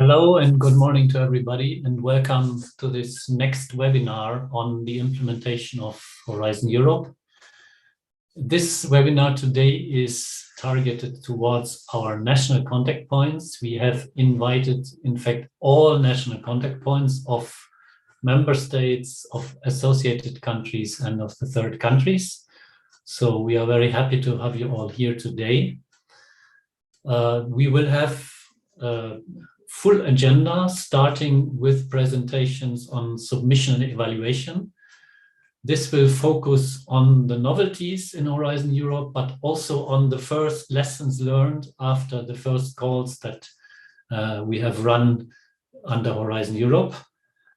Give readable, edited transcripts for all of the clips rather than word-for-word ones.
Hello and good morning to everybody, and welcome to this next webinar on the implementation of Horizon Europe. This webinar today is targeted towards our national contact points. We have invited, in fact, all national contact points of member states, of associated countries, and of the third countries. So we are very happy to have you all here today. We will have full agenda, starting with presentations on submission and evaluation. This will focus on the novelties in Horizon Europe, but also on the first lessons learned after the first calls that we have run under Horizon Europe.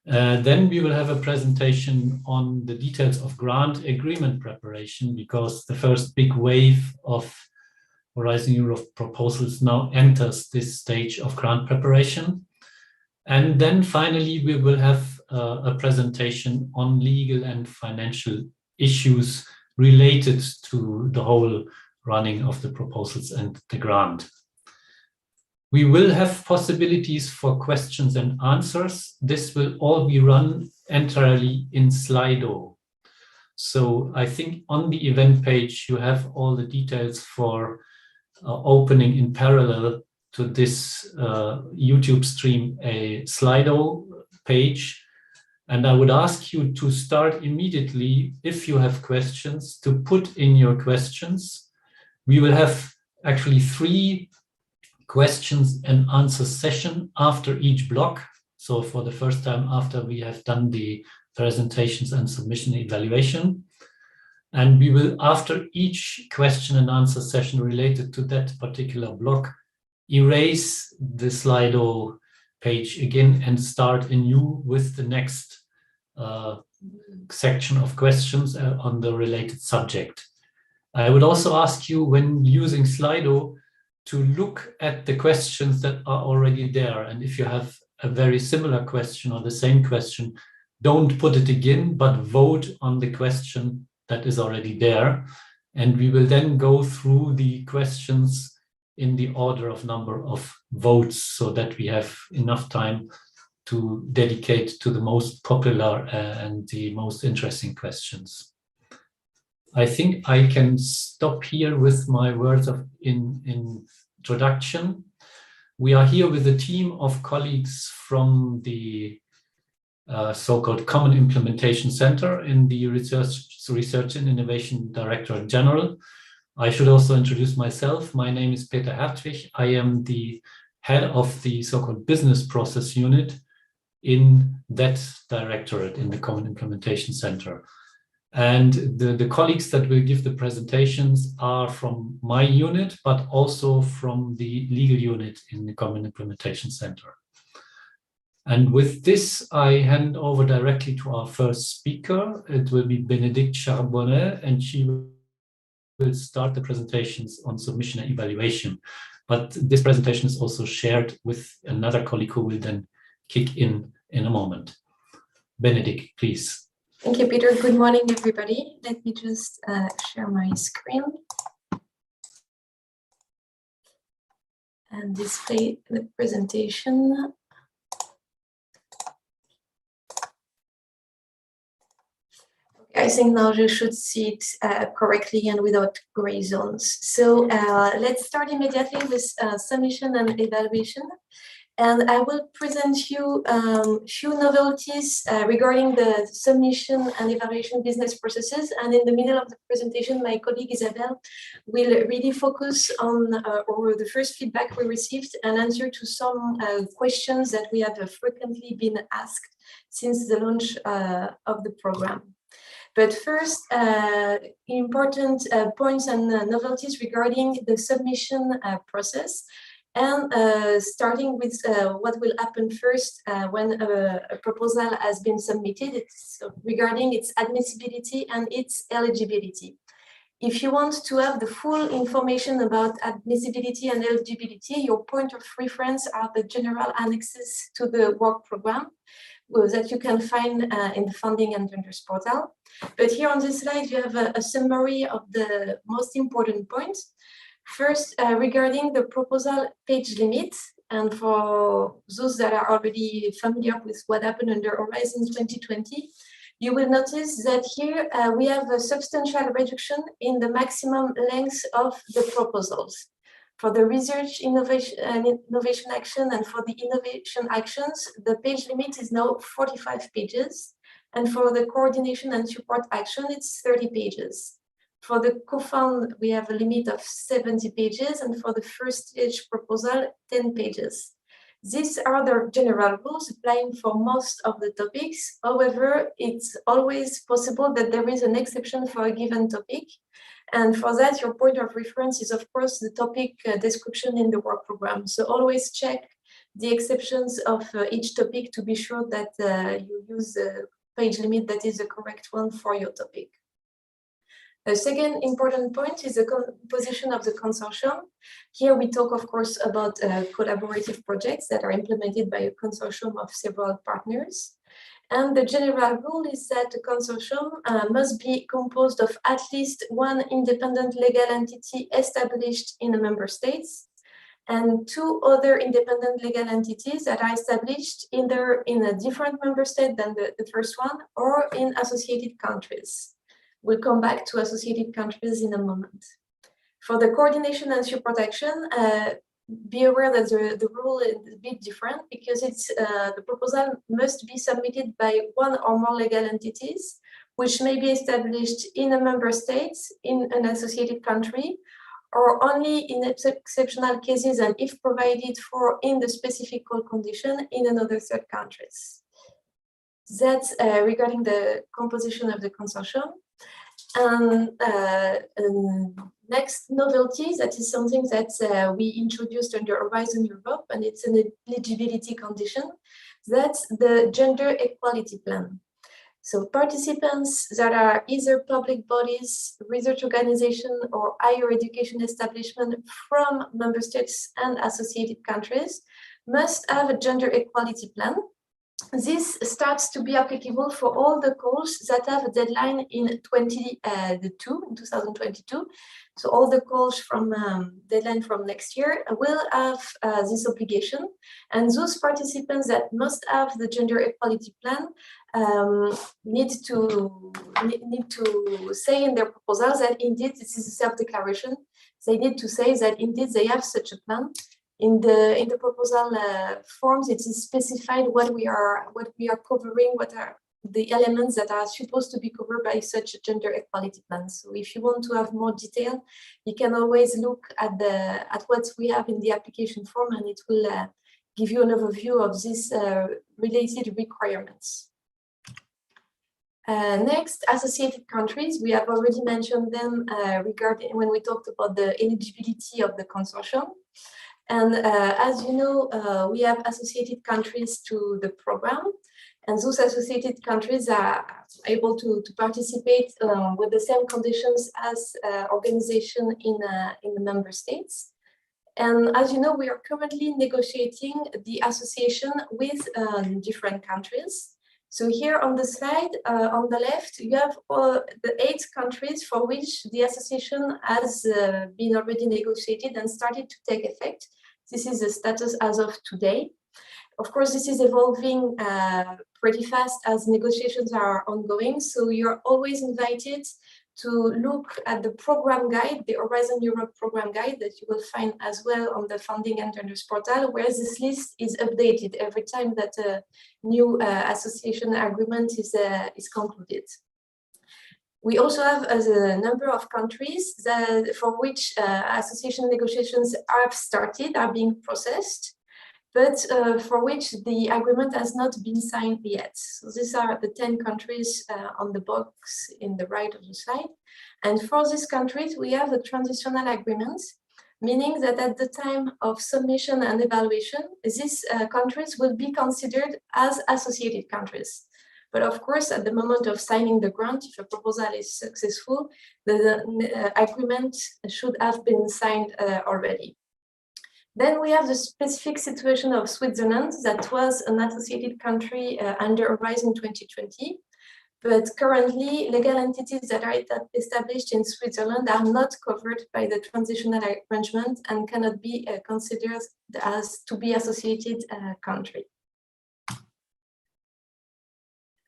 Then we will have a presentation on the details of grant agreement preparation, because the first big wave of Horizon Europe proposals now enters this stage of grant preparation. And then finally, we will have a presentation on legal and financial issues related to the whole running of the proposals and the grant. We will have possibilities for questions and answers. This will all be run entirely in Slido. So I think on the event page, you have all the details for opening in parallel to this YouTube stream a Slido page. And I would ask you to start immediately, if you have questions, to put in your questions. We will have actually 3 questions and answer session after each block. So for the first time after we have done the presentations and submission evaluation. And we will, after each question and answer session related to that particular block, erase the Slido page again and start anew with the next section of questions on the related subject. I would also ask you, when using Slido, to look at the questions that are already there. And if you have a very similar question or the same question, don't put it again, but vote on the question that is already there. And we will then go through the questions in the order of number of votes, so that we have enough time to dedicate to the most popular and the most interesting questions. I think I can stop here with my words of introduction. We are here with a team of colleagues from the so-called Common Implementation Center in the Research and Innovation Directorate General. I should also introduce myself. My name is Peter Hertwig. I am the head of the so-called Business Process Unit in that directorate in the Common Implementation Center. And the colleagues that will give the presentations are from my unit, but also from the legal unit in the Common Implementation Center. And with this, I hand over directly to our first speaker. It will be Bénédicte Charbonnet, and she will start the presentations on submission and evaluation. But this presentation is also shared with another colleague who will then kick in a moment. Bénédicte, please. Thank you, Peter. Good morning, everybody. Let me just share my screen and display the presentation. I think now you should see it correctly and without gray zones. So let's start immediately with submission and evaluation. And I will present you a few novelties regarding the submission and evaluation business processes. And in the middle of the presentation, my colleague Isabelle will really focus on the first feedback we received and answer to some questions that we have frequently been asked since the launch of the program. But first, important points and novelties regarding the submission process. And starting with what will happen first when a proposal has been submitted, it's regarding its admissibility and its eligibility. If you want to have the full information about admissibility and eligibility, your point of reference are the general annexes to the work program that you can find in the funding and tenders portal. But here on this slide, you have a summary of the most important points. First, regarding the proposal page limit, And for those that are already familiar with what happened under Horizon 2020, you will notice that here we have a substantial reduction in the maximum length of the proposals. For the research, innovation action, and for the innovation actions, the page limit is now 45 pages. And for the coordination and support action, it's 30 pages. For the co-found, we have a limit of 70 pages, and for the first stage proposal, 10 pages. These are the general rules applying for most of the topics. However, it's always possible that there is an exception for a given topic. And for that, your point of reference is, of course, the topic description in the work program. So always check the exceptions of each topic to be sure that you use the page limit that is the correct one for your topic. The second important point is the composition of the consortium. Here we talk, of course, about collaborative projects that are implemented by a consortium of several partners. And the general rule is that the consortium must be composed of at least one independent legal entity established in the member states and two other independent legal entities that are established either in a different member state than the first one or in associated countries. We'll come back to associated countries in a moment. For the coordination and support action, be aware that the rule is a bit different because it's the proposal must be submitted by one or more legal entities, which may be established in a member state, in an associated country, or only in exceptional cases and if provided for in the specific condition in another third countries. That's regarding the composition of the consortium. And next novelty, that is something that we introduced under Horizon Europe, and it's an eligibility condition. That's the gender equality plan. So participants that are either public bodies, research organization, or higher education establishment from member states and associated countries must have a gender equality plan. This starts to be applicable for all the calls that have a deadline in 2022. So all the calls from deadline from next year will have this obligation. And those participants that must have the gender equality plan need to say in their proposals that indeed this is a self-declaration. They need to say that indeed they have such a plan. In the proposal forms, it is specified what we are covering, what are the elements that are supposed to be covered by such a gender equality plan. So if you want to have more detail, you can always look at what we have in the application form, and it will give you an overview of these related requirements. Next, associated countries. We have already mentioned them regarding when we talked about the eligibility of the consortium. And as you know, we have associated countries to the program, and those associated countries are able to participate with the same conditions as organization in the member states. And as you know, we are currently negotiating the association with different countries. So here on the slide, on the left, you have the 8 countries for which the association has been already negotiated and started to take effect. This is the status as of today. Of course, this is evolving pretty fast as negotiations are ongoing. So you're always invited to look at the program guide, the Horizon Europe program guide that you will find as well on the Funding and Tenders portal, where this list is updated every time that a new association agreement is concluded. We also have a number of countries for which association negotiations are being processed, but for which the agreement has not been signed yet. So these are the 10 countries on the box in the right of the slide. And for these countries, we have a transitional agreement, meaning that at the time of submission and evaluation, these countries will be considered as associated countries. But of course, at the moment of signing the grant, if a proposal is successful, the agreement should have been signed already. Then we have the specific situation of Switzerland, that was an associated country under Horizon 2020. But currently, legal entities that are established in Switzerland are not covered by the transitional arrangement and cannot be considered as to be associated country.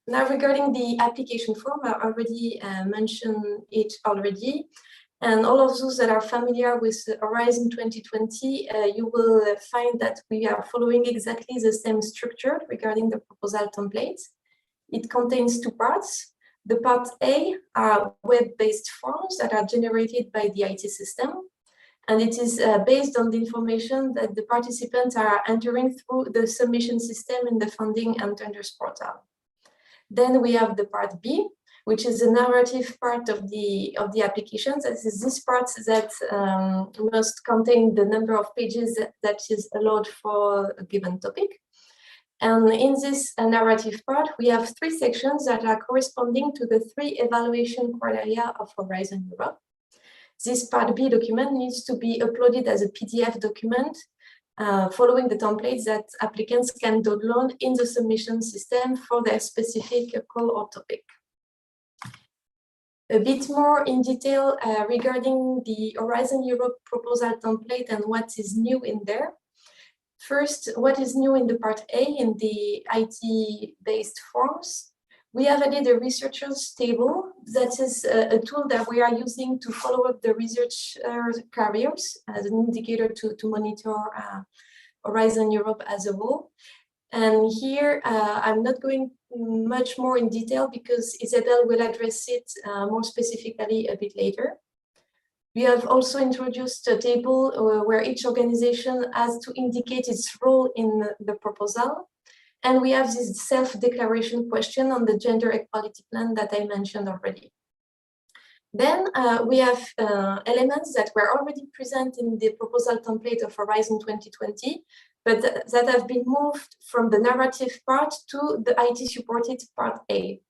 Now, regarding the application form, I already mentioned it already. And all of those that are familiar with Horizon 2020, you will find that we are following exactly the same structure regarding the proposal template. It contains two parts. The part A are web-based forms that are generated by the IT system. And it is based on the information that the participants are entering through the submission system in the funding and tenders portal. Then we have the part B, which is the narrative part of the application. This is this part that must contain the number of pages that is allowed for a given topic. And in this narrative part, we have three sections that are corresponding to the three evaluation criteria of Horizon Europe. This part B document needs to be uploaded as a PDF document following the templates that applicants can download in the submission system for their specific call or topic. A bit more in detail regarding the Horizon Europe proposal template and what is new in there. First, what is new in the part A in the IT-based forms? We have added a researchers table. That is a tool that we are using to follow up the research careers as an indicator to monitor Horizon Europe as a whole. And here, I'm not going much more in detail because Isabelle will address it more specifically a bit later. We have also introduced a table where each organization has to indicate its role in the proposal. And we have this self-declaration question on the gender equality plan that I mentioned already. Then we have elements that were already present in the proposal template of Horizon 2020, but that have been moved from the narrative part to the IT-supported part A.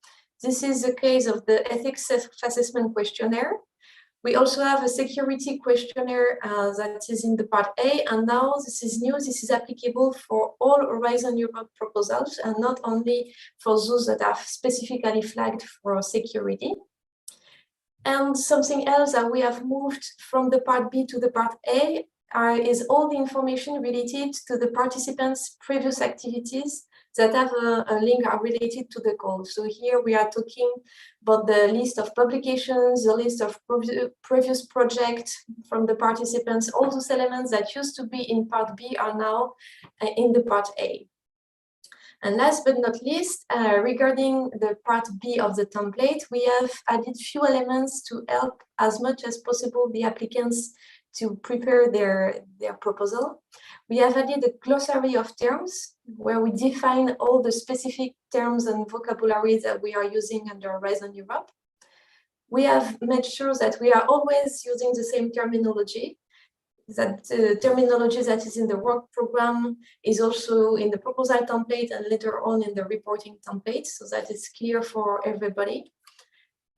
This is the case of the ethics self-assessment questionnaire. We also have a security questionnaire that is in the part A, and now this is new. This is applicable for all Horizon Europe proposals and not only for those that are specifically flagged for security. And something else that we have moved from the part B to the part A is all the information related to the participants' previous activities that have a link are related to the goal. So here we are talking about the list of publications, the list of previous projects from the participants. All those elements that used to be in part B are now in the part A. And last but not least, regarding the part B of the template, we have added few elements to help as much as possible the applicants to prepare their proposal. We have added a glossary of terms where we define all the specific terms and vocabulary that we are using under Horizon Europe. We have made sure that we are always using the same terminology, that the terminology that is in the work program is also in the proposal template and later on in the reporting template, so that it's clear for everybody.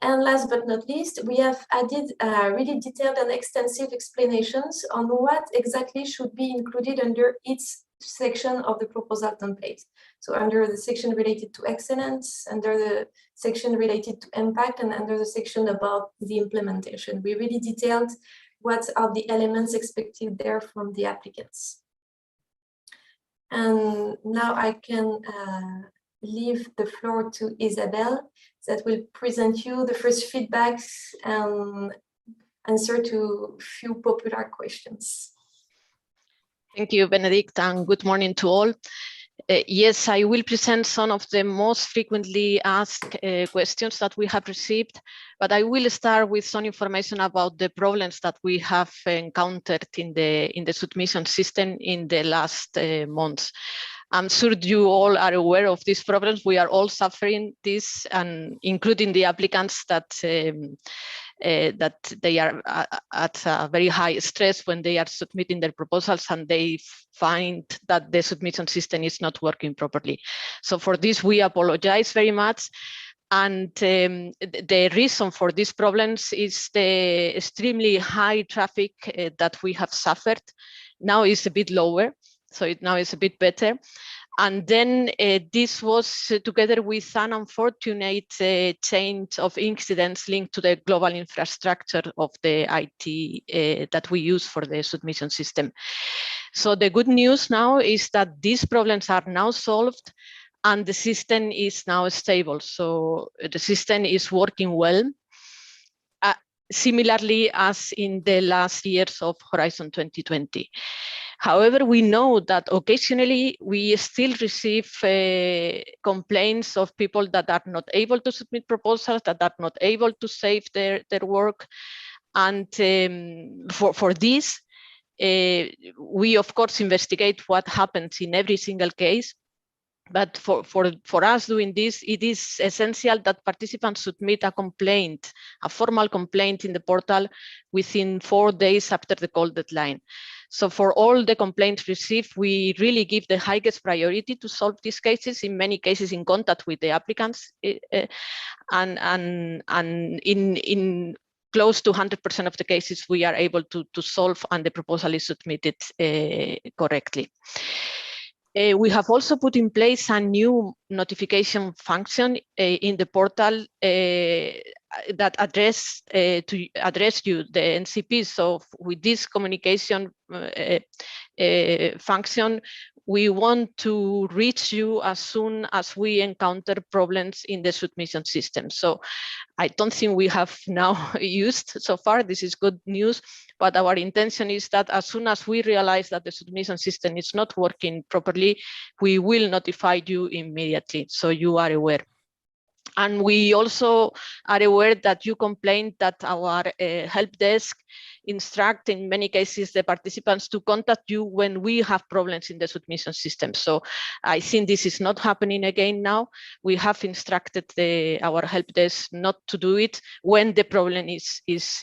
And last but not least, we have added really detailed and extensive explanations on what exactly should be included under each section of the proposal template. So under the section related to excellence, under the section related to impact, and under the section about the implementation. We really detailed what are the elements expected there from the applicants. And now I can leave the floor to Isabelle that will present you the first feedbacks and answer to a few popular questions. Thank you, Benedict, and good morning to all. Yes, I will present some of the most frequently asked questions that we have received, but I will start with some information about the problems that we have encountered in the submission system in the last months. I'm sure you all are aware of these problems. We are all suffering this, and including the applicants that they are at a very high stress when they are submitting their proposals and they find that the submission system is not working properly. So for this, we apologize very much. And the reason for these problems is the extremely high traffic that we have suffered. Now it's a bit lower, so now it's a bit better. And then this was together with an unfortunate change of incidents linked to the global infrastructure of the IT that we use for the submission system. So the good news now is that these problems are now solved and the system is now stable. So the system is working well, similarly as in the last years of Horizon 2020. However, we know that occasionally we still receive complaints of people that are not able to submit proposals, that are not able to save their work. And for this, we of course investigate what happens in every single case. But for us doing this, it is essential that participants submit a complaint, a formal complaint in the portal within 4 days after the call deadline. So for all the complaints received, we really give the highest priority to solve these cases, in many cases in contact with the applicants, and in close to 100% of the cases we are able to solve and the proposal is submitted correctly. We have also put in place a new notification function in the portal that address you, the NCPs. So with this communication function, we want to reach you as soon as we encounter problems in the submission system. So I don't think we have now used so far. This is good news, but our intention is that as soon as we realize that the submission system is not working properly, we will notify you immediately, so you are aware. And we also are aware that you complained that our help desk instruct in many cases the participants to contact you when we have problems in the submission system. So I think this is not happening again now. We have instructed our help desk not to do it when the problem is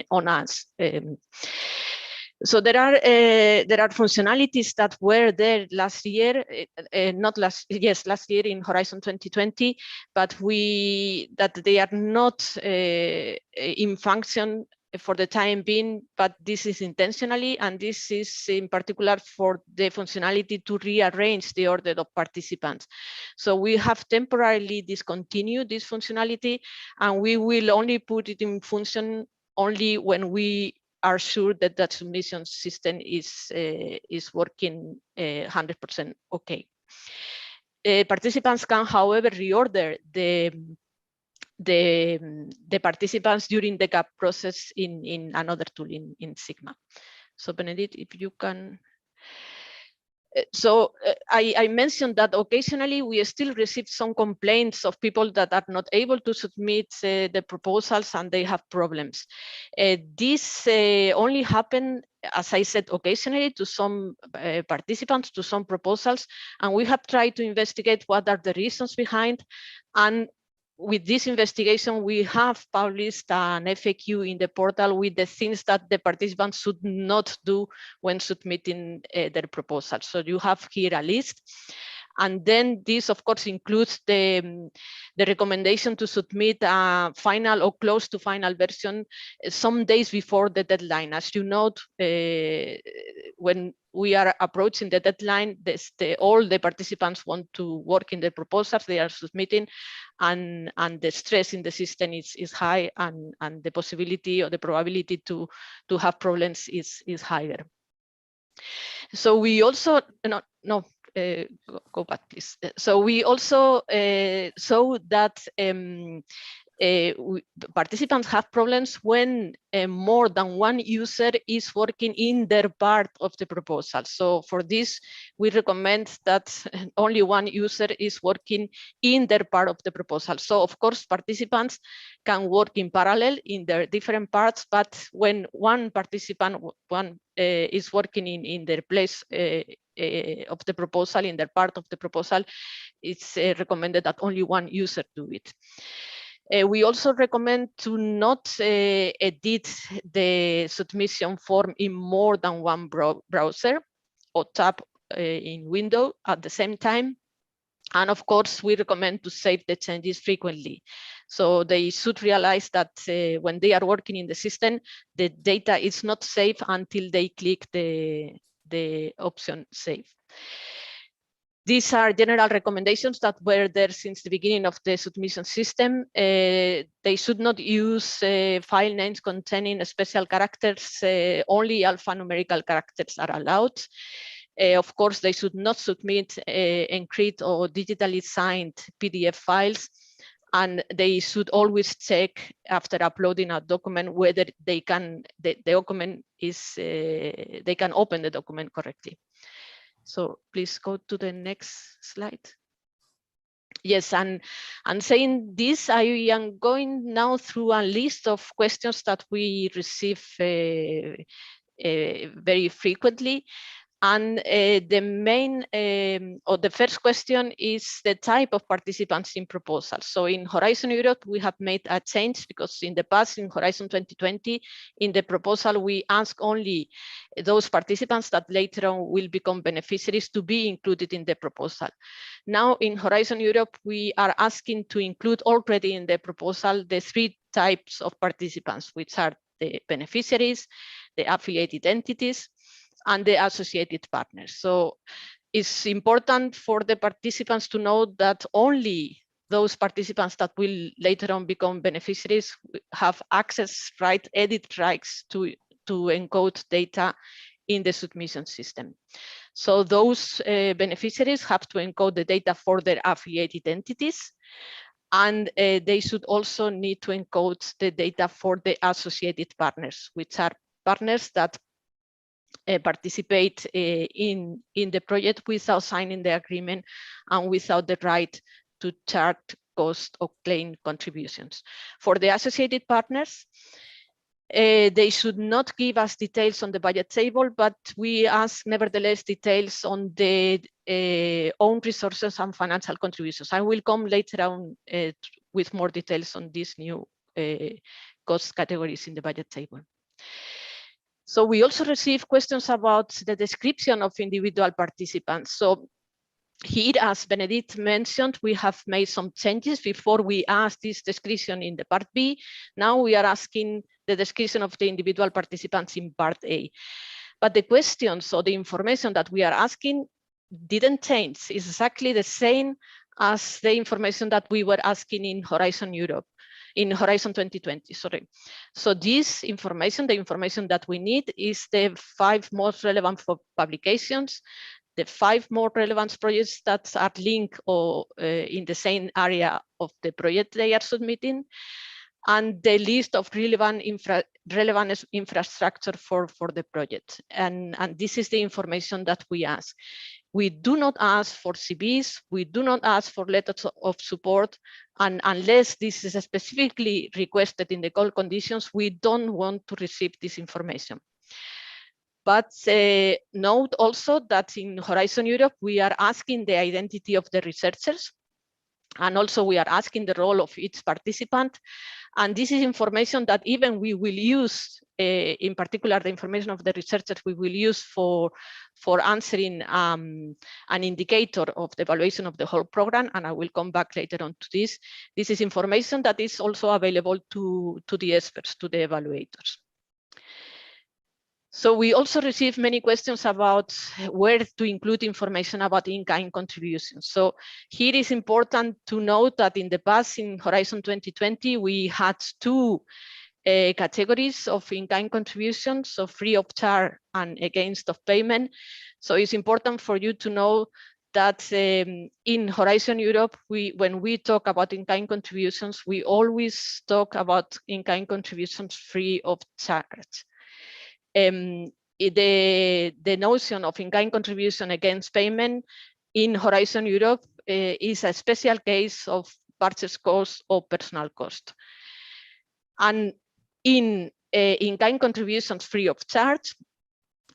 on us. So there are functionalities that were there last year, last year in Horizon 2020, but that they are not in function for the time being, but this is intentionally, and this is in particular for the functionality to rearrange the order of participants. So we have temporarily discontinued this functionality, and we will only put it in function only when we are sure that that submission system is working 100% okay. Participants can, however, reorder the participants during the gap process in another tool in Sigma. So Benedict, if you can. So I mentioned that occasionally we still receive some complaints of people that are not able to submit the proposals and they have problems. This only happen, as I said, occasionally to some participants, to some proposals, and we have tried to investigate what are the reasons behind. And with this investigation, we have published an FAQ in the portal with the things that the participants should not do when submitting their proposal. So you have here a list. And then this, of course, includes the recommendation to submit a final or close to final version some days before the deadline. As you know, when we are approaching the deadline, all the participants want to work in the proposals they are submitting, and the stress in the system is high, and the possibility or the probability to have problems is higher. So we also, go back, please. So we also saw that participants have problems when more than one user is working in their part of the proposal. So for this, we recommend that only one user is working in their part of the proposal. So of course, participants can work in parallel in their different parts, but when one participant is working in their place of the proposal, in their part of the proposal, it's recommended that only one user do it. We also recommend to not edit the submission form in more than one browser or tab in window at the same time. And of course, we recommend to save the changes frequently. So they should realize that when they are working in the system, the data is not saved until they click the option save. These are general recommendations that were there since the beginning of the submission system. They should not use file names containing special characters. Only alphanumerical characters are allowed. Of course, they should not submit encrypted or digitally signed PDF files. And they should always check after uploading a document whether they can the document is they can open the document correctly. So please go to the next slide. Yes, and saying this, I am going now through a list of questions that we receive very frequently. And the main or the first question is the type of participants in proposals. So in Horizon Europe, we have made a change because in the past, in Horizon 2020, in the proposal, we ask only those participants that later on will become beneficiaries to be included in the proposal. Now in Horizon Europe, we are asking to include already in the proposal the 3 types of participants, which are the beneficiaries, the affiliated entities, and the associated partners. So it's important for the participants to know that only those participants that will later on become beneficiaries have access, edit rights to encode data in the submission system. So those beneficiaries have to encode the data for their affiliated entities, and they should also need to encode the data for the associated partners, which are partners that participate in the project without signing the agreement and without the right to charge cost or claim contributions. For the associated partners, they should not give us details on the budget table, but we ask nevertheless details on the own resources and financial contributions. I will come later on with more details on these new cost categories in the budget table. So we also receive questions about the description of individual participants. So here, as Benedict mentioned, we have made some changes. Before we asked this description in the part B. Now we are asking the description of the individual participants in part A. But the questions or the information that we are asking didn't change. It's exactly the same as the information that we were asking in Horizon Europe. In Horizon 2020, sorry. So this information, the information that we need is the 5 most relevant for publications, the 5 more relevant projects that are linked or in the same area of the project they are submitting, and the list of relevant infrastructure for the project. And this is the information that we ask. We do not ask for CVs, we do not ask for letters of support, and unless this is specifically requested in the call conditions, we don't want to receive this information. But note also that in Horizon Europe, we are asking the identity of the researchers, and also we are asking the role of each participant. And this is information that even we will use, in particular, the information of the researchers we will use for answering an indicator of the evaluation of the whole program. And I will come back later on to this. This is information that is also available to the experts, to the evaluators. So we also received many questions about where to include information about in-kind contributions. So here is important to note that in the past, in Horizon 2020, we had 2 categories of in-kind contributions, so free of charge and against of payment. So it's important for you to know that in Horizon Europe, when we talk about in-kind contributions, we always talk about in-kind contributions free of charge. The notion of in-kind contribution against payment in Horizon Europe is a special case of purchase cost or personal cost. And in in-kind contributions free of charge,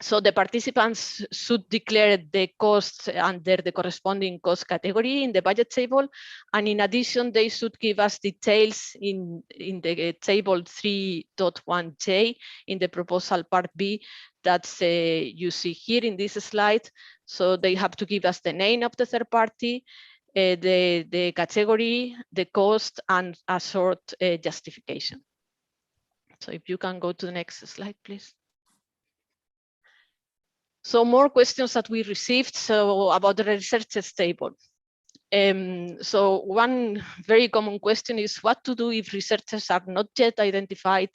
so the participants should declare the costs under the corresponding cost category in the budget table. And in addition, they should give us details in the table 3.1J in the proposal part B that you see here in this slide. So they have to give us the name of the third party, the category, the cost, and a short justification. So if you can go to the next slide, please. So more questions that we received, so about the researchers table. So one very common question is what to do if researchers are not yet identified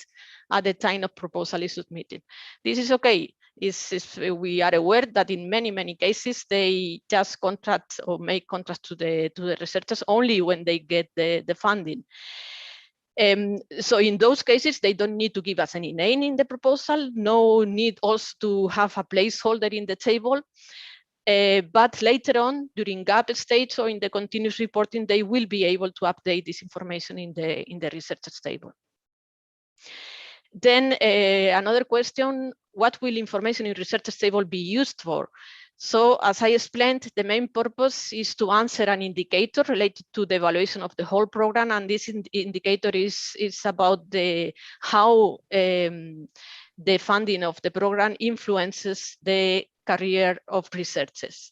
at the time of proposal is submitted. This is okay. We are aware that in many cases they just contract or make contracts to the researchers only when they get the funding. So in those cases, they don't need to give us any name in the proposal, no need also to have a placeholder in the table. But later on, during gap stage or in the continuous reporting, they will be able to update this information in the researchers table. Then another question, what will information in researchers table be used for? So as I explained, the main purpose is to answer an indicator related to the evaluation of the whole program. And this indicator is about how the funding of the program influences the career of researchers.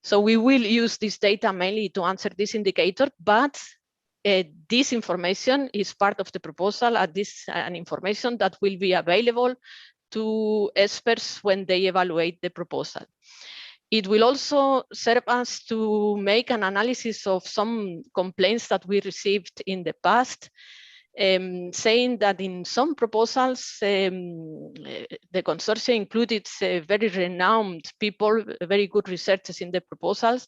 So we will use this data mainly to answer this indicator, but this information is part of the proposal, and this an information that will be available to experts when they evaluate the proposal. It will also serve us to make an analysis of some complaints that we received in the past, saying that in some proposals, the consortium included very renowned people, very good researchers in the proposals,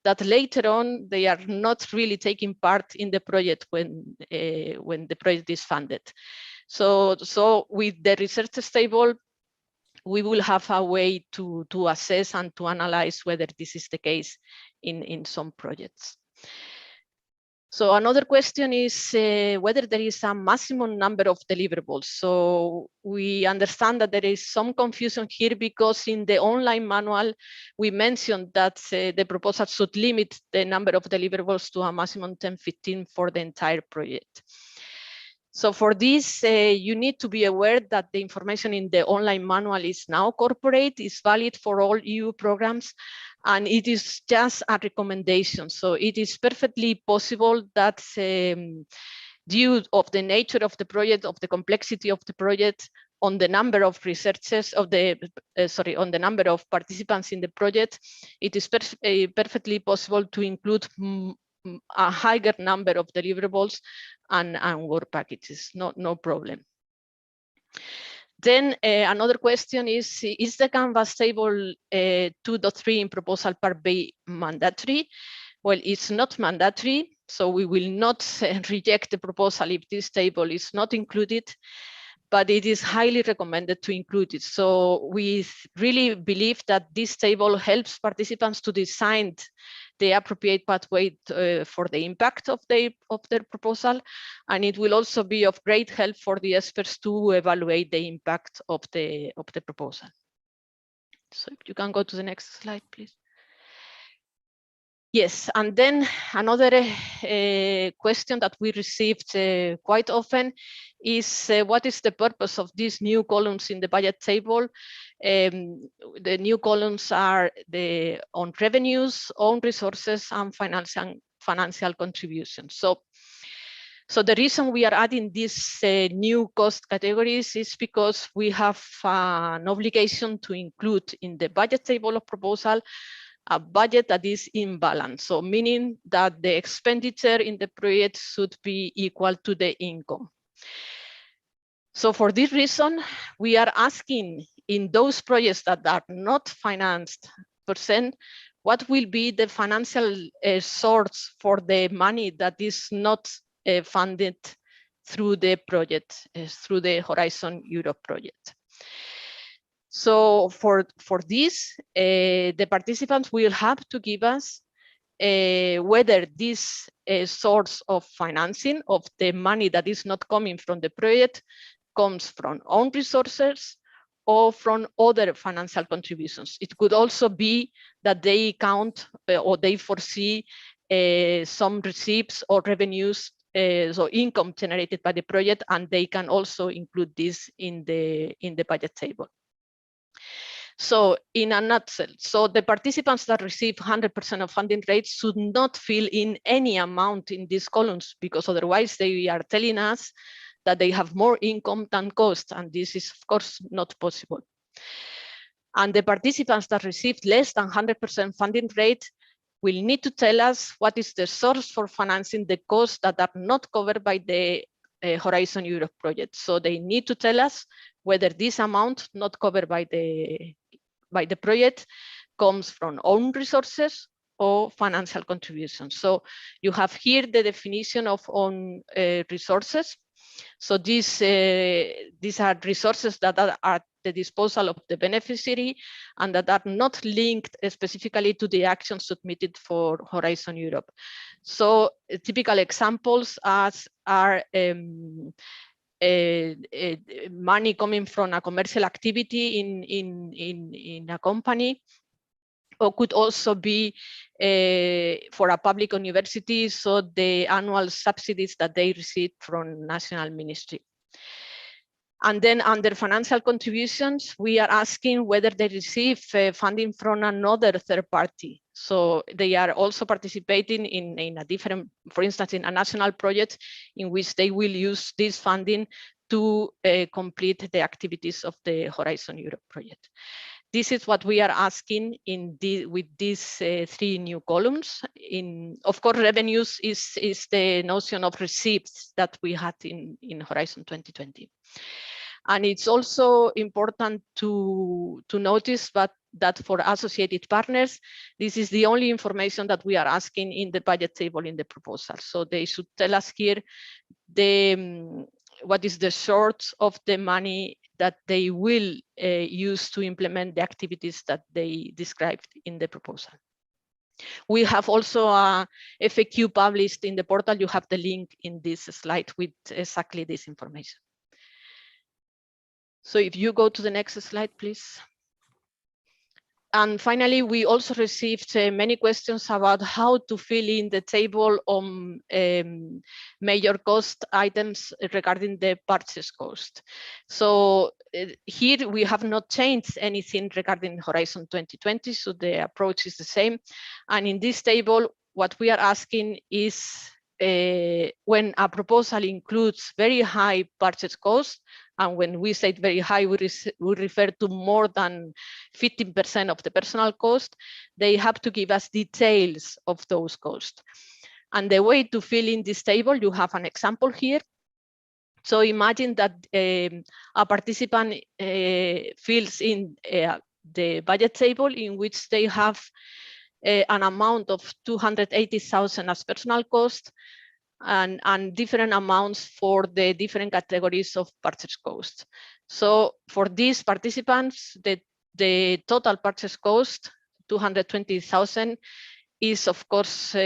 that later on they are not really taking part in the project when the project is funded. So with the researchers table, we will have a way to assess and to analyze whether this is the case in some projects. So another question is whether there is a maximum number of deliverables. So we understand that there is some confusion here because in the online manual, we mentioned that the proposal should limit the number of deliverables to a maximum 10-15 for the entire project. So for this, you need to be aware that the information in the online manual is now corporate, is valid for all EU programs, and it is just a recommendation. So it is perfectly possible that due of the nature of the project, of the complexity of the project, on the number of researchers, on the number of participants in the project, it is perfectly possible to include a higher number of deliverables and work packages, no problem. Then another question is the Canvas table 2.3 in proposal part B mandatory? Well, it's not mandatory, so we will not reject the proposal if this table is not included, but it is highly recommended to include it. So we really believe that this table helps participants to design the appropriate pathway for the impact of their proposal, and it will also be of great help for the experts to evaluate the impact of the proposal. So if you can go to the next slide, please. Yes, and then another question that we received quite often is what is the purpose of these new columns in the budget table? The new columns are on revenues, own resources, and financial contributions. So the reason we are adding these new cost categories is because we have an obligation to include in the budget table of proposal a budget that is in balance. So meaning that the expenditure in the project should be equal to the income. So for this reason, we are asking in those projects that are not financed %, what will be the financial source for the money that is not funded through the project, through the Horizon Europe project. So for this, the participants will have to give us whether this source of financing of the money that is not coming from the project comes from own resources or from other financial contributions. It could also be that they count or they foresee some receipts or revenues, so income generated by the project, and they can also include this in the budget table. So in a nutshell, so the participants that receive 100% of funding rates should not fill in any amount in these columns, because otherwise they are telling us that they have more income than cost, and this is of course not possible. And the participants that received less than 100% funding rate will need to tell us what is the source for financing the costs that are not covered by the Horizon Europe project. So they need to tell us whether this amount not covered by the project comes from own resources or financial contributions. So you have here the definition of own resources. So these are resources that are at the disposal of the beneficiary and that are not linked specifically to the action submitted for Horizon Europe. So typical examples are money coming from a commercial activity in a company, or could also be for a public university, so the annual subsidies that they receive from national ministry. And then under financial contributions, we are asking whether they receive funding from another third party. So they are also participating in a different, for instance, in a national project in which they will use this funding to complete the activities of the Horizon Europe project. This is what we are asking with these three new columns. Of course, revenues is the notion of receipts that we had in Horizon 2020. And it's also important to notice that for associated partners, this is the only information that we are asking in the budget table in the proposal. So they should tell us here what is the source of the money that they will use to implement the activities that they described in the proposal. We have also a FAQ published in the portal. You have the link in this slide with exactly this information. So if you go to the next slide, please. And finally, we also received many questions about how to fill in the table on major cost items regarding the purchase cost. So here we have not changed anything regarding Horizon 2020, so the approach is the same. And in this table, what we are asking is when a proposal includes very high purchase cost, and when we say very high, we refer to more than 15% of the personal cost, they have to give us details of those costs. And the way to fill in this table, you have an example here. So imagine that a participant fills in the budget table in which they have an amount of 280,000 as personal cost, and different amounts for the different categories of purchase cost. So for these participants, the total purchase cost, 220,000, is of course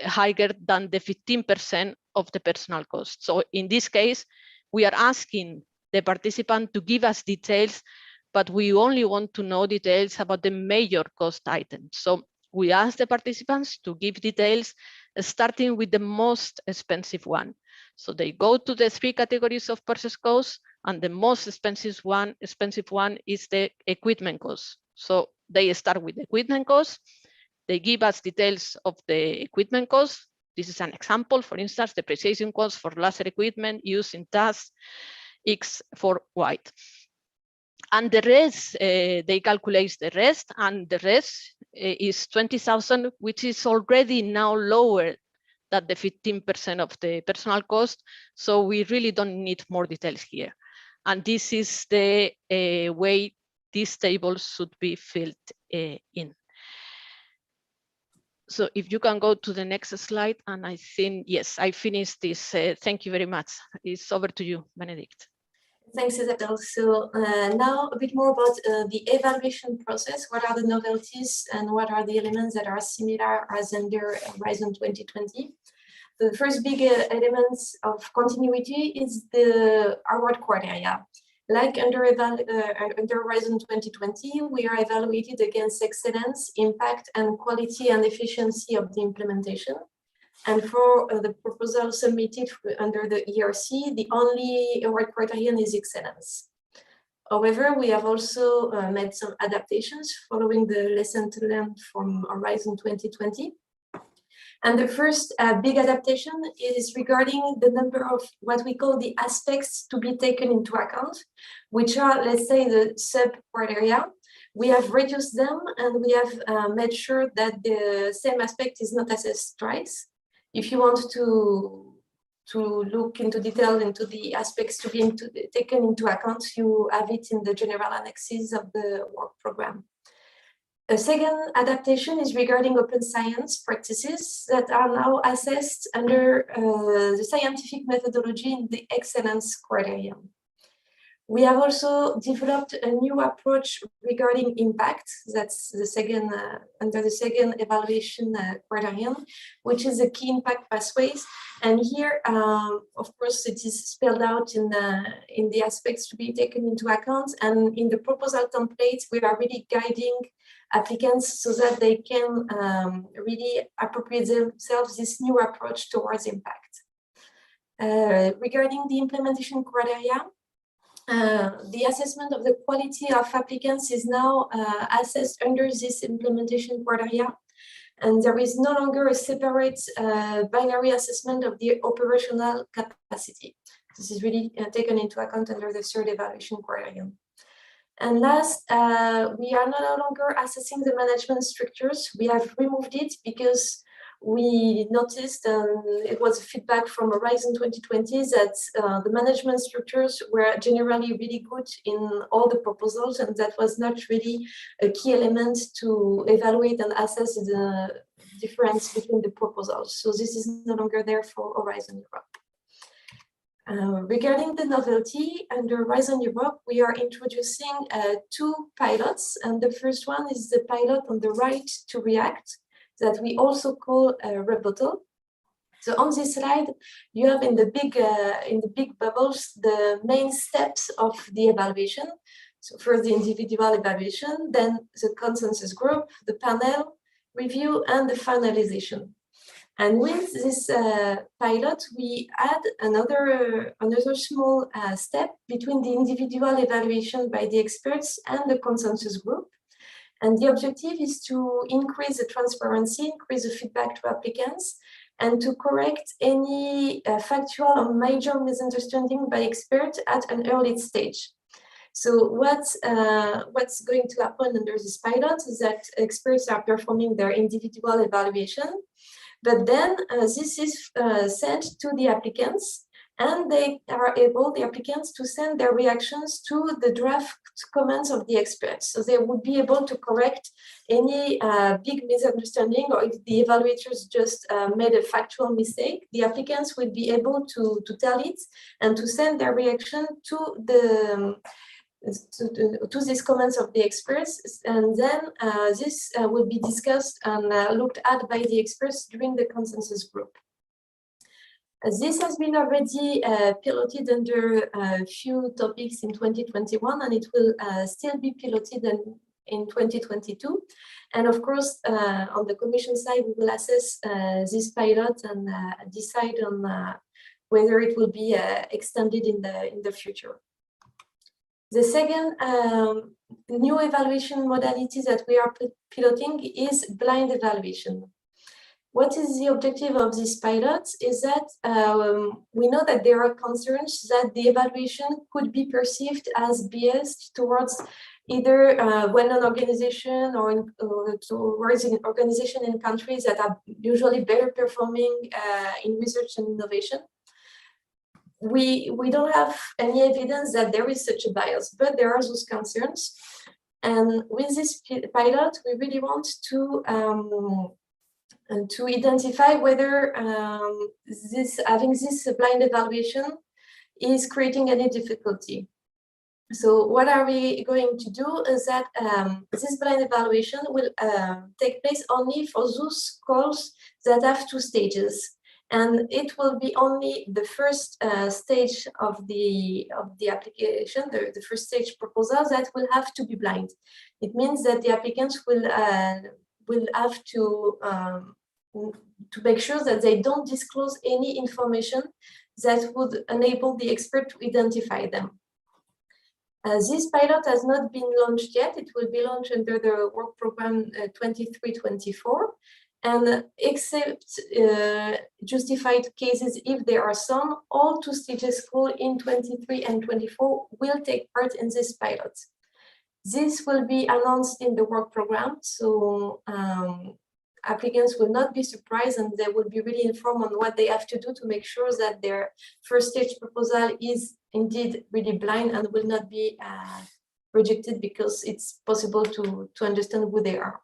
higher than the 15% of the personal cost. So in this case, we are asking the participant to give us details, but we only want to know details about the major cost items. So we ask the participants to give details starting with the most expensive one. So they go to the three categories of purchase cost, and the most expensive one is the equipment cost. So they start with the equipment cost. They give us details of the equipment cost. This is an example, for instance, depreciation cost for laser equipment used in tasks X for Y. And the rest, they calculate the rest, and the rest is 20,000, which is already now lower than the 15% of the personal cost. So we really don't need more details here. And this is the way these tables should be filled in. So if you can go to the next slide, and I think, yes, I finished this. Thank you very much. It's over to you, Benedict. Thanks, Isabel. So now a bit more about the evaluation process. What are the novelties and what are the elements that are similar as under Horizon 2020? The first big elements of continuity is the award criteria. Like under Horizon 2020, we are evaluated against excellence, impact, and quality and efficiency of the implementation. And for the proposal submitted under the ERC, the only award criterion is excellence. However, we have also made some adaptations following the lesson learned from Horizon 2020. And the first big adaptation is regarding the number of what we call the aspects to be taken into account, which are, let's say, the sub-criteria, We have reduced them, and we have made sure that the same aspect is not assessed twice. If you want to look into detail into the aspects to be taken into account, you have it in the general annexes of the work program. A second adaptation is regarding open science practices that are now assessed under the scientific methodology in the excellence criterion. We have also developed a new approach regarding impact. That's the second, under the second evaluation criterion, which is the key impact pathways. And here, of course, it is spelled out in the aspects to be taken into account. And in the proposal template, we are really guiding applicants so that they can really appropriate themselves this new approach towards impact. Regarding the implementation criteria, the assessment of the quality of applicants is now assessed under this implementation criteria, and there is no longer a separate binary assessment of the operational capacity. This is really taken into account under the third evaluation criterion. And last, we are no longer assessing the management structures. We have removed it because we noticed, it was feedback from Horizon 2020, that the management structures were generally really good in all the proposals, and that was not really a key element to evaluate and assess the difference between the proposals. So this is no longer there for Horizon Europe. Regarding the novelty, under Horizon Europe, we are introducing two pilots, and the first one is the pilot on the right to react, that we also call a rebuttal. So on this slide, you have in the big bubbles the main steps of the evaluation. So first the individual evaluation, then the consensus group, the panel review, and the finalization. And with this pilot, we add another small step between the individual evaluation by the experts and the consensus group. And the objective is to increase the transparency, increase the feedback to applicants, and to correct any factual or major misunderstanding by experts at an early stage. So what's going to happen under this pilot is that experts are performing their individual evaluation, but then this is sent to the applicants, and they are able, the applicants, to send their reactions to the draft comments of the experts. So they would be able to correct any big misunderstanding, or if the evaluators just made a factual mistake, the applicants will be able to tell it and to send their reaction to these comments of the experts, and then this will be discussed and looked at by the experts during the consensus group. This has been already piloted under a few topics in 2021, and it will still be piloted in 2022. And of course, on the Commission side, we will assess this pilot and decide on whether it will be extended in the future. The second new evaluation modality that we are piloting is blind evaluation. What is the objective of this pilot is that we know that there are concerns that the evaluation could be perceived as biased towards either when an organization or towards an organization in countries that are usually better performing in research and innovation. We don't have any evidence that there is such a bias, but there are those concerns. And with this pilot, we really want to identify whether having this blind evaluation is creating any difficulty. So what are we going to do is that this blind evaluation will take place only for those calls that have two stages. And it will be only the first stage of the application, the first stage proposal, that will have to be blind. It means that the applicants will have to make sure that they don't disclose any information that would enable the expert to identify them. This pilot has not been launched yet. It will be launched under the work program 23-24. And except justified cases, if there are some, all two stages call in 23 and 24 will take part in this pilot. This will be announced in the work program, so applicants will not be surprised and they will be really informed on what they have to do to make sure that their first stage proposal is indeed really blind and will not be rejected, because it's possible to understand who they are.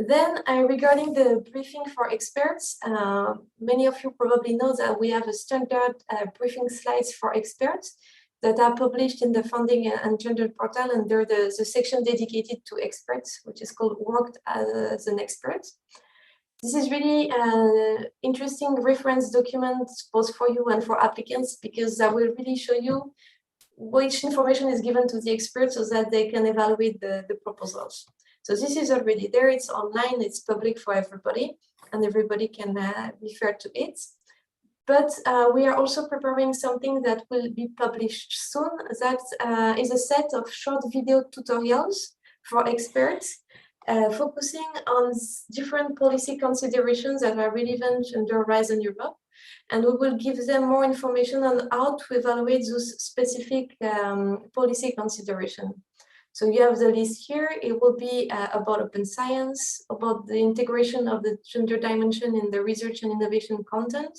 Then regarding the briefing for experts, many of you probably know that we have a standard briefing slides for experts that are published in the funding and gender portal under the section dedicated to experts, which is called Worked as an Expert. This is really an interesting reference document both for you and for applicants, because that will really show you which information is given to the experts so that they can evaluate the proposals. So this is already there, it's online, it's public for everybody, and everybody can refer to it. But we are also preparing something that will be published soon. That is a set of short video tutorials for experts, focusing on different policy considerations that are relevant under Horizon Europe. And we will give them more information on how to evaluate those specific policy considerations. So you have the list here. It will be about open science, about the integration of the gender dimension in the research and innovation content,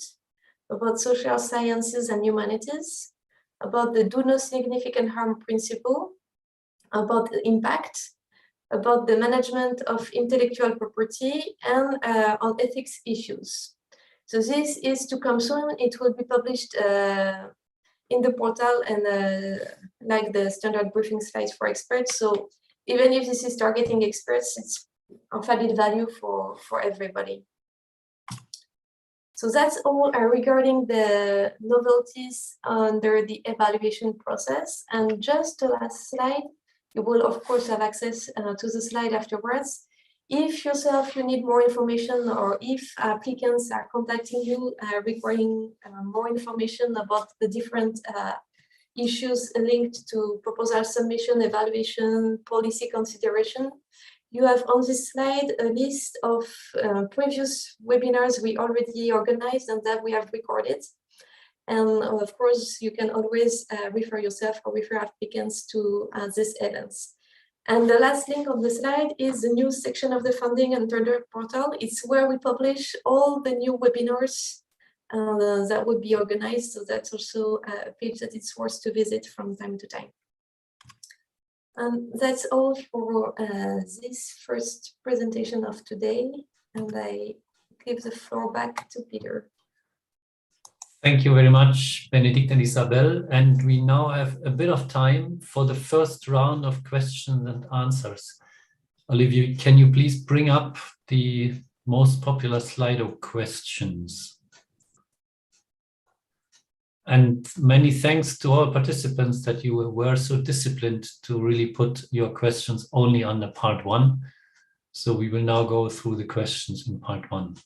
about social sciences and humanities, about the do no significant harm principle, about the impact, about the management of intellectual property, and on ethics issues. So this is to come soon. It will be published in the portal and like the standard briefing slides for experts. So even if this is targeting experts, it's of added value for everybody. So that's all regarding the novelties under the evaluation process. And just the last slide, you will of course have access to the slide afterwards. If yourself you need more information, or if applicants are contacting you requiring more information about the different issues linked to proposal submission, evaluation, policy consideration, you have on this slide a list of previous webinars we already organized and that we have recorded. And of course, you can always refer yourself or refer applicants to these events. And the last link on the slide is the news section of the funding and tender portal. It's where we publish all the new webinars that will be organized. So that's also a page that it's worth to visit from time to time. That's all for this first presentation of today. And I give the floor back to Peter. Thank you very much, Benedict and Isabel. And we now have a bit of time for the first round of questions and answers. Olivier, can you please bring up the most popular Slido questions? And many thanks to all participants that you were so disciplined to really put your questions only on the part one. So we will now go through the questions in part one.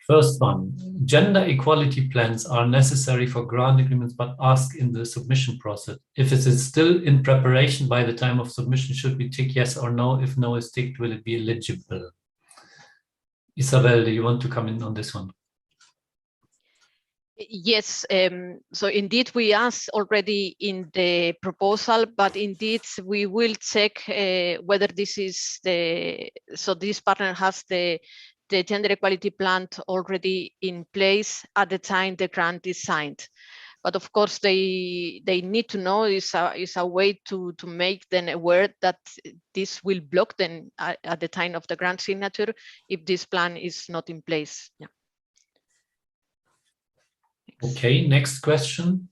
First one, gender equality plans are necessary for grant agreements, but ask in the submission process. If it is still in preparation by the time of submission, should we tick yes or no? If no is ticked, will it be eligible? Isabel, do you want to come in on this one? Yes, so indeed we asked already in the proposal, but indeed we will check whether this is so this partner has the gender equality plan already in place at the time the grant is signed. But of course they need to know is a way to make them aware that this will block them at the time of the grant signature if this plan is not in place. Yeah. Okay, next question.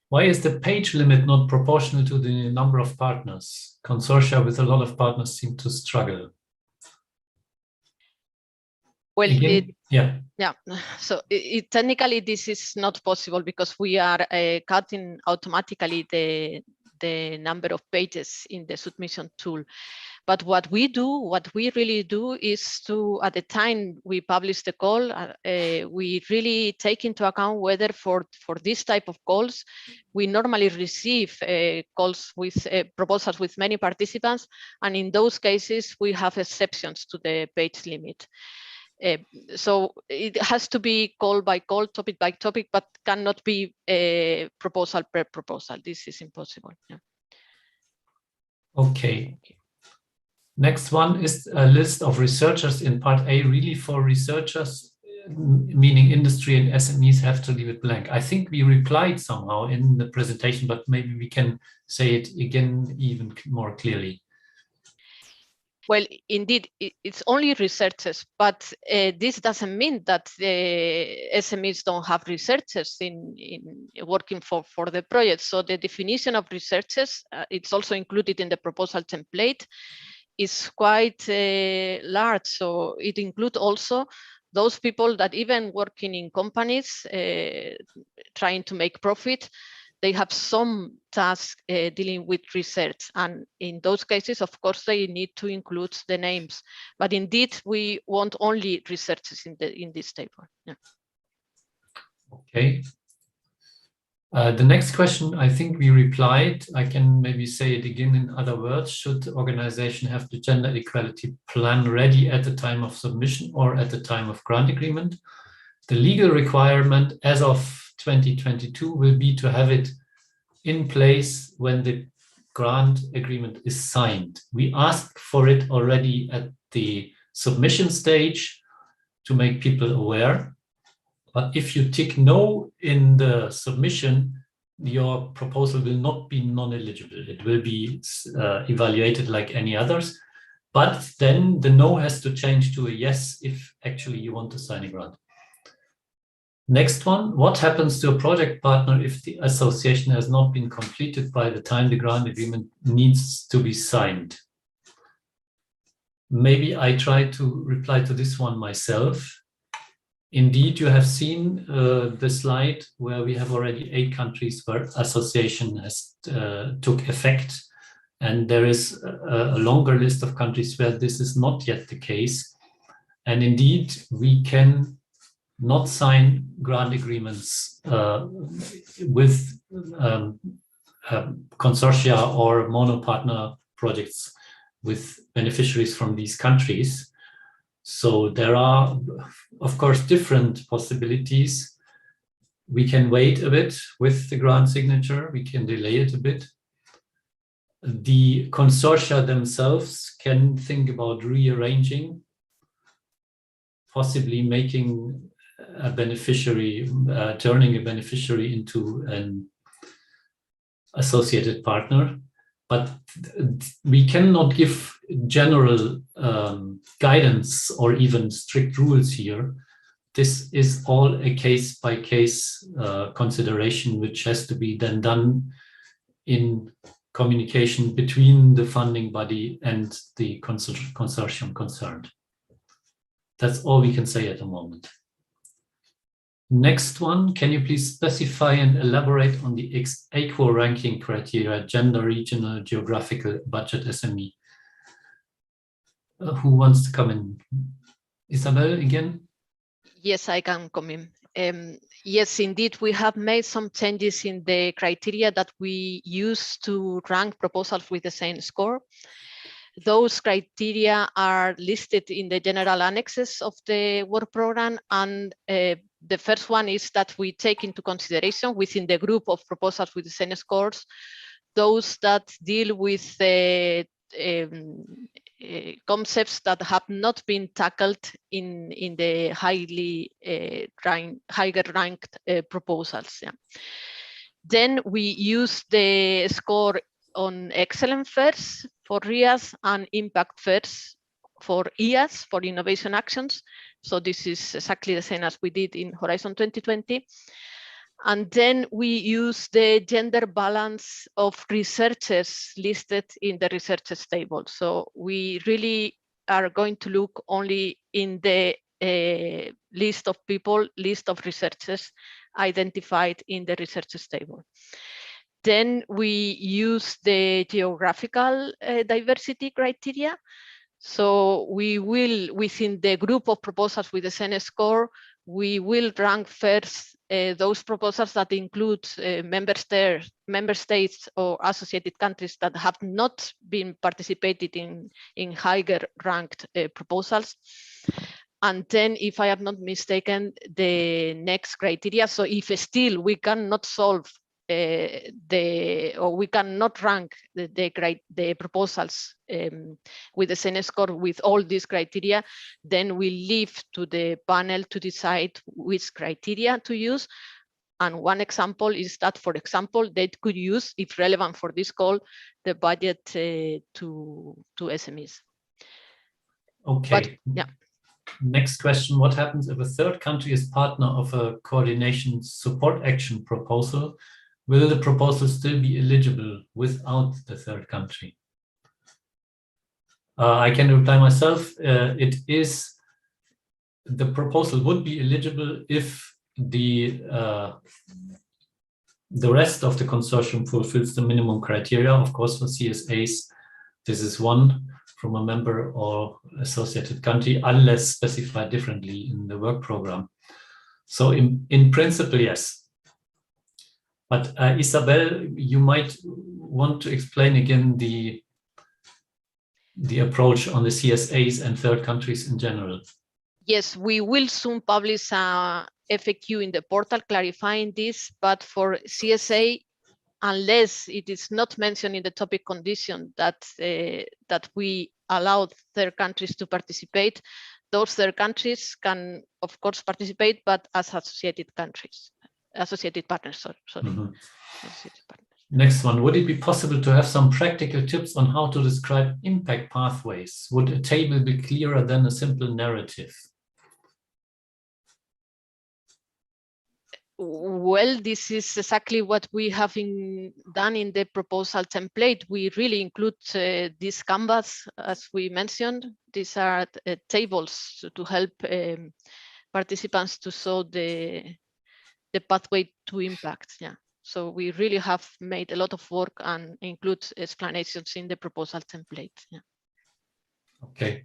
Why is the page limit not proportional to the number of partners? Consortia with a lot of partners seem to struggle. Well, yeah. So technically this is not possible because we are cutting automatically the number of pages in the submission tool. But what we really do is to, at the time we publish the call, we really take into account whether for this type of calls, we normally receive calls with proposals with many participants. And in those cases, we have exceptions to the page limit. So it has to be call by call, topic by topic, but cannot be a proposal per proposal. This is impossible. Yeah. Okay. Next one is a list of researchers in part A, really for researchers, meaning industry and SMEs have to leave it blank. I think we replied somehow in the presentation, but maybe we can say it again even more clearly. Well, indeed, it's only researchers, but this doesn't mean that the SMEs don't have researchers in working for the project. So the definition of researchers, it's also included in the proposal template, is quite large. So it includes also those people that even working in companies trying to make profit, they have some tasks dealing with research. And in those cases, of course, they need to include the names. But indeed, we want only researchers in this table. Yeah. Okay. The next question, I think we replied. I can maybe say it again in other words. Should the organization have the gender equality plan ready at the time of submission or at the time of grant agreement? The legal requirement as of 2022 will be to have it in place when the grant agreement is signed. We asked for it already at the submission stage to make people aware. But if you tick no in the submission, your proposal will not be non-eligible. It will be evaluated like any others. But then the no has to change to a yes if actually you want to sign a grant. Next one, what happens to a project partner if the association has not been completed by the time the grant agreement needs to be signed? Maybe I try to reply to this one myself. Indeed, you have seen the slide where we have already 8 countries where association has took effect. And there is a longer list of countries where this is not yet the case. And indeed, we can not sign grant agreements with consortia or monopartner projects with beneficiaries from these countries. So there are, of course, different possibilities. We can wait a bit with the grant signature. We can delay it a bit. The consortia themselves can think about rearranging, possibly making a beneficiary, turning a beneficiary into an associated partner. But we cannot give general guidance or even strict rules here. This is all a case-by-case consideration, which has to be then done in communication between the funding body and the consortium concerned. That's all we can say at the moment. Next one, can you please specify and elaborate on the equal ranking criteria, gender, regional, geographical, budget, SME? Who wants to come in? Isabel again? Yes, I can come in. Yes, indeed, we have made some changes in the criteria that we use to rank proposals with the same score. Those criteria are listed in the general annexes of the work program, and the first one is that we take into consideration within the group of proposals with the same scores, those that deal with concepts that have not been tackled in the higher ranked proposals. Yeah. Then we use the score on excellent first for RIAs and impact first for IAS, for innovation actions. So this is exactly the same as we did in Horizon 2020. And then we use the gender balance of researchers listed in the researchers table. So we really are going to look only in the list of people, list of researchers identified in the researchers table. Then we use the geographical diversity criteria. So we will, within the group of proposals with the same score, we will rank first those proposals that include member states or associated countries that have not been participated in higher ranked proposals. And then, if I am not mistaken, the next criteria, so if still we cannot solve we cannot rank the proposals with the same score with all these criteria, then we leave to the panel to decide which criteria to use. And one example is that, for example, they could use, if relevant for this call, the budget to SMEs. Okay. But, yeah. Next question, what happens if a third country is partner of a coordination support action proposal? Will the proposal still be eligible without the third country? I can reply myself. The proposal would be eligible if the rest of the consortium fulfills the minimum criteria. Of course, for CSAs, this is one from a member or associated country, unless specified differently in the work program. So in principle, yes. But Isabel, you might want to explain again the approach on the CSAs and third countries in general. Yes, we will soon publish a FAQ in the portal clarifying this, but for CSA, unless it is not mentioned in the topic condition that we allow third countries to participate, those third countries can, of course, participate, but as associated countries, associated partners, sorry. Mm-hmm. Associated partners. Next one, would it be possible to have some practical tips on how to describe impact pathways? Would a table be clearer than a simple narrative? Well, this is exactly what we have done in the proposal template. We really include this canvas, as we mentioned. These are tables to help participants to show the pathway to impact. Yeah. So we really have made a lot of work and include explanations in the proposal template. Yeah. Okay.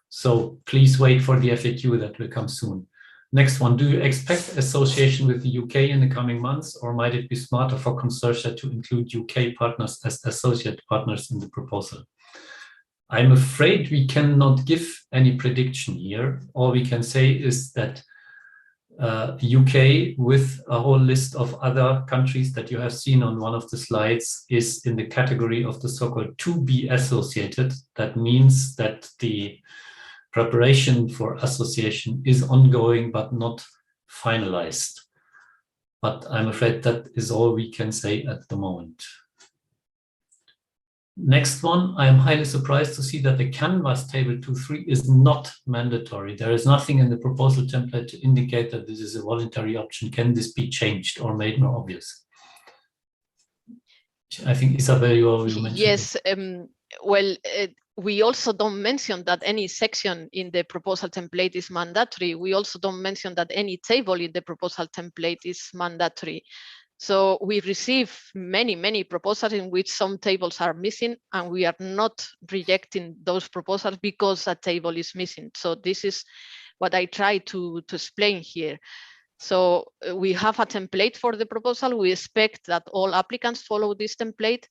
So please wait for the FAQ that will come soon. Next one, do you expect association with the UK in the coming months, or might it be smarter for consortia to include UK partners as associate partners in the proposal? I'm afraid we cannot give any prediction here. All we can say is that UK, with a whole list of other countries that you have seen on one of the slides, is in the category of the so-called to be associated. That means that the preparation for association is ongoing but not finalized. But I'm afraid that is all we can say at the moment. Next one, I am highly surprised to see that the Canvas table 2.3 is not mandatory. There is nothing in the proposal template to indicate that this is a voluntary option. Can this be changed or made more obvious? I think Isabel, you mentioned. Yes, well, we also don't mention that any section in the proposal template is mandatory. We also don't mention that any table in the proposal template is mandatory. So we receive many proposals in which some tables are missing, and we are not rejecting those proposals because a table is missing. So this is what I try to explain here. So we have a template for the proposal. We expect that all applicants follow this template,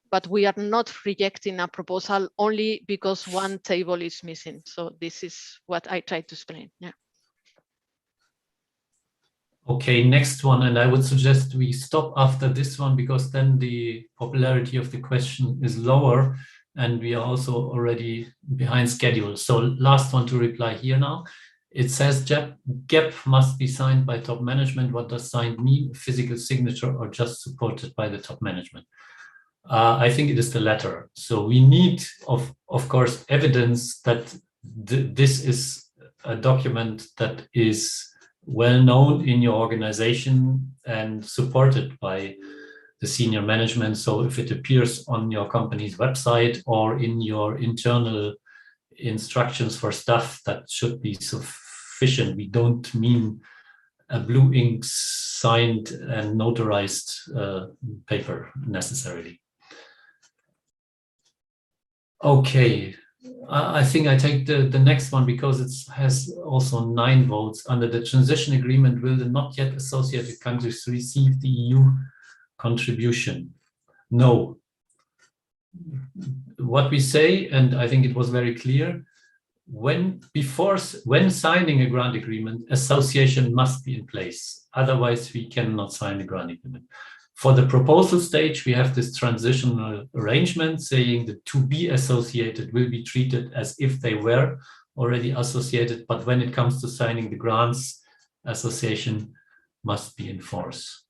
but we are not rejecting a proposal only because one table is missing. So this is what I try to explain. Yeah. Okay, next one, and I would suggest we stop after this one because then the popularity of the question is lower and we are also already behind schedule. So last one to reply here now. It says GAP must be signed by top management. What does signed mean? Physical signature or just supported by the top management? I think it is the latter. So we need, of course, evidence that this is a document that is well known in your organization and supported by the senior management. So if it appears on your company's website or in your internal instructions for staff, that should be sufficient. We don't mean a blue ink signed and notarized paper necessarily. Okay, I think I take the next one because it has also 9 votes. Under the transition agreement, will the not yet associated countries receive the EU contribution? No. What we say, and I think it was very clear, when signing a grant agreement, association must be in place. Otherwise, we cannot sign a grant agreement. For the proposal stage, we have this transitional arrangement saying the to be associated will be treated as if they were already associated, but when it comes to signing the grants, association must be in force.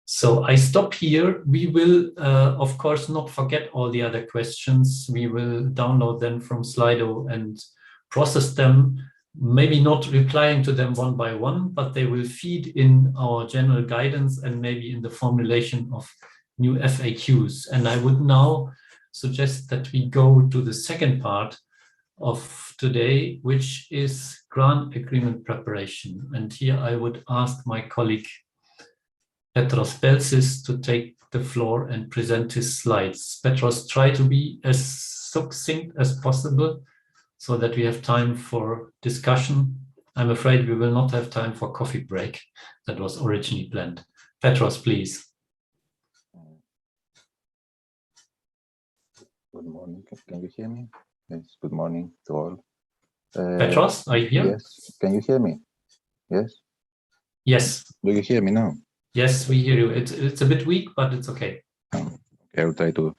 So I stop here. We will, of course, not forget all the other questions. We will download them from Slido and process them, maybe not replying to them one by one, but they will feed in our general guidance and maybe in the formulation of new FAQs. And I would now suggest that we go to the second part of today, which is grant agreement preparation. And here I would ask my colleague Petros Belsis to take the floor and present his slides. Petros, try to be as succinct as possible so that we have time for discussion. I'm afraid we will not have time for coffee break that was originally planned. Petros, please. Good morning. Can you hear me? Yes, good morning to all. Petros, are you here? Yes. Can you hear me? Yes? Yes. Do you hear me now? Yes, we hear you. It's a bit weak, but it's okay. Okay, I'll try to.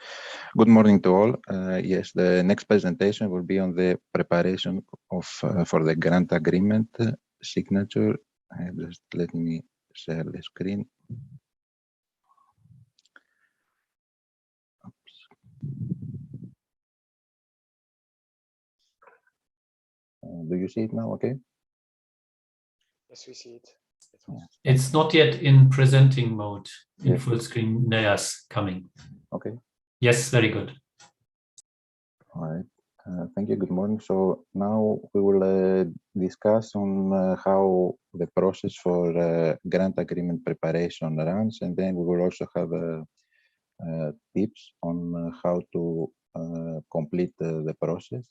Good morning to all. Yes, the next presentation will be on the preparation of for the grant agreement signature. Just let me share the screen. Do you see it now? Okay. Yes, we see it. It's not yet in presenting mode in Yes. full screen. Yes, coming. Okay. Yes, very good. All right. Thank you. Good morning. So now we will discuss on how the process for grant agreement preparation runs, and then we will also have tips on how to complete the process.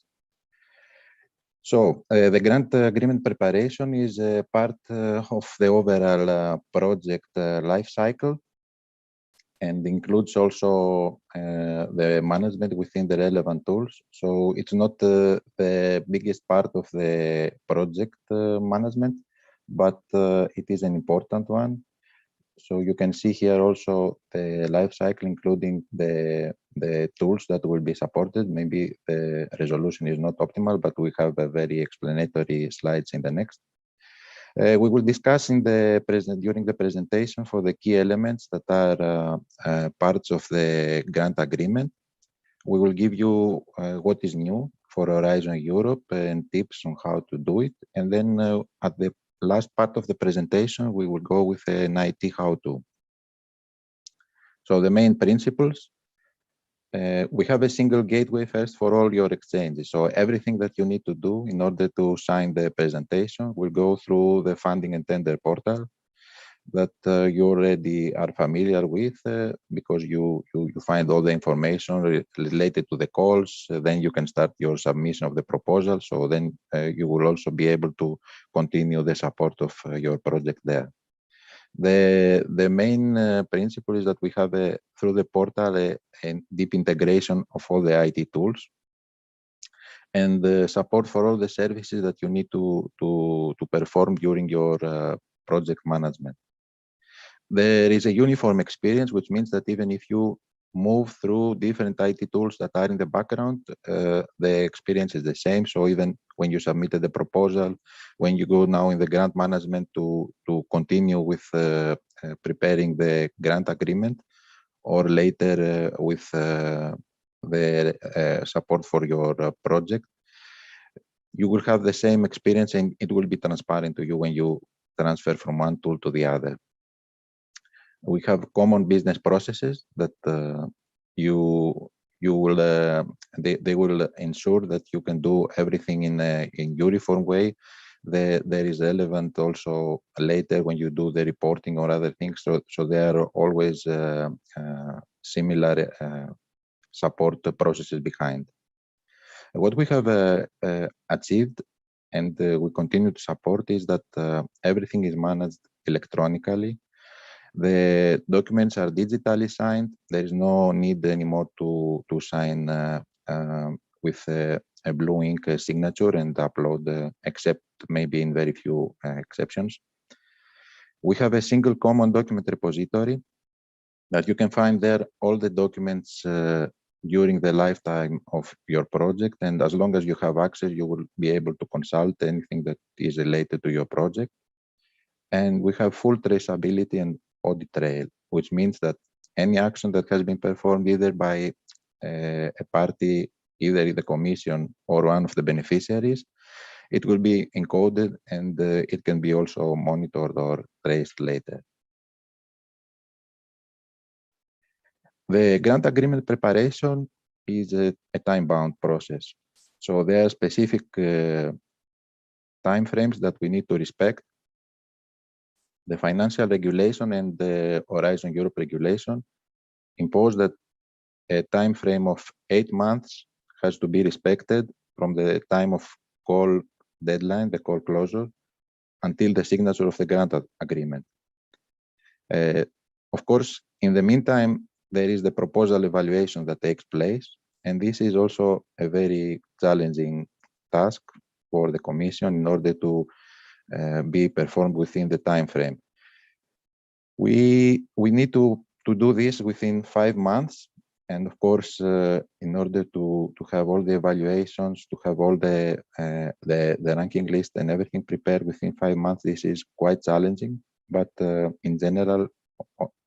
So the grant agreement preparation is a part of the overall project life cycle, and includes also the management within the relevant tools. So it's not the biggest part of the project management, but it is an important one. So you can see here also the life cycle, including the tools that will be supported. Maybe the resolution is not optimal, but we have a very explanatory slides in the next. We will discuss during the presentation for the key elements that are parts of the grant agreement. We will give you what is new for Horizon Europe and tips on how to do it. And then at the last part of the presentation, we will go with an IT how-to. So the main principles. We have a single gateway first for all your exchanges. So everything that you need to do in order to sign the presentation will go through the funding and tender portal that you already are familiar with because you find all the information related to the calls. Then you can start your submission of the proposal. So then you will also be able to continue the support of your project there. The main principle is that we have through the portal a deep integration of all the IT tools and support for all the services that you need to perform during your project management. There is a uniform experience, which means that even if you move through different IT tools that are in the background, the experience is the same. So even when you submitted the proposal, when you go now in the grant management to continue with preparing the grant agreement, or later with the support for your project, you will have the same experience and it will be transparent to you when you transfer from one tool to the other. We have common business processes that they will ensure that you can do everything in a uniform way. There is relevant also later when you do the reporting or other things. So there are always similar support processes behind. What we have achieved and we continue to support is that everything is managed electronically. The documents are digitally signed. There is no need anymore to sign with a blue ink signature and upload, except maybe in very few exceptions. We have a single common document repository that you can find there all the documents during the lifetime of your project. And as long as you have access, you will be able to consult anything that is related to your project. And we have full traceability and audit trail, which means that any action that has been performed either by a party, either in the commission or one of the beneficiaries, it will be encoded, and it can be also monitored or traced later. The grant agreement preparation is a time-bound process. So there are specific timeframes that we need to respect. The financial regulation and the Horizon Europe regulation impose that a time frame of 8 months has to be respected from the time of call deadline, the call closure, until the signature of the grant agreement. Of course, in the meantime, there is the proposal evaluation that takes place, and this is also a very challenging task for the Commission in order to be performed within the time frame. We need to do this within 5 months, and of course, in order to have all the evaluations, to have all the ranking list and everything prepared within 5 months, this is quite challenging. But in general,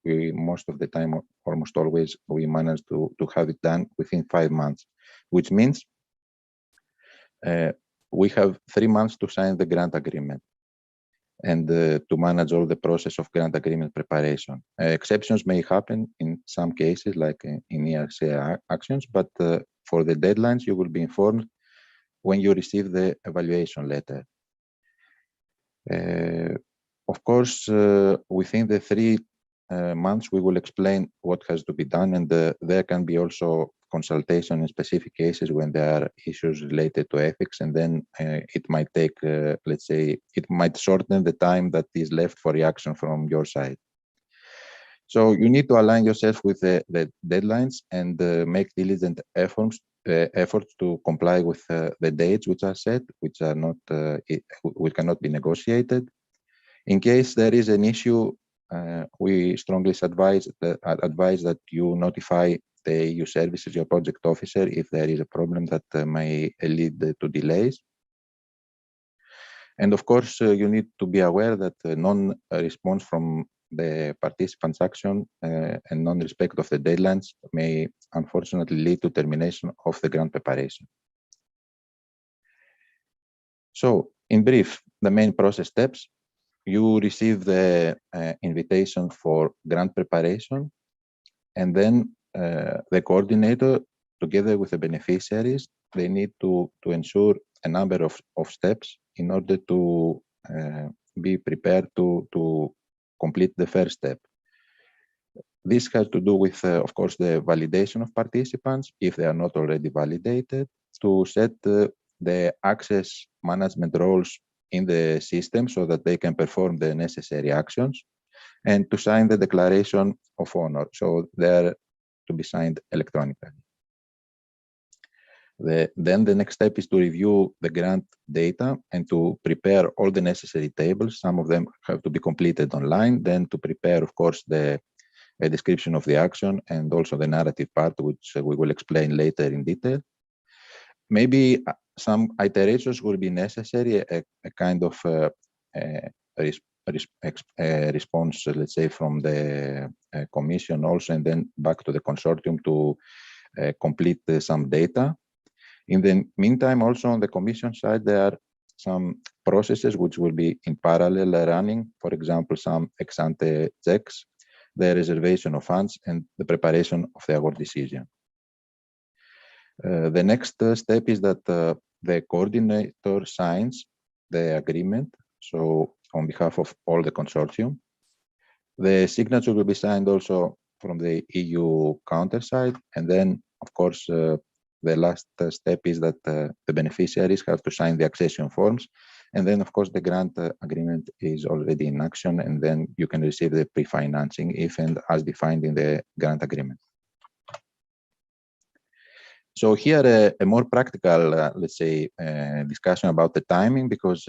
most of the time, almost always, we manage to have it done within 5 months, which means we have 3 months to sign the grant agreement and to manage all the process of grant agreement preparation. Exceptions may happen in some cases, like in ERC actions, but for the deadlines, you will be informed when you receive the evaluation letter. Of course, within the 3 months, we will explain what has to be done, and there can be also consultation in specific cases when there are issues related to ethics, and then it might take, let's say, it might shorten the time that is left for reaction from your side. So you need to align yourself with the deadlines and make diligent efforts to comply with the dates which are set, which are not, which cannot be negotiated. In case there is an issue, we strongly advise that you notify the EU services, your project officer, if there is a problem that may lead to delays. And of course, you need to be aware that non-response from the participants' action and non-respect of the deadlines may unfortunately lead to termination of the grant preparation. So, in brief, the main process steps: you receive the invitation for grant preparation, and then the coordinator, together with the beneficiaries, they need to ensure a number of steps in order to be prepared to complete the first step. This has to do with, of course, the validation of participants, if they are not already validated, to set the access management roles in the system so that they can perform the necessary actions, and to sign the declaration of honor. So they're to be signed electronically. Then the next step is to review the grant data and to prepare all the necessary tables. Some of them have to be completed online. Then to prepare, of course, a description of the action and also the narrative part, which we will explain later in detail. Maybe some iterations will be necessary, a kind of response, let's say, from the Commission also, and then back to the consortium to complete some data. In the meantime, also on the Commission side, there are some processes which will be in parallel running. For example, some ex-ante checks, the reservation of funds, and the preparation of the award decision. The next step is that the coordinator signs the agreement, so on behalf of all the consortium. The signature will be signed also from the EU counterside, and then, of course, the last step is that the beneficiaries have to sign the accession forms, and then, of course, the grant agreement is already in action, and then you can receive the pre-financing if and as defined in the grant agreement. So here, a more practical, let's say, discussion about the timing, because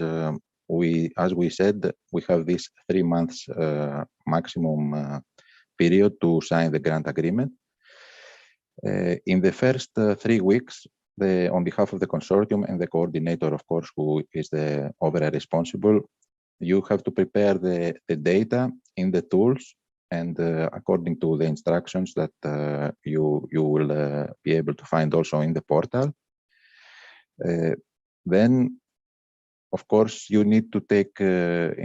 as we said, we have this 3 months maximum period to sign the grant agreement. In the first 3 weeks, on behalf of the consortium and the coordinator, of course, who is the overall responsible, you have to prepare the data in the tools and according to the instructions that you will be able to find also in the portal. Then, of course, you need to take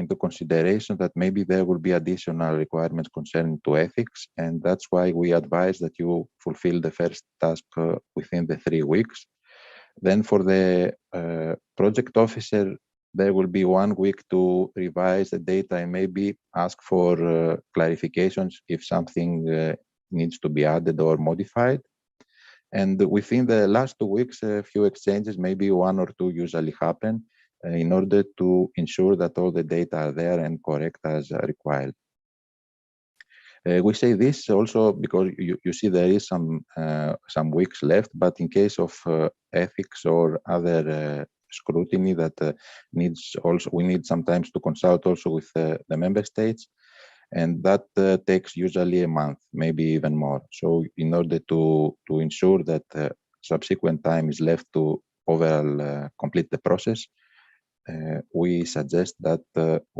into consideration that maybe there will be additional requirements concerning to ethics, and that's why we advise that you fulfill the first task within the 3 weeks. Then for the project officer, there will be 1 week to revise the data and maybe ask for clarifications if something needs to be added or modified. And within the last 2 weeks, a few exchanges, maybe 1 or 2 usually happen in order to ensure that all the data are there and correct as required. We say this also because you see there is some weeks left, but in case of ethics or other scrutiny that we need sometimes to consult also with the member states, and that takes usually a month, maybe even more. So in order to ensure that subsequent time is left to overall complete the process, we suggest that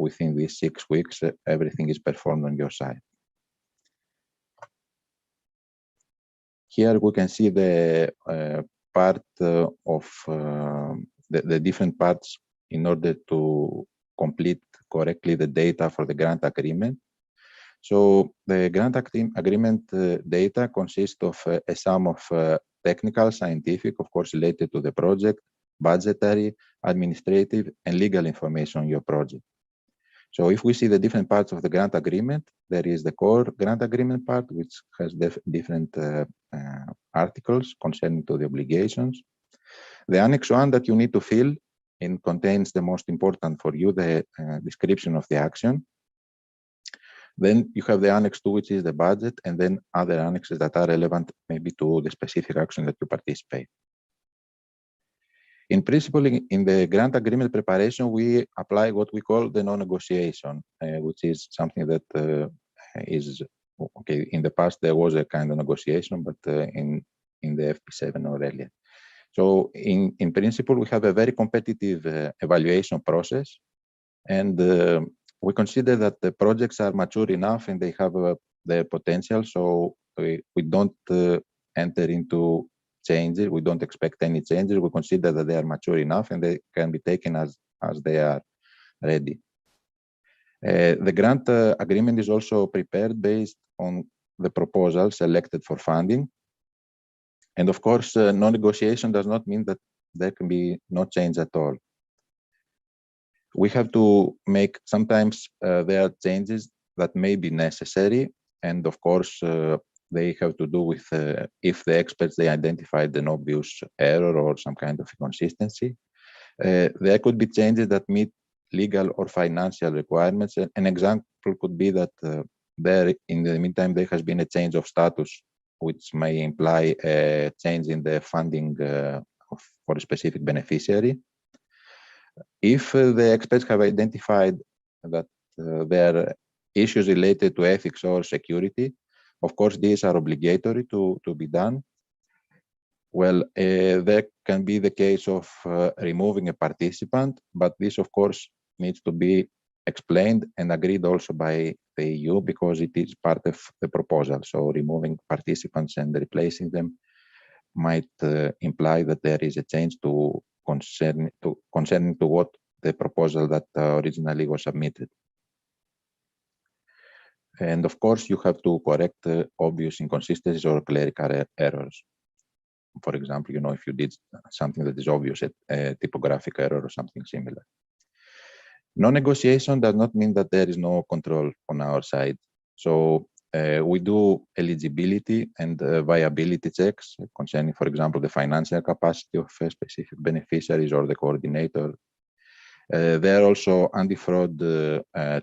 within these 6 weeks, everything is performed on your side. Here we can see the part of the different parts in order to complete correctly the data for the grant agreement. So the grant agreement data consists of a sum of technical, scientific, of course, related to the project, budgetary, administrative, and legal information on your project. So if we see the different parts of the grant agreement, there is the core grant agreement part, which has different articles concerning to the obligations. The Annex 1 that you need to fill in contains the most important for you, the description of the action. Then you have the Annex 2, which is the budget, and then other annexes that are relevant maybe to the specific action that you participate. In principle, in the grant agreement preparation, we apply what we call the non-negotiation, which is something that is, okay, in the past there was a kind of negotiation, but in the FP7 or earlier. So in principle, we have a very competitive evaluation process, and we consider that the projects are mature enough and they have their potential, so we don't enter into changes. We don't expect any changes. We consider that they are mature enough and they can be taken as they are ready. The grant agreement is also prepared based on the proposal selected for funding. And of course, non-negotiation does not mean that there can be no change at all. We have to make, sometimes there are changes that may be necessary. And of course, they have to do with if the experts, they identified an obvious error or some kind of inconsistency. There could be changes that meet legal or financial requirements. An example could be that there, in the meantime, there has been a change of status, which may imply a change in the funding for a specific beneficiary. If the experts have identified that there are issues related to ethics or security, of course, these are obligatory to be done. Well, there can be the case of removing a participant, but this, of course, needs to be explained and agreed also by the EU because it is part of the proposal. So removing participants and replacing them might imply that there is a change concerning to what the proposal that originally was submitted. And of course, you have to correct obvious inconsistencies or clerical errors. For example, if you did something that is obvious, a typographic error or something similar. Non-negotiation does not mean that there is no control on our side. So we do eligibility and viability checks concerning, for example, the financial capacity of specific beneficiaries or the coordinator. There are also anti-fraud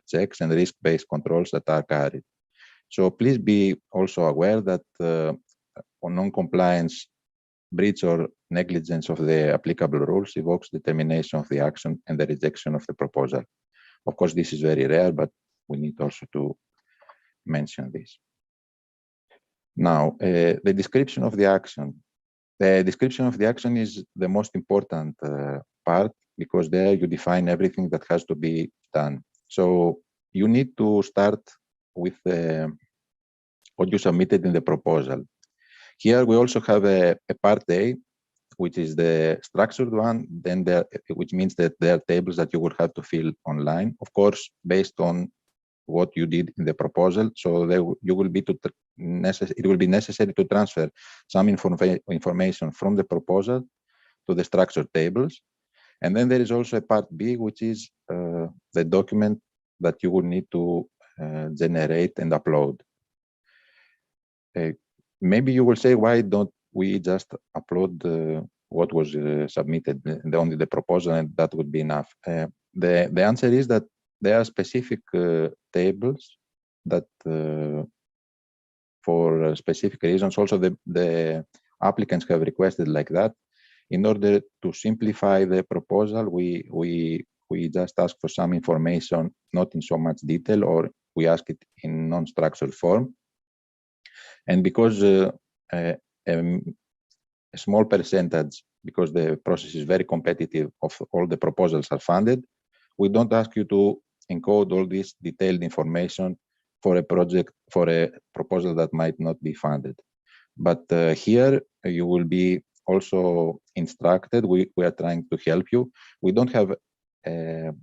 checks and risk-based controls that are carried. So please be also aware that on non-compliance, breach or negligence of the applicable rules evokes the termination of the action and the rejection of the proposal. Of course, this is very rare, but we need also to mention this. Now, the description of the action. The description of the action is the most important part, because there you define everything that has to be done. So you need to start with what you submitted in the proposal. Here we also have a part A, which is the structured one, then which means that there are tables that you will have to fill online, of course, based on what you did in the proposal. So it will be necessary to transfer some information from the proposal to the structured tables. And then there is also a part B, which is the document that you will need to generate and upload. Maybe you will say, why don't we just upload what was submitted, only the proposal, and that would be enough? The answer is that there are specific tables that, for specific reasons, also the applicants have requested like that. In order to simplify the proposal, we just ask for some information, not in so much detail, or we ask it in non-structured form. And because a small percentage, because the process is very competitive, of all the proposals are funded, we don't ask you to encode all this detailed information for a project, for a proposal that might not be funded. But here you will be also instructed. We are trying to help you. We don't have a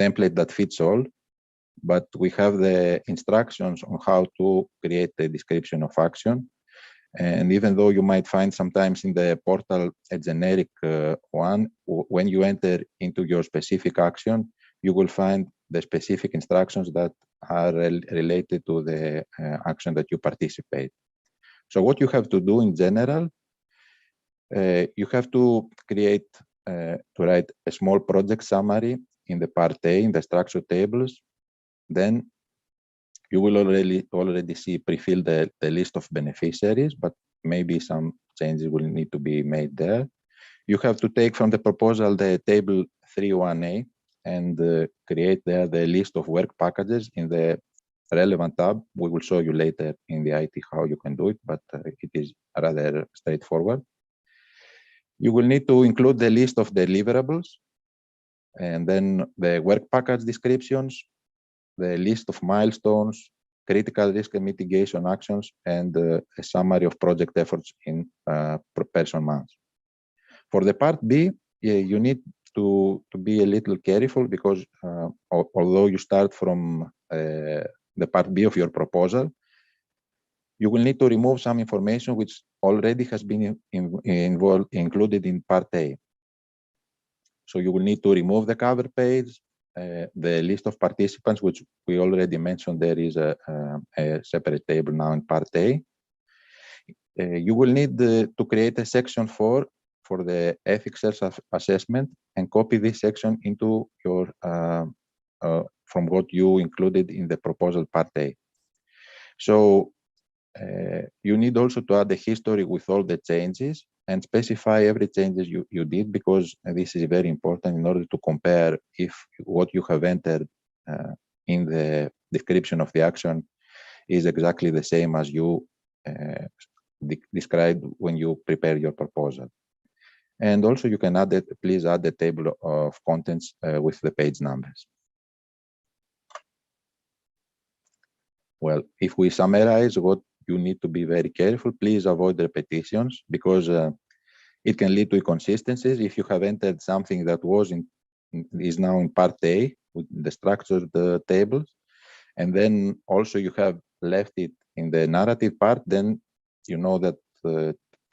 template that fits all, but we have the instructions on how to create a description of action. And even though you might find sometimes in the portal a generic one, when you enter into your specific action, you will find the specific instructions that are related to the action that you participate. So what you have to do in general, you have to write a small project summary in the part A, in the structure tables. Then you will already see pre-filled the list of beneficiaries, but maybe some changes will need to be made there. You have to take from the proposal the table 3.1a and create there the list of work packages in the relevant tab. We will show you later in the IT how you can do it, but it is rather straightforward. You will need to include the list of deliverables, and then the work package descriptions, the list of milestones, critical risk and mitigation actions, and a summary of project efforts in person months. For the part B, you need to be a little careful, because although you start from the part B of your proposal, you will need to remove some information which already has been included in part A. So you will need to remove the cover page, the list of participants, which we already mentioned. There is a separate table now in part A. You will need to create a section for the ethics self-assessment and copy this section into your from what you included in the proposal part A. So you need also to add the history with all the changes and specify every changes you did, because this is very important in order to compare if what you have entered in the description of the action is exactly the same as you described when you prepare your proposal. And also you can add it, please add the table of contents with the page numbers. Well, if we summarize what you need to be very careful, please avoid repetitions, because it can lead to inconsistencies. If you have entered something that is now in part A with the structured tables, and then also you have left it in the narrative part, then you know that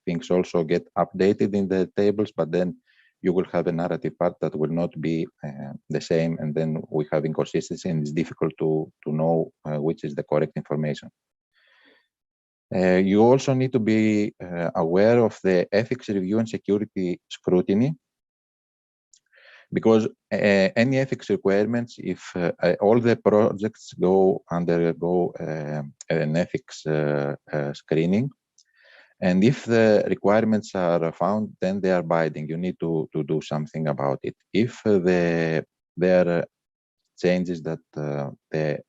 things also get updated in the tables, but then you will have a narrative part that will not be the same, and then we have inconsistency, and it's difficult to know which is the correct information. You also need to be aware of the ethics review and security scrutiny, because any ethics requirements, if all the projects undergo an ethics screening, and if the requirements are found, then they are binding. You need to do something about it. If there are changes that the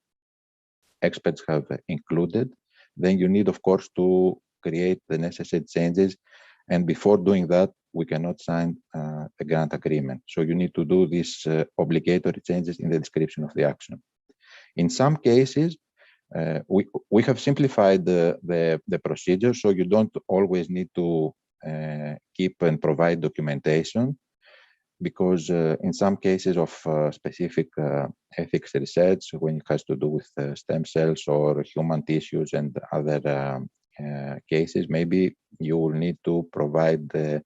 experts have included, then you need, of course, to create the necessary changes. And before doing that, we cannot sign a grant agreement. So you need to do these obligatory changes in the description of the action. In some cases, we have simplified the procedure, so you don't always need to keep and provide documentation, because in some cases of specific ethics research, when it has to do with stem cells or human tissues and other cases, maybe you will need to provide the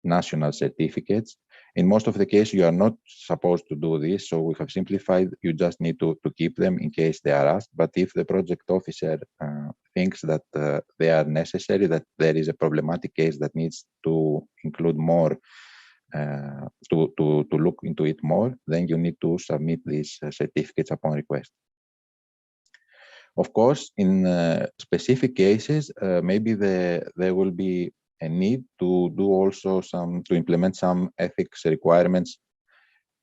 national certificates. In most of the cases, you are not supposed to do this, so we have simplified. You just need to keep them in case they are asked. But if the project officer thinks that they are necessary, that there is a problematic case that needs to include more, to look into it more, then you need to submit these certificates upon request. Of course, in specific cases, maybe there will be a need to do also to implement some ethics requirements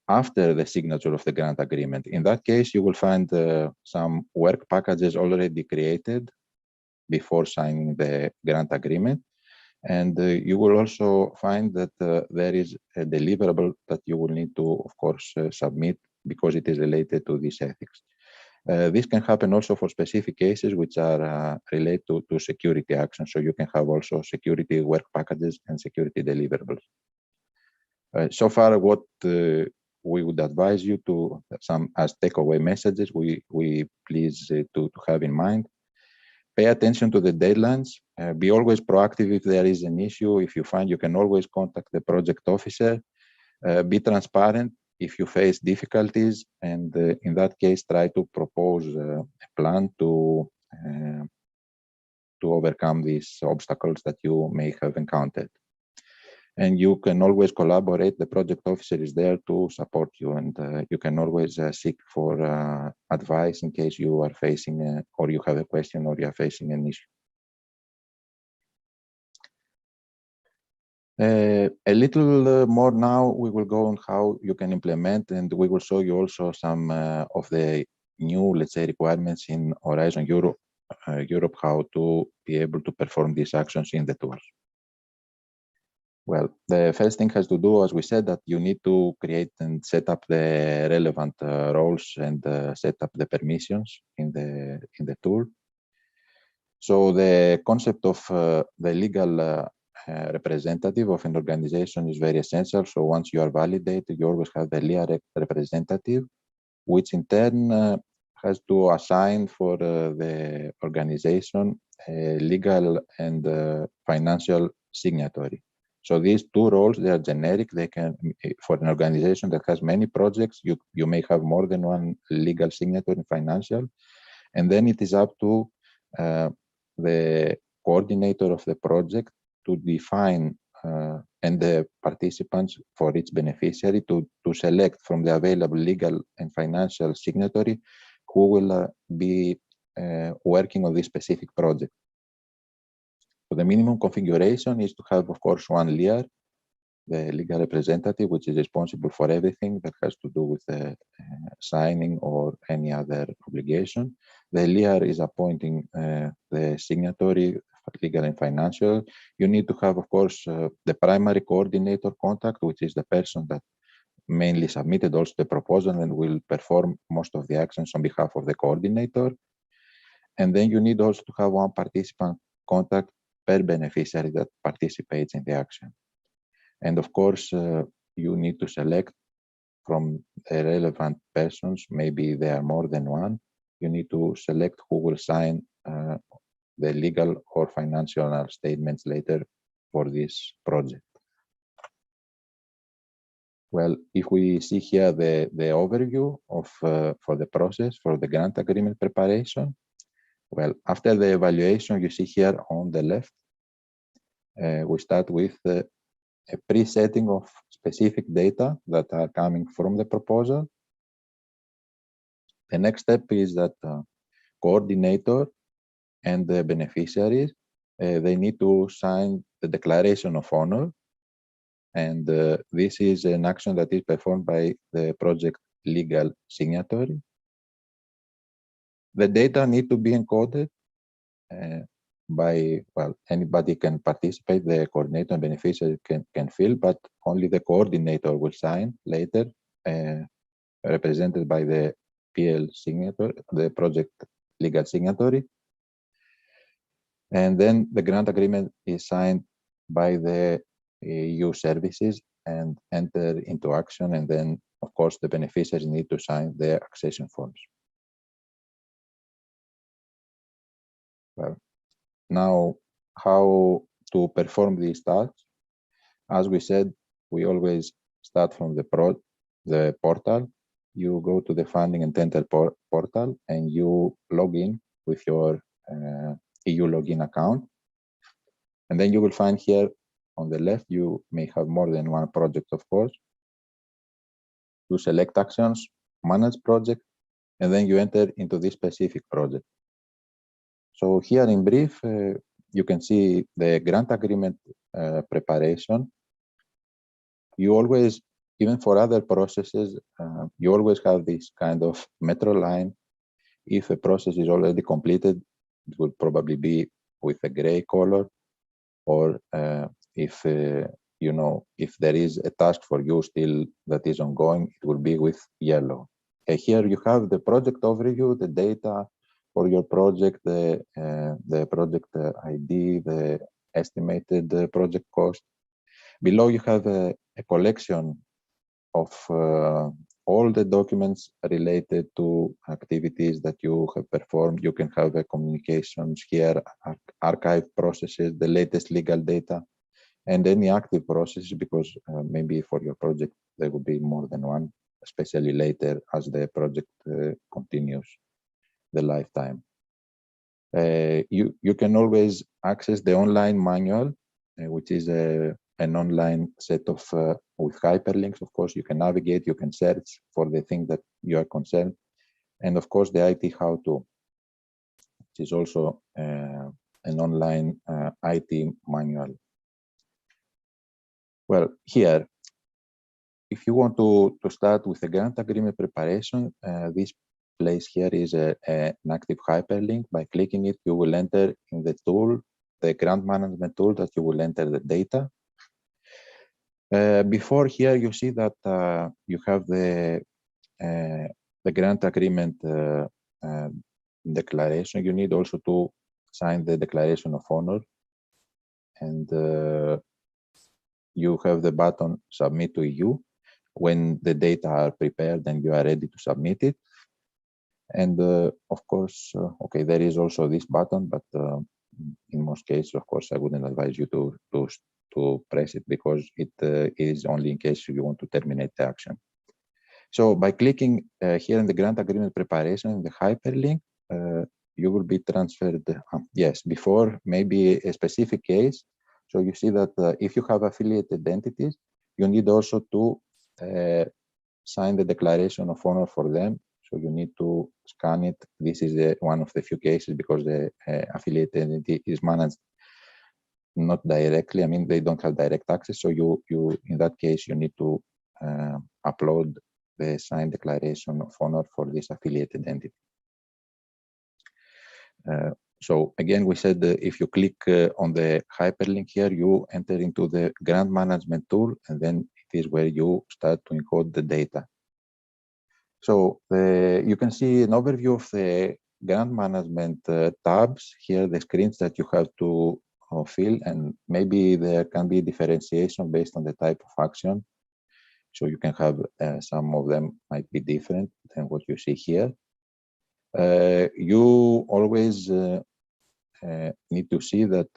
after the signature of the grant agreement. In that case, you will find some work packages already created before signing the grant agreement. And you will also find that there is a deliverable that you will need to, of course, submit because it is related to these ethics. This can happen also for specific cases which are related to security actions. So you can have also security work packages and security deliverables. So far, what we would advise you to, as takeaway messages, we please to have in mind. Pay attention to the deadlines. Be always proactive if there is an issue. If you find, you can always contact the project officer. Be transparent if you face difficulties, and in that case, try to propose a plan to overcome these obstacles that you may have encountered. And you can always collaborate. The project officer is there to support you, and you can always seek for advice in case you are facing or you have a question or you are facing an issue. A little more now, we will go on how you can implement, and we will show you also some of the new, let's say, requirements in Horizon Europe, how to be able to perform these actions in the tools. Well, the first thing has to do, as we said, that you need to create and set up the relevant roles and set up the permissions in the tool. So the concept of the legal representative of an organization is very essential. So once you are validated, you always have the legal representative, which in turn has to assign for the organization a legal and financial signatory. So these two roles, they are generic. They can, for an organization that has many projects, you may have more than one legal signatory and financial, and then it is up to the coordinator of the project to define and the participants for each beneficiary to select from the available legal and financial signatory who will be working on this specific project. So the minimum configuration is to have, of course, one LEAR, the legal representative, which is responsible for everything that has to do with the signing or any other obligation. The LEAR is appointing the signatory, legal and financial. You need to have, of course, the primary coordinator contact, which is the person that mainly submitted also the proposal and will perform most of the actions on behalf of the coordinator. And then you need also to have one participant contact per beneficiary that participates in the action. And of course, you need to select from the relevant persons, maybe there are more than one. You need to select who will sign the legal or financial statements later for this project. Well, if we see here the overview of for the process for the grant agreement preparation, well, after the evaluation, you see here on the left, we start with a pre-setting of specific data that are coming from the proposal. The next step is that coordinator and the beneficiaries, they need to sign the declaration of honor. And this is an action that is performed by the project legal signatory. The data need to be encoded well, anybody can participate, the coordinator and beneficiary can fill, but only the coordinator will sign later, represented by the PL signature, the project legal signatory. And then the grant agreement is signed by the EU services and enter into action. And then, of course, the beneficiaries need to sign their accession forms. Well, now, how to perform these tasks? As we said, we always start from the portal. You go to the funding and tender portal and you log in with your EU login account. And then you will find here on the left, you may have more than one project, of course. You select actions, manage project, and then you enter into this specific project. So here in brief, you can see the grant agreement preparation. You always, even for other processes, you always have this kind of metro line. If a process is already completed, it will probably be with a gray color, or if you know, if there is a task for you still that is ongoing, it will be with yellow. Here you have the project overview, the data for your project, the project ID, the estimated project cost. Below you have a collection of all the documents related to activities that you have performed. You can have communications here, archive processes, the latest legal data, and any active processes, because maybe for your project there will be more than one, especially later as the project continues the lifetime. You can always access the online manual, which is an online set of with hyperlinks. Of course, you can navigate, you can search for the thing that you are concerned, and of course the IT how-to, which is also an online IT manual. Well, here, if you want to start with a grant agreement preparation, this place here is an active hyperlink. By clicking it, you will enter in the tool, the grant management tool, that you will enter the data. Before here, you see that you have the grant agreement declaration. You need also to sign the declaration of honor, and you have the button submit to EU when the data are prepared and you are ready to submit it. And of course, okay, there is also this button, but in most cases, of course, I wouldn't advise you to press it, because it is only in case you want to terminate the action. So by clicking here in the grant agreement preparation in the hyperlink, you will be transferred. Yes, before maybe a specific case. So you see that if you have affiliated entities, you need also to sign the declaration of honor for them. So you need to scan it. This is one of the few cases, because the affiliated entity is managed not directly. I mean, they don't have direct access. So you in that case, you need to upload the signed declaration of honor for this affiliated entity. So again, we said if you click on the hyperlink here, you enter into the grant management tool, and then it is where you start to encode the data. So you can see an overview of the grant management tabs here, the screens that you have to fill, and maybe there can be differentiation based on the type of action. So you can have some of them might be different than what you see here. You always need to see that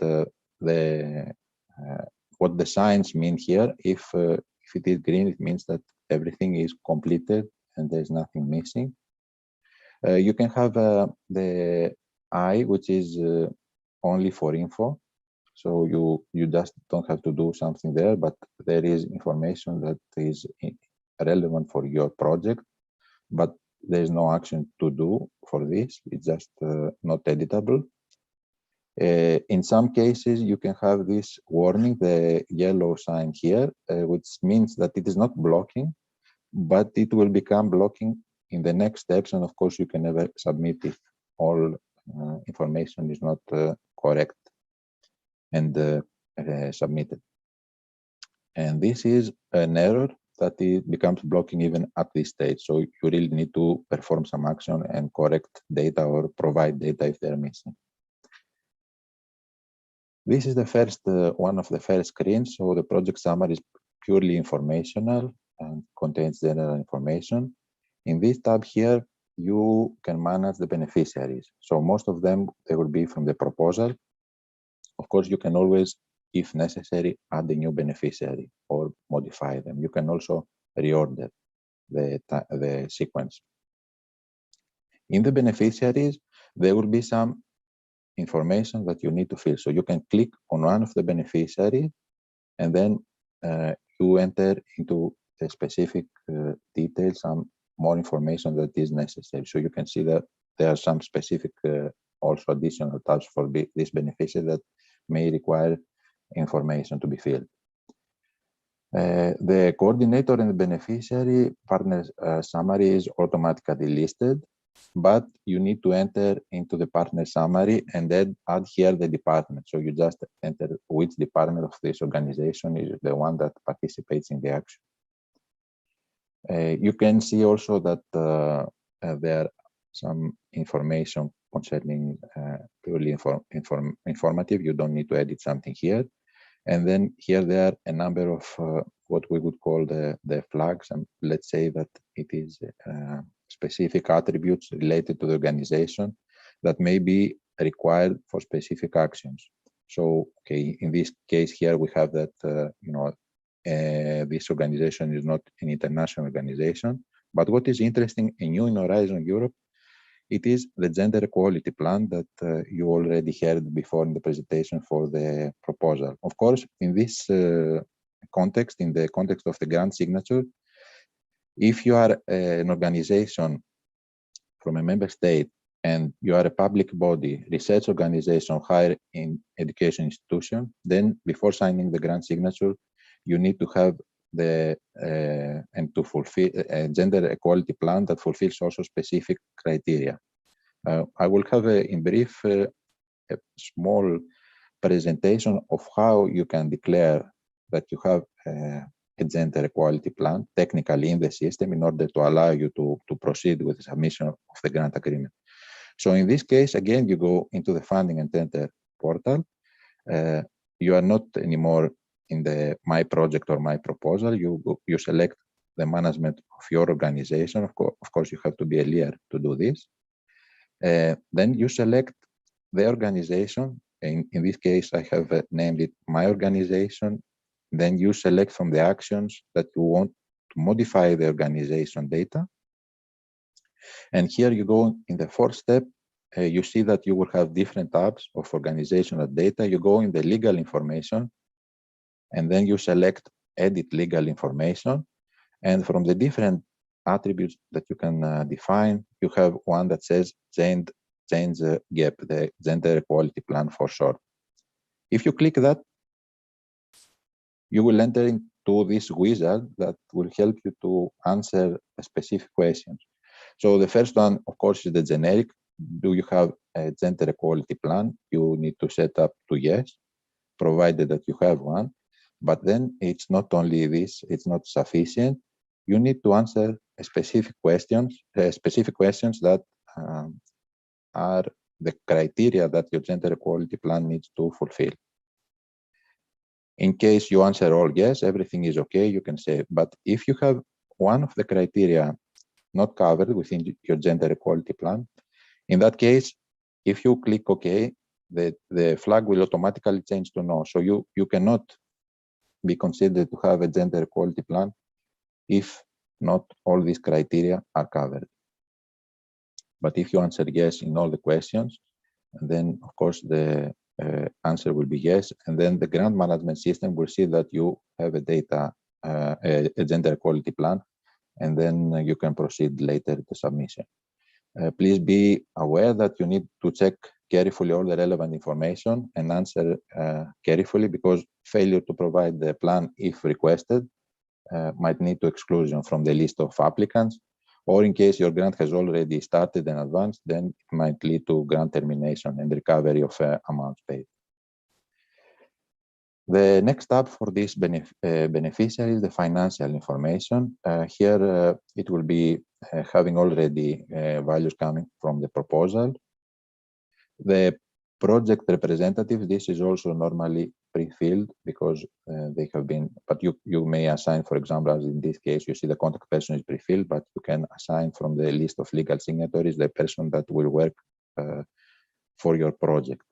what the signs mean here. If it is green, it means that everything is completed and there's nothing missing. You can have the I, which is only for info. So you just don't have to do something there, but there is information that is relevant for your project, but there's no action to do for this. It's just not editable. In some cases, you can have this warning, the yellow sign here, which means that it is not blocking, but it will become blocking in the next steps. And of course, you can never submit it all information is not correct and submitted. And this is an error that it becomes blocking even at this stage. So you really need to perform some action and correct data or provide data if they're missing. This is the first one of the first screens. So the project summary is purely informational and contains general information. In this tab here, you can manage the beneficiaries. So most of them, they will be from the proposal. Of course, you can always, if necessary, add a new beneficiary or modify them. You can also reorder the sequence. In the beneficiaries, there will be some information that you need to fill. So you can click on one of the beneficiaries and then you enter into the specific details, some more information that is necessary. So you can see that there are some specific also additional tabs for this beneficiary that may require information to be filled. The coordinator and the beneficiary partner summary is automatically listed, but you need to enter into the partner summary and then add here the department. So you just enter which department of this organization is the one that participates in the action. You can see also that there are some information concerning purely informative. You don't need to edit something here. And then here there are a number of what we would call the flags. And let's say that it is specific attributes related to the organization that may be required for specific actions. So, okay, in this case here, we have that, this organization is not an international organization. But what is interesting and new in Horizon Europe, it is the gender equality plan that you already heard before in the presentation for the proposal. Of course, in this context, in the context of the grant signature, if you are an organization from a member state and you are a public body, research organization, higher in education institution, then before signing the grant signature, you need to have the and to fulfill a gender equality plan that fulfills also specific criteria. I will have in brief a small presentation of how you can declare that you have a gender equality plan technically in the system in order to allow you to proceed with the submission of the grant agreement. So in this case, again, you go into the funding and tender portal. You are not anymore in the My Project or My Proposal. You select the management of your organization. Of course, you have to be a leader to do this. Then you select the organization. In this case, I have named it My Organization. Then you select from the actions that you want to modify the organization data. And here you go in the fourth step, you see that you will have different tabs of organizational data. You go in the legal information, and then you select edit legal information. And from the different attributes that you can define, you have one that says change gap, the gender equality plan for short. If you click that, you will enter into this wizard that will help you to answer specific questions. So the first one, of course, is the generic. Do you have a gender equality plan? You need to set up to yes, provided that you have one. But then it's not only this, it's not sufficient. You need to answer specific questions that are the criteria that your gender equality plan needs to fulfill. In case you answer all yes, everything is okay, you can say. But if you have one of the criteria not covered within your gender equality plan, in that case, if you click OK, the flag will automatically change to no. So you cannot be considered to have a gender equality plan if not all these criteria are covered. But if you answer yes in all the questions, then of course the answer will be yes, and then the grant management system will see that you have a gender equality plan, and then you can proceed later to submission. Please be aware that you need to check carefully all the relevant information and answer carefully, because failure to provide the plan if requested might lead to exclusion from the list of applicants, Or in case your grant has already started and advanced, then it might lead to grant termination and recovery of amounts paid. The next tab for this beneficiary is the financial information. Here it will be having already values coming from the proposal. The project representative, this is also normally pre-filled because they have been, but you may assign, for example, as in this case, you see the contact person is pre-filled, but you can assign from the list of legal signatories the person that will work for your project.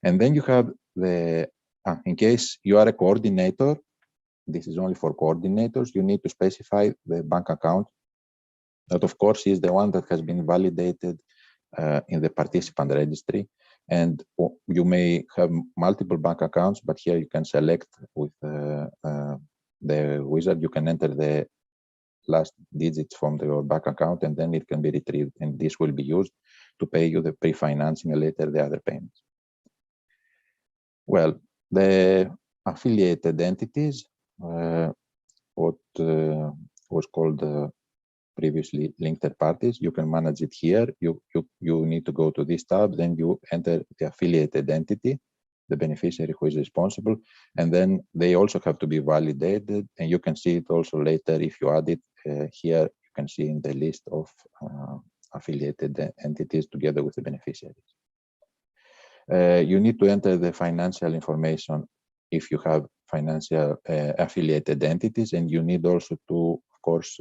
And then you have the, in case you are a coordinator, this is only for coordinators, you need to specify the bank account. That, of course, is the one that has been validated in the participant registry. And you may have multiple bank accounts, but here you can select with the wizard, you can enter the last digits from your bank account, and then it can be retrieved. And this will be used to pay you the pre-financing and later the other payments. Well, the affiliated entities, what was called previously linked third parties, you can manage it here. You need to go to this tab, then you enter the affiliated entity, the beneficiary who is responsible, and then they also have to be validated, and you can see it also later if you add it here. You can see in the list of affiliated entities together with the beneficiaries. You need to enter the financial information if you have financial affiliated entities, and you need also to, of course,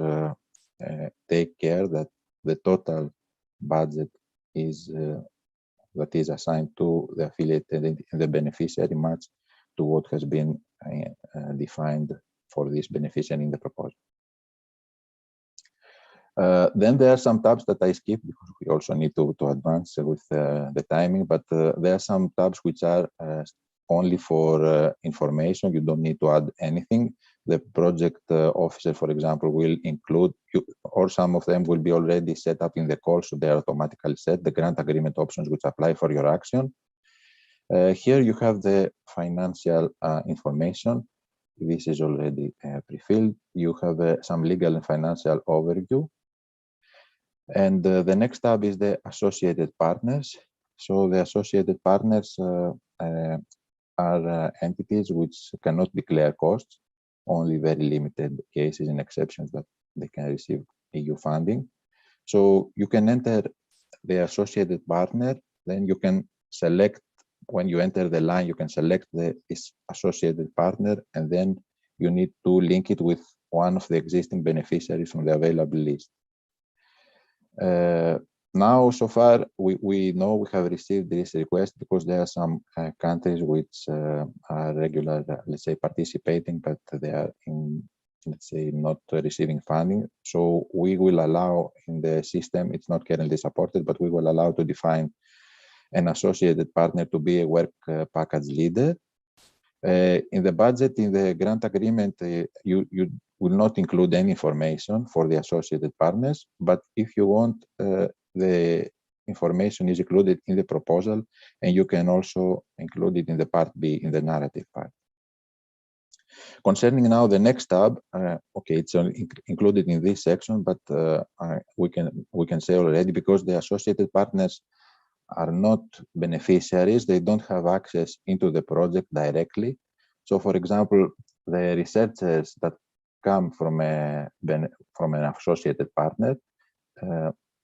take care that the total budget is that is assigned to the affiliated and the beneficiary match to what has been defined for this beneficiary in the proposal. Then there are some tabs that I skipped because we also need to advance with the timing, but there are some tabs which are only for information. You don't need to add anything. The project officer, for example, will include, or some of them will be already set up in the call, so they are automatically set, the grant agreement options which apply for your action. Here you have the financial information. This is already pre-filled. You have some legal and financial overview. And the next tab is the associated partners. So the associated partners are entities which cannot declare costs, only very limited cases and exceptions that they can receive EU funding. So you can enter the associated partner, then you can select, when you enter the line, you can select this associated partner, and then you need to link it with one of the existing beneficiaries from the available list. Now, so far, we know we have received this request because there are some countries which are regular, let's say, participating, but they are in, let's say, not receiving funding. So we will allow in the system, it's not currently supported, but we will allow to define an associated partner to be a work package leader. In the budget, in the grant agreement, you will not include any information for the associated partners, but if you want, the information is included in the proposal, and you can also include it in the part B, in the narrative part. Concerning now the next tab, okay, it's included in this section, but we can say already, because the associated partners are not beneficiaries, they don't have access into the project directly. So, for example, the researchers that come from an associated partner,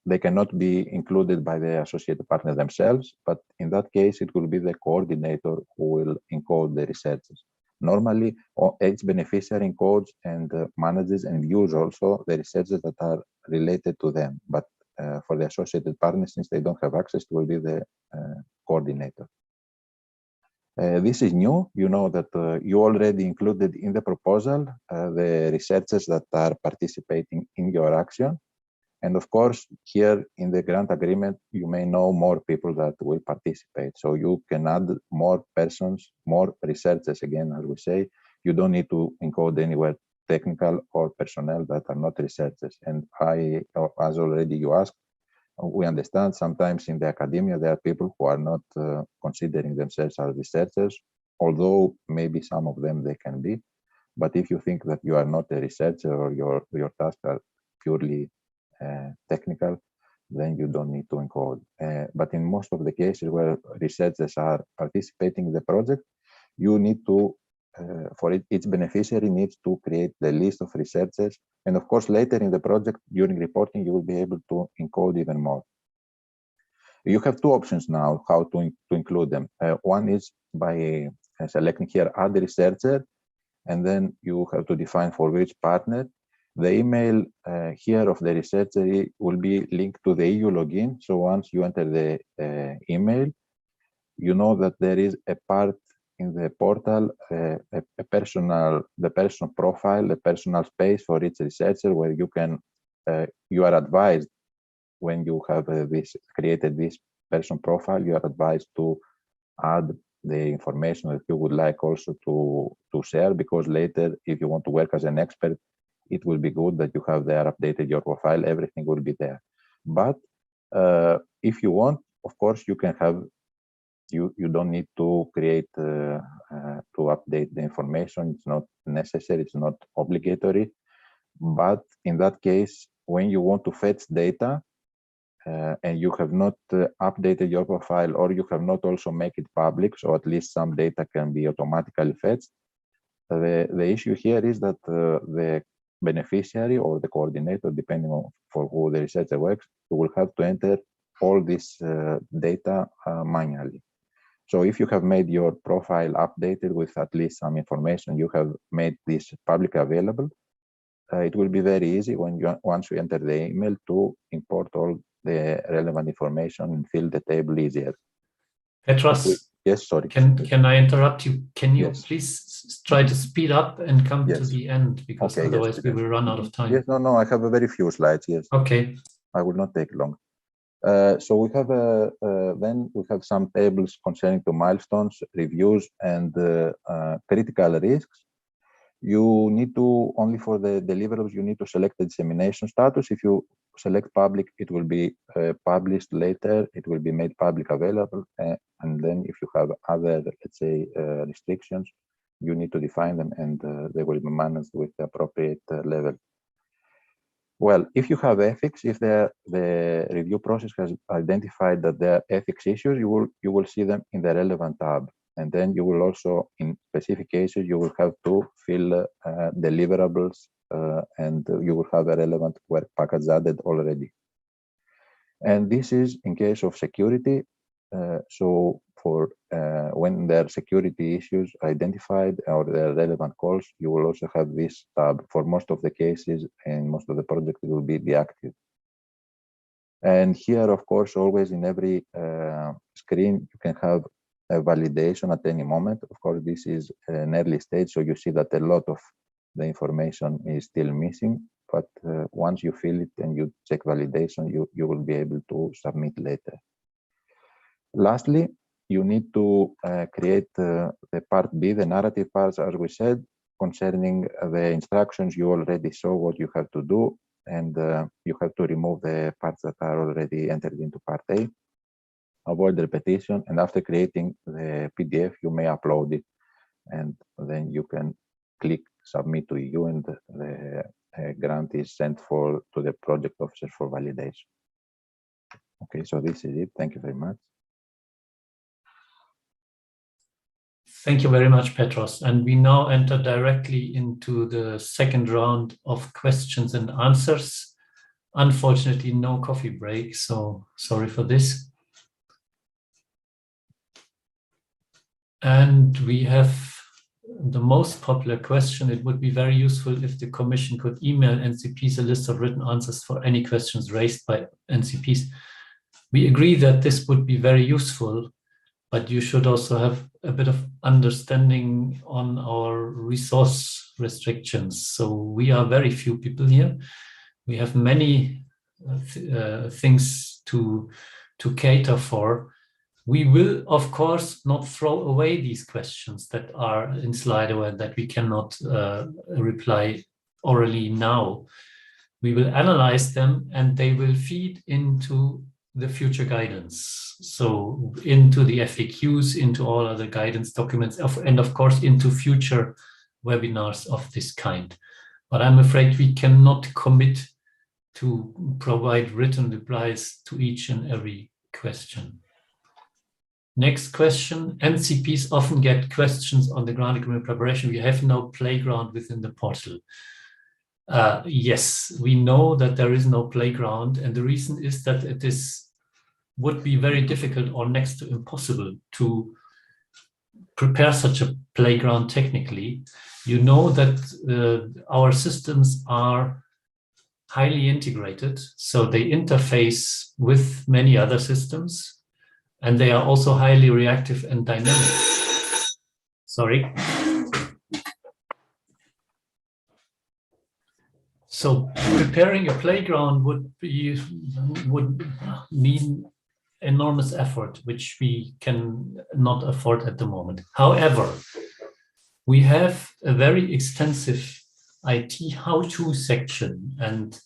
they cannot be included by the associated partner themselves, but in that case, it will be the coordinator who will encode the researchers. Normally, each beneficiary encodes and manages and views also the researchers that are related to them, but for the associated partners, since they don't have access, it will be the coordinator. This is new. You know that you already included in the proposal the researchers that are participating in your action. And of course, here in the grant agreement, you may know more people that will participate. So you can add more persons, more researchers, again, as we say. You don't need to encode anywhere technical or personnel that are not researchers. And as already you asked, we understand sometimes in the academia, there are people who are not considering themselves as researchers, although maybe some of them they can be. But if you think that you are not a researcher or your tasks are purely technical, then you don't need to encode. But in most of the cases where researchers are participating in the project, you need to, for each beneficiary needs to create the list of researchers. And of course, later in the project, during reporting, you will be able to encode even more. You have two options now how to include them. One is by selecting here add researcher, and then you have to define for which partner. The email here of the researcher will be linked to the EU login. So once you enter the email, you know that there is a part in the portal, the personal profile, the personal space for each researcher, where you can, you are advised when you have created this person profile, you are advised to add the information that you would like also to share, because later, if you want to work as an expert, it will be good that you have there updated your profile, everything will be there. But if you want, of course, you can have, you don't need to create, to update the information. It's not necessary, it's not obligatory. But in that case, when you want to fetch data, and you have not updated your profile, or you have not also make it public, so at least some data can be automatically fetched. The issue here is that the beneficiary or the coordinator, depending on for who the researcher works, will have to enter all this data manually. So if you have made your profile updated with at least some information, you have made this publicly available, it will be very easy when once you enter the email to import all the relevant information and fill the table easier. Petros, yes, sorry. Can I interrupt you? Can you yes. please try to speed up and come yes. to the end, because okay, otherwise yes, we will run out of time. Yes, no, I have a very few slides. Yes. Okay. I will not take long. So we have then we have some tables concerning the milestones, reviews, and critical risks. You need to, only for the deliverables, you need to select the dissemination status. If you select public, it will be published later. It will be made public available. And then if you have other, let's say, restrictions, you need to define them, and they will be managed with the appropriate level. Well, if you have ethics, if the review process has identified that there are ethics issues, you will see them in the relevant tab. And then you will also, in specific cases, you will have to fill deliverables, and you will have a relevant work package added already. And this is in case of security. So for when there are security issues identified or there are relevant calls, you will also have this tab. For most of the cases and most of the projects, it will be deactive. And here, of course, always in every screen, you can have a validation at any moment. Of course, this is an early stage, so you see that a lot of the information is still missing. But once you fill it and you check validation, you will be able to submit later. Lastly, you need to create the part B, the narrative parts, as we said, concerning the instructions. You already saw what you have to do, and you have to remove the parts that are already entered into part A. Avoid repetition, and after creating the PDF, you may upload it, and then you can click submit to EU, and the grant is sent to the project officer for validation. Okay, so this is it. Thank you very much. Thank you very much, Petros. And we now enter directly into the second round of questions and answers. Unfortunately, no coffee break, so sorry for this. And we have the most popular question. It would be very useful if the Commission could email NCPs a list of written answers for any questions raised by NCPs. We agree that this would be very useful, but you should also have a bit of understanding on our resource restrictions. So we are very few people here. We have many things to cater for. We will, of course, not throw away these questions that are in Slido and that we cannot reply orally now. We will analyze them, and they will feed into the future guidance. So into the FAQs, into all other guidance documents, and of course into future webinars of this kind. But I'm afraid we cannot commit to provide written replies to each and every question. Next question, NCPs often get questions on the grant agreement preparation. We have no playground within the portal. Yes, we know that there is no playground, and the reason is that it would be very difficult or next to impossible to prepare such a playground technically. You know that our systems are highly integrated, so they interface with many other systems, and they are also highly reactive and dynamic. Sorry. So preparing a playground would mean enormous effort, which we can not afford at the moment. However, we have a very extensive IT how-to section, and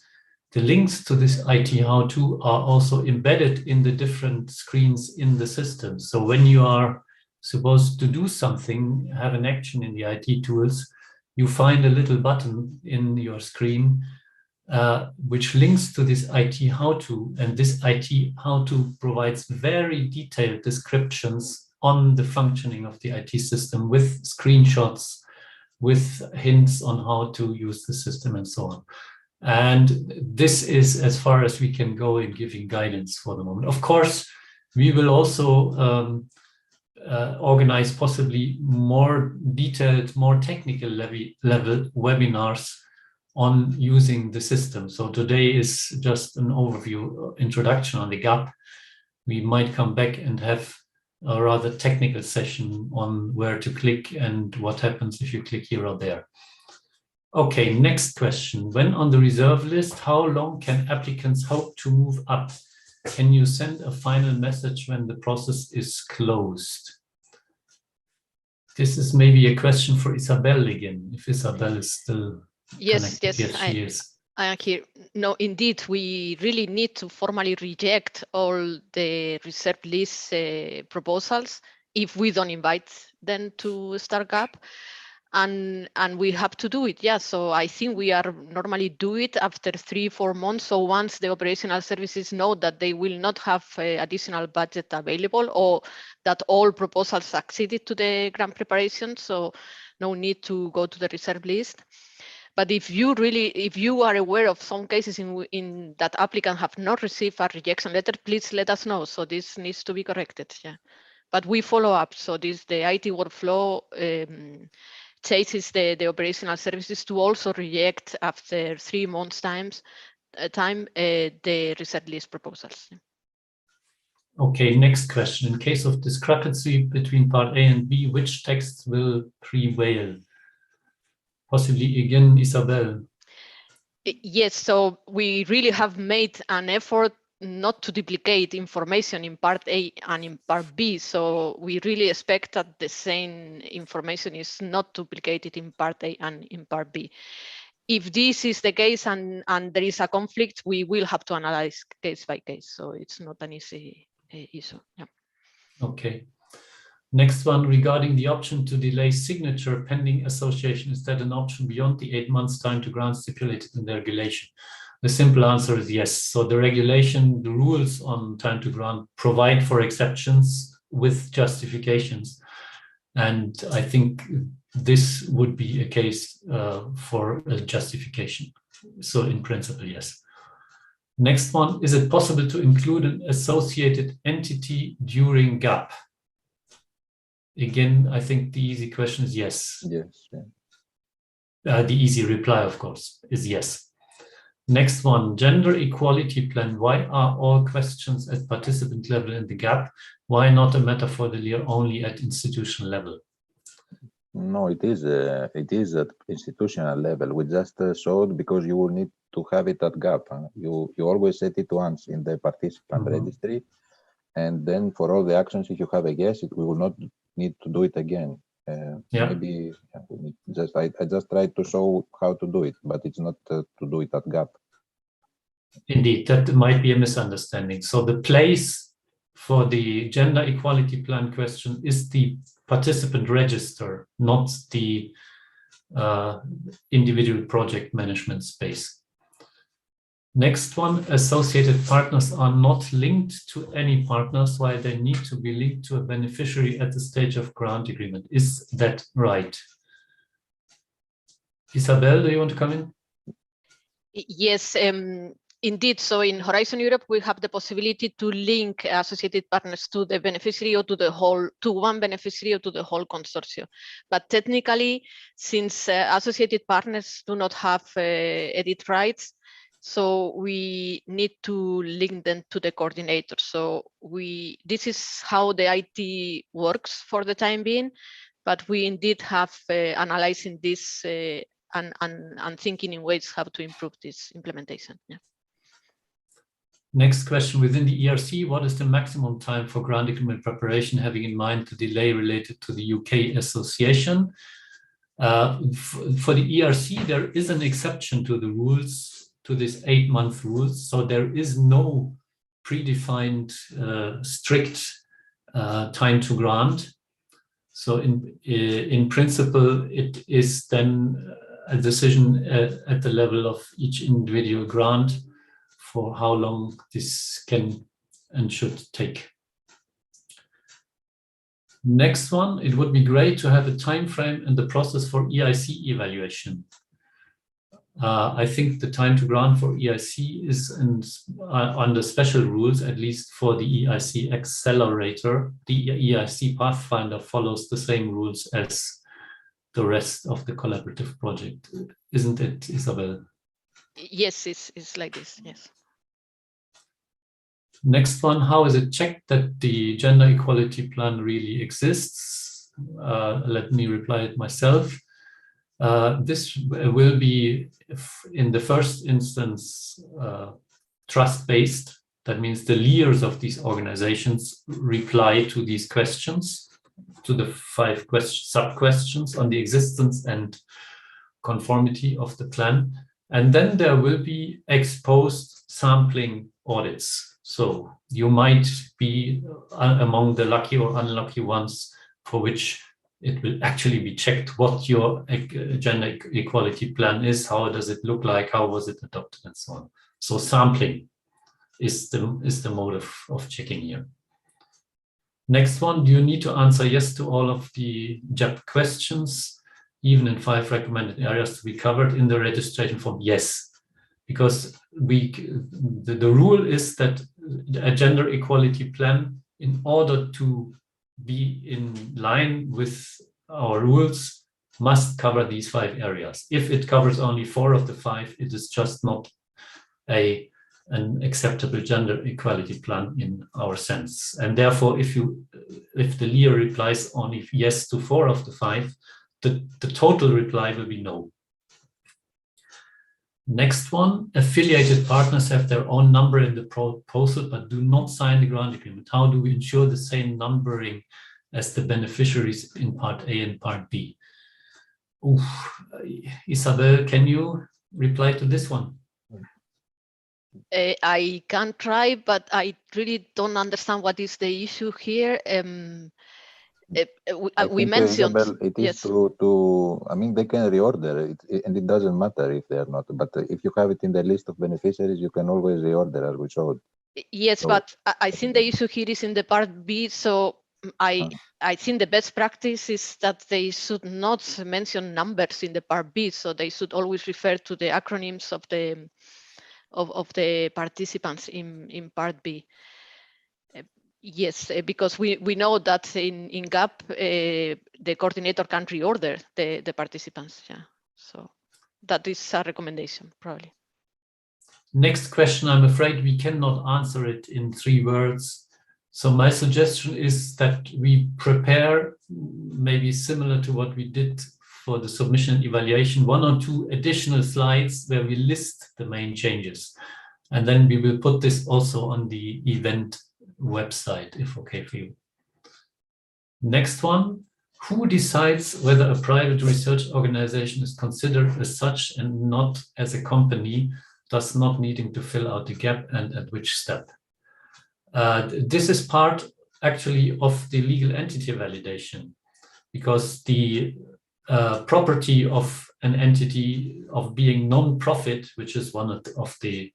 the links to this IT how-to are also embedded in the different screens in the system. So when you are supposed to do something, have an action in the IT tools, you find a little button in your screen which links to this IT how-to, and this IT how-to provides very detailed descriptions on the functioning of the IT system with screenshots, with hints on how to use the system and so on. And this is as far as we can go in giving guidance for the moment. Of course, we will also organize possibly more detailed, more technical level webinars on using the system. So today is just an overview, introduction on the GAP. We might come back and have a rather technical session on where to click and what happens if you click here or there. Okay, next question. When on the reserve list, how long can applicants hope to move up? Can you send a final message when the process is closed? This is maybe a question for Isabel again, if Isabel is still Yes, connected. Yes, she is. I am here. No, indeed, we really need to formally reject all the reserve list proposals if we don't invite them to StarGap. And we have to do it, yeah. So I think we are normally do it after 3-4 months. So once the operational services know that they will not have additional budget available, or that all proposals succeeded to the grant preparation, so no need to go to the reserve list. But if you are aware of some cases in that applicant have not received a rejection letter, please let us know. So this needs to be corrected, yeah. But we follow up. So the IT workflow chases the operational services to also reject after 3 months time the reserve list proposals. Okay, next question. In case of discrepancy between part A and B, which text will prevail? Possibly again, Isabel. Yes, so we really have made an effort not to duplicate information in part A and in part B. So we really expect that the same information is not duplicated in part A and in part B. If this is the case and there is a conflict, we will have to analyze case by case. So it's not an easy issue. Yeah. Okay. Next one, regarding the option to delay signature pending association, is that an option beyond the 8 months time to grant stipulated in the regulation? The simple answer is yes. So the regulation, the rules on time to grant provide for exceptions with justifications. And I think this would be a case for a justification. So in principle, yes. Next one, is it possible to include an associated entity during GAP? Again, I think the easy question is yes. Yes. Yeah. The easy reply, of course, is yes. Next one, gender equality plan. Why are all questions at participant level in the GAP? Why not a matter for the LEAR only at institutional level? No, it is at institutional level. We just showed because you will need to have it at GAP. You always set it once in the participant registry, and then for all the actions, if you have a yes, we will not need to do it again. Maybe I just tried to show how to do it, but it's not to do it at GAP. Indeed, that might be a misunderstanding. So the place for the gender equality plan question is the participant register, not the individual project management space. Next one, associated partners are not linked to any partners, while they need to be linked to a beneficiary at the stage of grant agreement. Is that right? Isabel, do you want to come in? Yes, indeed. So in Horizon Europe, we have the possibility to link associated partners to the beneficiary or to the whole, to one beneficiary or to the whole consortium. But technically, since associated partners do not have edit rights, so we need to link them to the coordinator. So this is how the IT works for the time being, but we indeed have analyzing this and thinking in ways how to improve this implementation. Yeah. Next question, within the ERC, what is the maximum time for grant agreement preparation, having in mind the delay related to the UK association? For the ERC, there is an exception to the rules, to this 8-month rules. So there is no predefined strict time to grant. So in principle, it is then a decision at the level of each individual grant for how long this can and should take. Next one, it would be great to have a time frame and the process for EIC evaluation. I think the time to grant for EIC is under special rules, at least for the EIC accelerator. The EIC Pathfinder follows the same rules as the rest of the collaborative project. Isn't it, Isabel? Yes, it's like this, yes. Next one, how is it checked that the gender equality plan really exists? Let me reply it myself. This will be, in the first instance, trust-based. That means the leaders of these organizations reply to these questions, to the 5 sub-questions on the existence and conformity of the plan. And then there will be ex-post sampling audits. So you might be among the lucky or unlucky ones for which it will actually be checked what your gender equality plan is, how does it look like, how was it adopted, and so on. So sampling is the mode of checking here. Next one, do you need to answer yes to all of the JEP questions, even in 5 recommended areas to be covered in the registration form? Yes, because the rule is that a gender equality plan, in order to be in line with our rules, must cover these 5 areas. If it covers only 4 of the 5, it is just not an acceptable gender equality plan in our sense. And therefore, if the LEA replies only yes to 4 of the 5, the total reply will be no. Next one, affiliated partners have their own number in the proposal but do not sign the grant agreement. How do we ensure the same numbering as the beneficiaries in part A and part B? Oof. Isabel, can you reply to this one? I can try, but I really don't understand what is the issue here. We mentioned, Isabel, it is yes. I mean, they can reorder it, and it doesn't matter if they are not. But if you have it in the list of beneficiaries, you can always reorder, as we showed. Yes, so, but I think the issue here is in the part B. So I think the best practice is that they should not mention numbers in the part B. So they should always refer to the acronyms of the participants in part B. Yes, because we know that in GAP, the coordinator can reorder the participants. Yeah, so that is a recommendation, probably. Next question, I'm afraid we cannot answer it in 3 words. So my suggestion is that we prepare, maybe similar to what we did for the submission and evaluation, 1 or 2 additional slides where we list the main changes. And then we will put this also on the event website, if okay for you. Next one, who decides whether a private research organization is considered as such and not as a company, thus not needing to fill out the gap, and at which step? This is part actually of the legal entity validation, because the property of an entity of being non-profit, which is one of the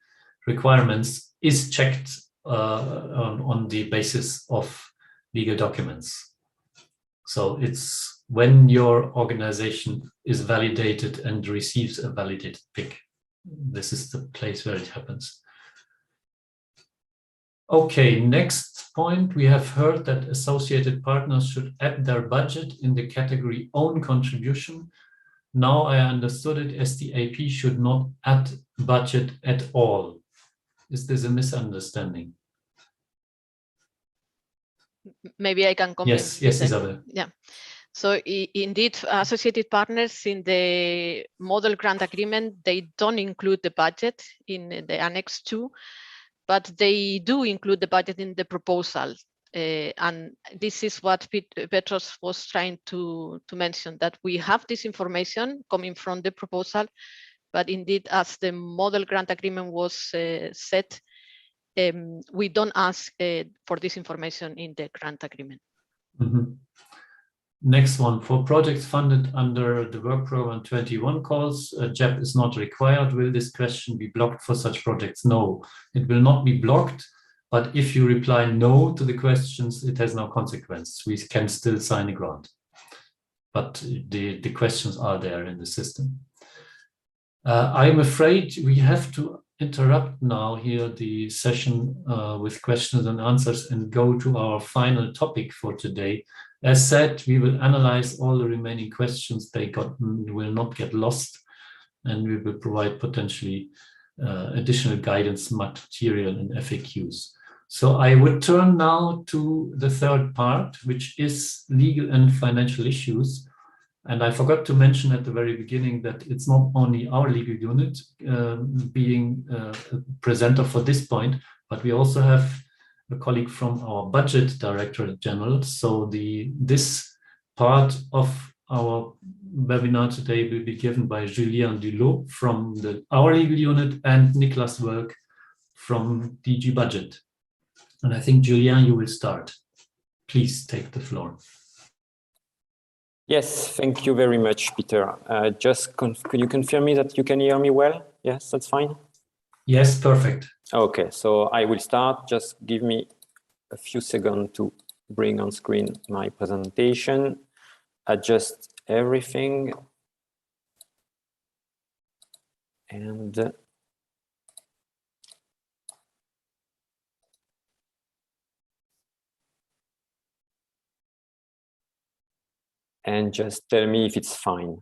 requirements is checked on the basis of legal documents. So it's when your organization is validated and receives a validated PIC. This is the place where it happens. Okay, next point. We have heard that associated partners should add their budget in the category own contribution. Now I understood it as the AP should not add budget at all. Is this a misunderstanding? Maybe I can comment. Yes, Isabel. Yeah. So indeed, associated partners in the model grant agreement, they don't include the budget in the Annex 2, but they do include the budget in the proposal. And this is what Petros was trying to mention, that we have this information coming from the proposal, but indeed, as the model grant agreement was set, we don't ask for this information in the grant agreement. Mm-hmm. Next one, for projects funded under the work program 21 calls, JEP is not required. Will this question be blocked for such projects? No, it will not be blocked. But if you reply no to the questions, it has no consequence. We can still sign a grant. But the questions are there in the system. I'm afraid we have to interrupt now here the session with questions and answers and go to our final topic for today. As said, we will analyze all the remaining questions. They will not get lost, and we will provide potentially additional guidance material and FAQs. So I would turn now to the third part, which is legal and financial issues. And I forgot to mention at the very beginning that it's not only our legal unit being a presenter for this point, but we also have a colleague from our Budget Directorate General. So this part of our webinar today will be given by Julien Dulot from our legal unit and Niklas Work from DG Budget. And I think, Julien, you will start. Please take the floor. Yes, thank you very much, Peter. Could you confirm me that you can hear me well? Yes, that's fine. Yes, perfect. Okay, so I will start. Just give me a few seconds to bring on screen my presentation, adjust everything, and just tell me if it's fine.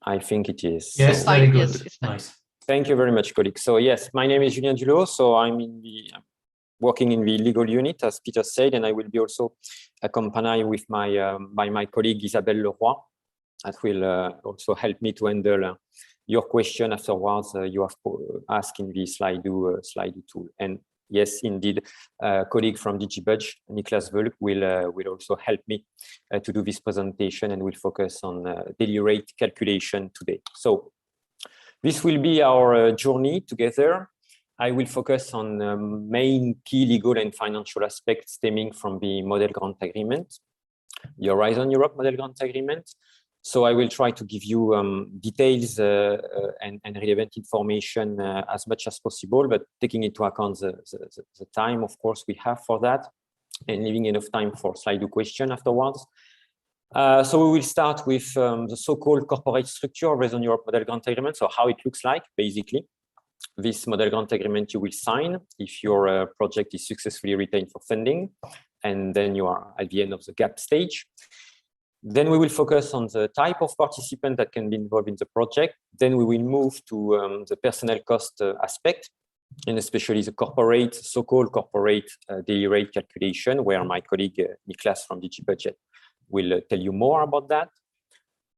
I think it is. Yes, so, very good. Yes, it's nice. Thank you very much, colleague. So yes, my name is Julien Dulot. So I'm working in the legal unit, as Peter said, and I will be also accompanied with by my colleague Isabelle Leroy, that will also help me to handle your question afterwards. You have asked in the Slido tool. And yes, indeed, colleague from DG Budget, Niklas Wölk, will also help me to do this presentation, and will focus on daily rate calculation today. So this will be our journey together. I will focus on main key legal and financial aspects stemming from the Model Grant Agreement, the Horizon Europe Model Grant Agreement. So I will try to give you details and relevant information as much as possible, but taking into account the time, of course, we have for that, and leaving enough time for Slido question afterwards. So we will start with the so-called corporate structure of Horizon Europe Model Grant Agreement. So how it looks like, basically. This Model Grant Agreement you will sign if your project is successfully retained for funding, and then you are at the end of the gap stage. Then we will focus on the type of participant that can be involved in the project. Then we will move to the personnel cost aspect, and especially the so-called corporate daily rate calculation, where my colleague Niklas from DG Budget will tell you more about that.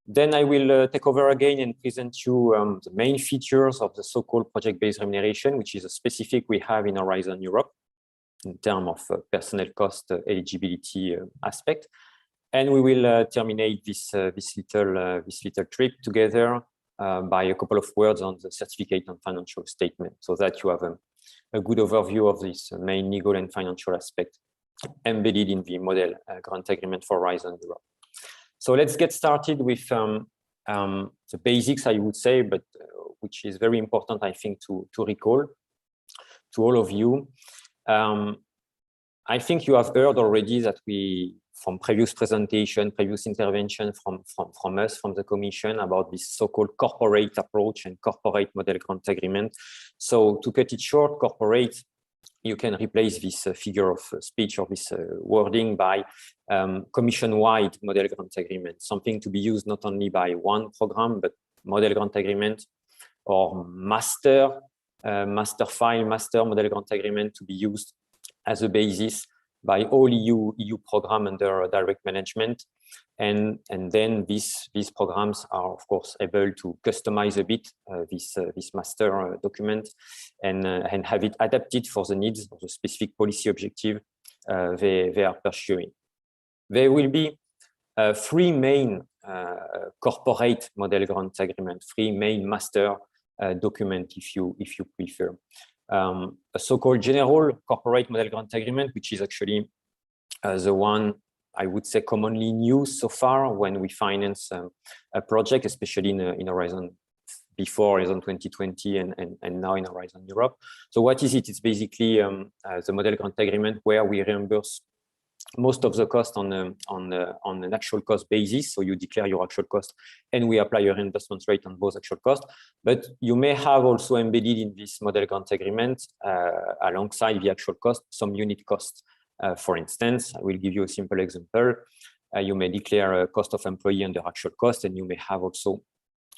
Then I will take over again and present you the main features of the so-called project-based remuneration, which is a specific we have in Horizon Europe in terms of personnel cost eligibility aspect. And we will terminate this little trip together by a couple of words on the certificate and financial statement, so that you have a good overview of this main legal and financial aspect embedded in the Model Grant Agreement for Horizon Europe. So let's get started with the basics, I would say, but which is very important, I think, to recall to all of you. I think you have heard already that from previous presentation, previous intervention from us, from the Commission, about this so-called corporate approach and corporate model grant agreement. So to cut it short, corporate, you can replace this figure of speech or this wording by Commission-wide model grant agreement, something to be used not only by one program, but model grant agreement or master file, master model grant agreement to be used as a basis by all EU program under direct management. And then these programs are, of course, able to customize a bit this master document and have it adapted for the needs of the specific policy objective they are pursuing. There will be three main corporate model grant agreement, three main master document, if you prefer. A so-called general corporate model grant agreement, which is actually the one I would say commonly in use so far when we finance a project, especially in Horizon, before Horizon 2020 and now in Horizon Europe. So what is it? It's basically the model grant agreement where we reimburse most of the cost on an actual cost basis. So you declare your actual cost and we apply your reimbursement rate on both actual cost. But you may have also embedded in this model grant agreement alongside the actual cost, some unit cost. For instance, I will give you a simple example. You may declare a cost of employee under actual cost, and you may have also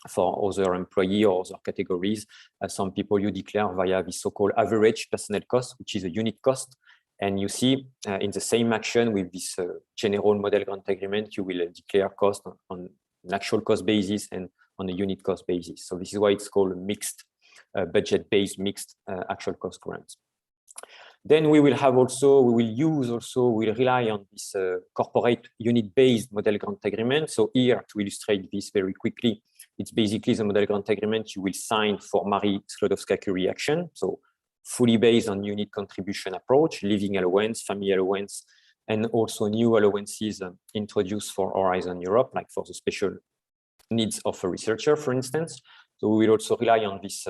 for other employee or other categories, some people you declare via the so-called average personnel cost, which is a unit cost. And you see in the same action with this general model grant agreement, you will declare cost on an actual cost basis and on a unit cost basis. So this is why it's called a mixed budget-based mixed actual cost grant. Then we will have also, we'll rely on this corporate unit-based model grant agreement. So here, to illustrate this very quickly, it's basically the model grant agreement you will sign for Marie Sklodowska-Curie action. So fully based on unit contribution approach, living allowance, family allowance, and also new allowances introduced for Horizon Europe, like for the special needs of a researcher, for instance. So we will also rely on this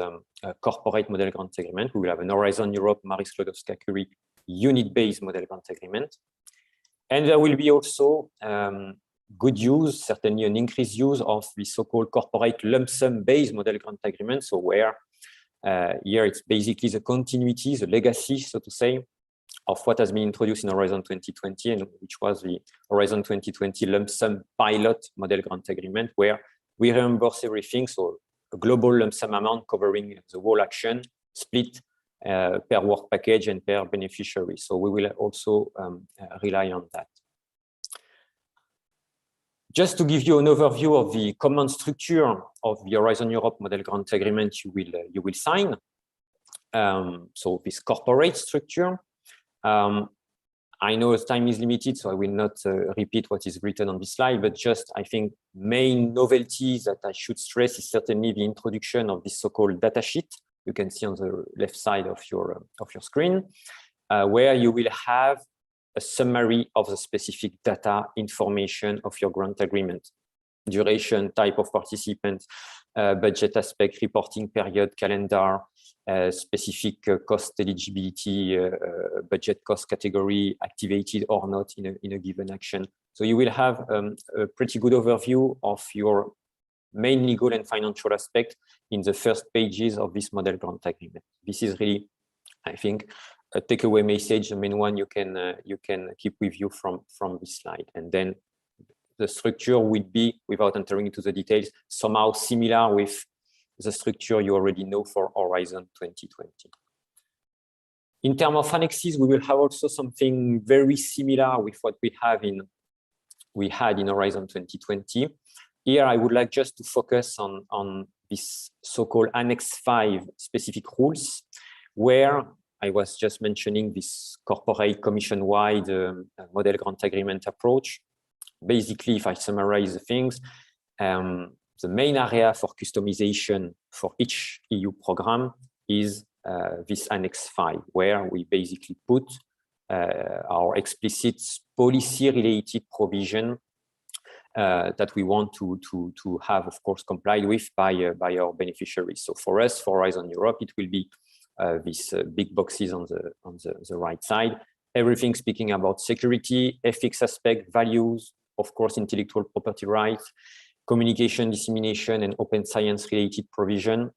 corporate model grant agreement. We will have an Horizon Europe, Marie Sklodowska-Curie unit-based model grant agreement. And there will be also good use, certainly an increased use of the so-called corporate lump sum based model grant agreement. So where here it's basically the continuity, the legacy, so to say, of what has been introduced in Horizon 2020, and which was the Horizon 2020 lump sum pilot model grant agreement, where we reimburse everything. So a global lump sum amount covering the whole action, split per work package and per beneficiary. So we will also rely on that. Just to give you an overview of the common structure of the Horizon Europe model grant agreement you will sign. So this corporate structure. I know time is limited, so I will not repeat what is written on this slide, but just I think main novelties that I should stress is certainly the introduction of this so-called data sheet. You can see on the left side of your screen, where you will have a summary of the specific data information of your grant agreement. Duration, type of participant, budget aspect, reporting period, calendar, specific cost eligibility, budget cost category, activated or not in a given action. So you will have a pretty good overview of your main legal and financial aspect in the first pages of this model grant agreement. This is really, I think, a takeaway message, the main one you can keep with you from this slide. And then the structure will be, without entering into the details, somehow similar with the structure you already know for Horizon 2020. In terms of annexes, we will have also something very similar with what we had in Horizon 2020. Here, I would like just to focus on this so-called Annex 5 specific rules, where I was just mentioning this corporate commission-wide model grant agreement approach. Basically, if I summarize the things, the main area for customization for each EU program is this Annex 5, where we basically put our explicit policy-related provision that we want to have, of course, complied with by our beneficiaries. So for us, for Horizon Europe, it will be these big boxes on the right side. Everything speaking about security, ethics aspect, values, of course, intellectual property rights, communication, dissemination, and open science related provision.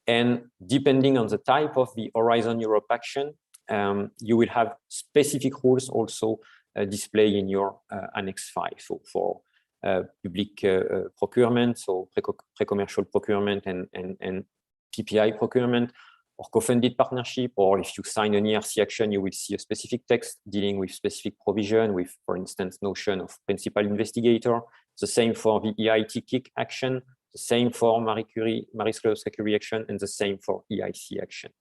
And depending on the type of the Horizon Europe action, you will have specific rules also displayed in your Annex 5. So for public procurement, so pre-commercial procurement and PPI procurement, or co-funded partnership, or if you sign an ERC action, you will see a specific text dealing with specific provision with, for instance, notion of principal investigator. The same for the EIT KIC action, the same for Marie Curie action, and the same for EIC action.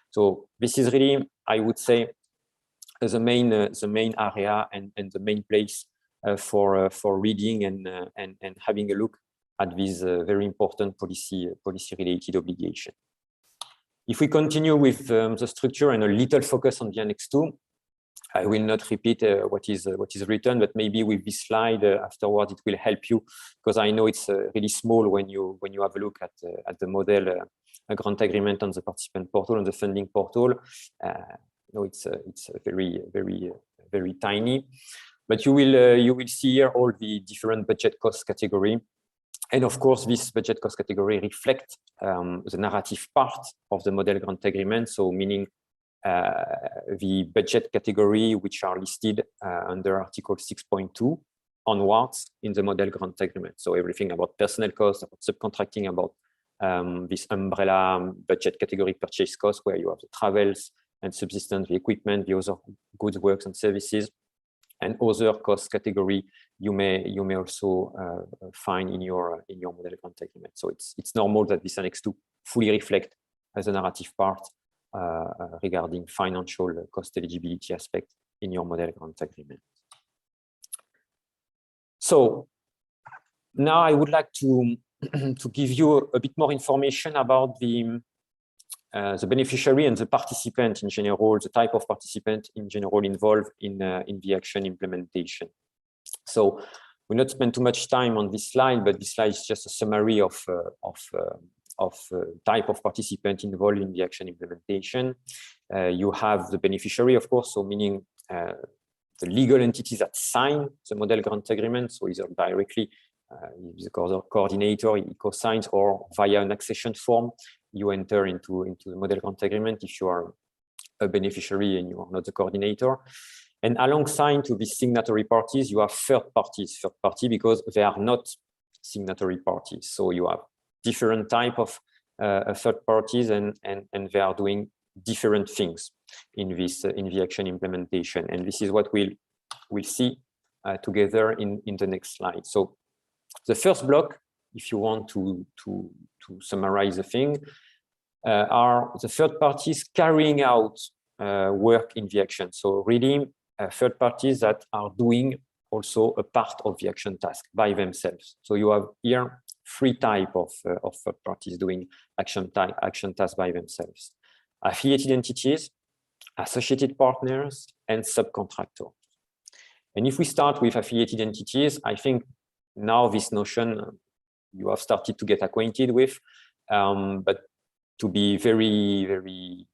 So this is really, I would say, the main area and the main place for reading and having a look at this very important policy related obligation. If we continue with the structure and a little focus on the Annex 2, I will not repeat what is written, but maybe with this slide afterwards it will help you, because I know it's really small when you have a look at the model grant agreement on the participant portal, on the funding portal. No, it's very tiny, but you will see here all the different budget cost category. And of course, this budget cost category reflects the narrative part of the model grant agreement. So meaning the budget category which are listed under Article 6.2 onwards in the model grant agreement. So everything about personnel costs, about subcontracting, about this umbrella budget category purchase costs, where you have the travels and subsistence, the equipment, the other goods, works, and services, and other cost category you may also find in your model grant agreement. So it's normal that this Annex 2 fully reflect as a narrative part regarding financial cost eligibility aspect in your model grant agreement. So now I would like to give you a bit more information about the beneficiary and the participant in general, the type of participant in general involved in the action implementation. So we'll not spend too much time on this slide, but this slide is just a summary of type of participant involved in the action implementation. You have the beneficiary, of course, so meaning the legal entities that sign the model grant agreement, so either directly the coordinator, he co-signs, or via an accession form, you enter into the model grant agreement if you are a beneficiary and you are not the coordinator. And alongside to these signatory parties, you have third parties, because they are not signatory parties. So you have different type of third parties, and they are doing different things in the action implementation. And this is what we'll see together in the next slide. So the first block, if you want to summarize the thing, are the third parties carrying out work in the action. So really third parties that are doing also a part of the action task by themselves. So you have here three types of third parties doing action tasks by themselves: affiliated entities, associated partners, and subcontractors. And if we start with affiliated entities, I think now this notion you have started to get acquainted with, but to be very, very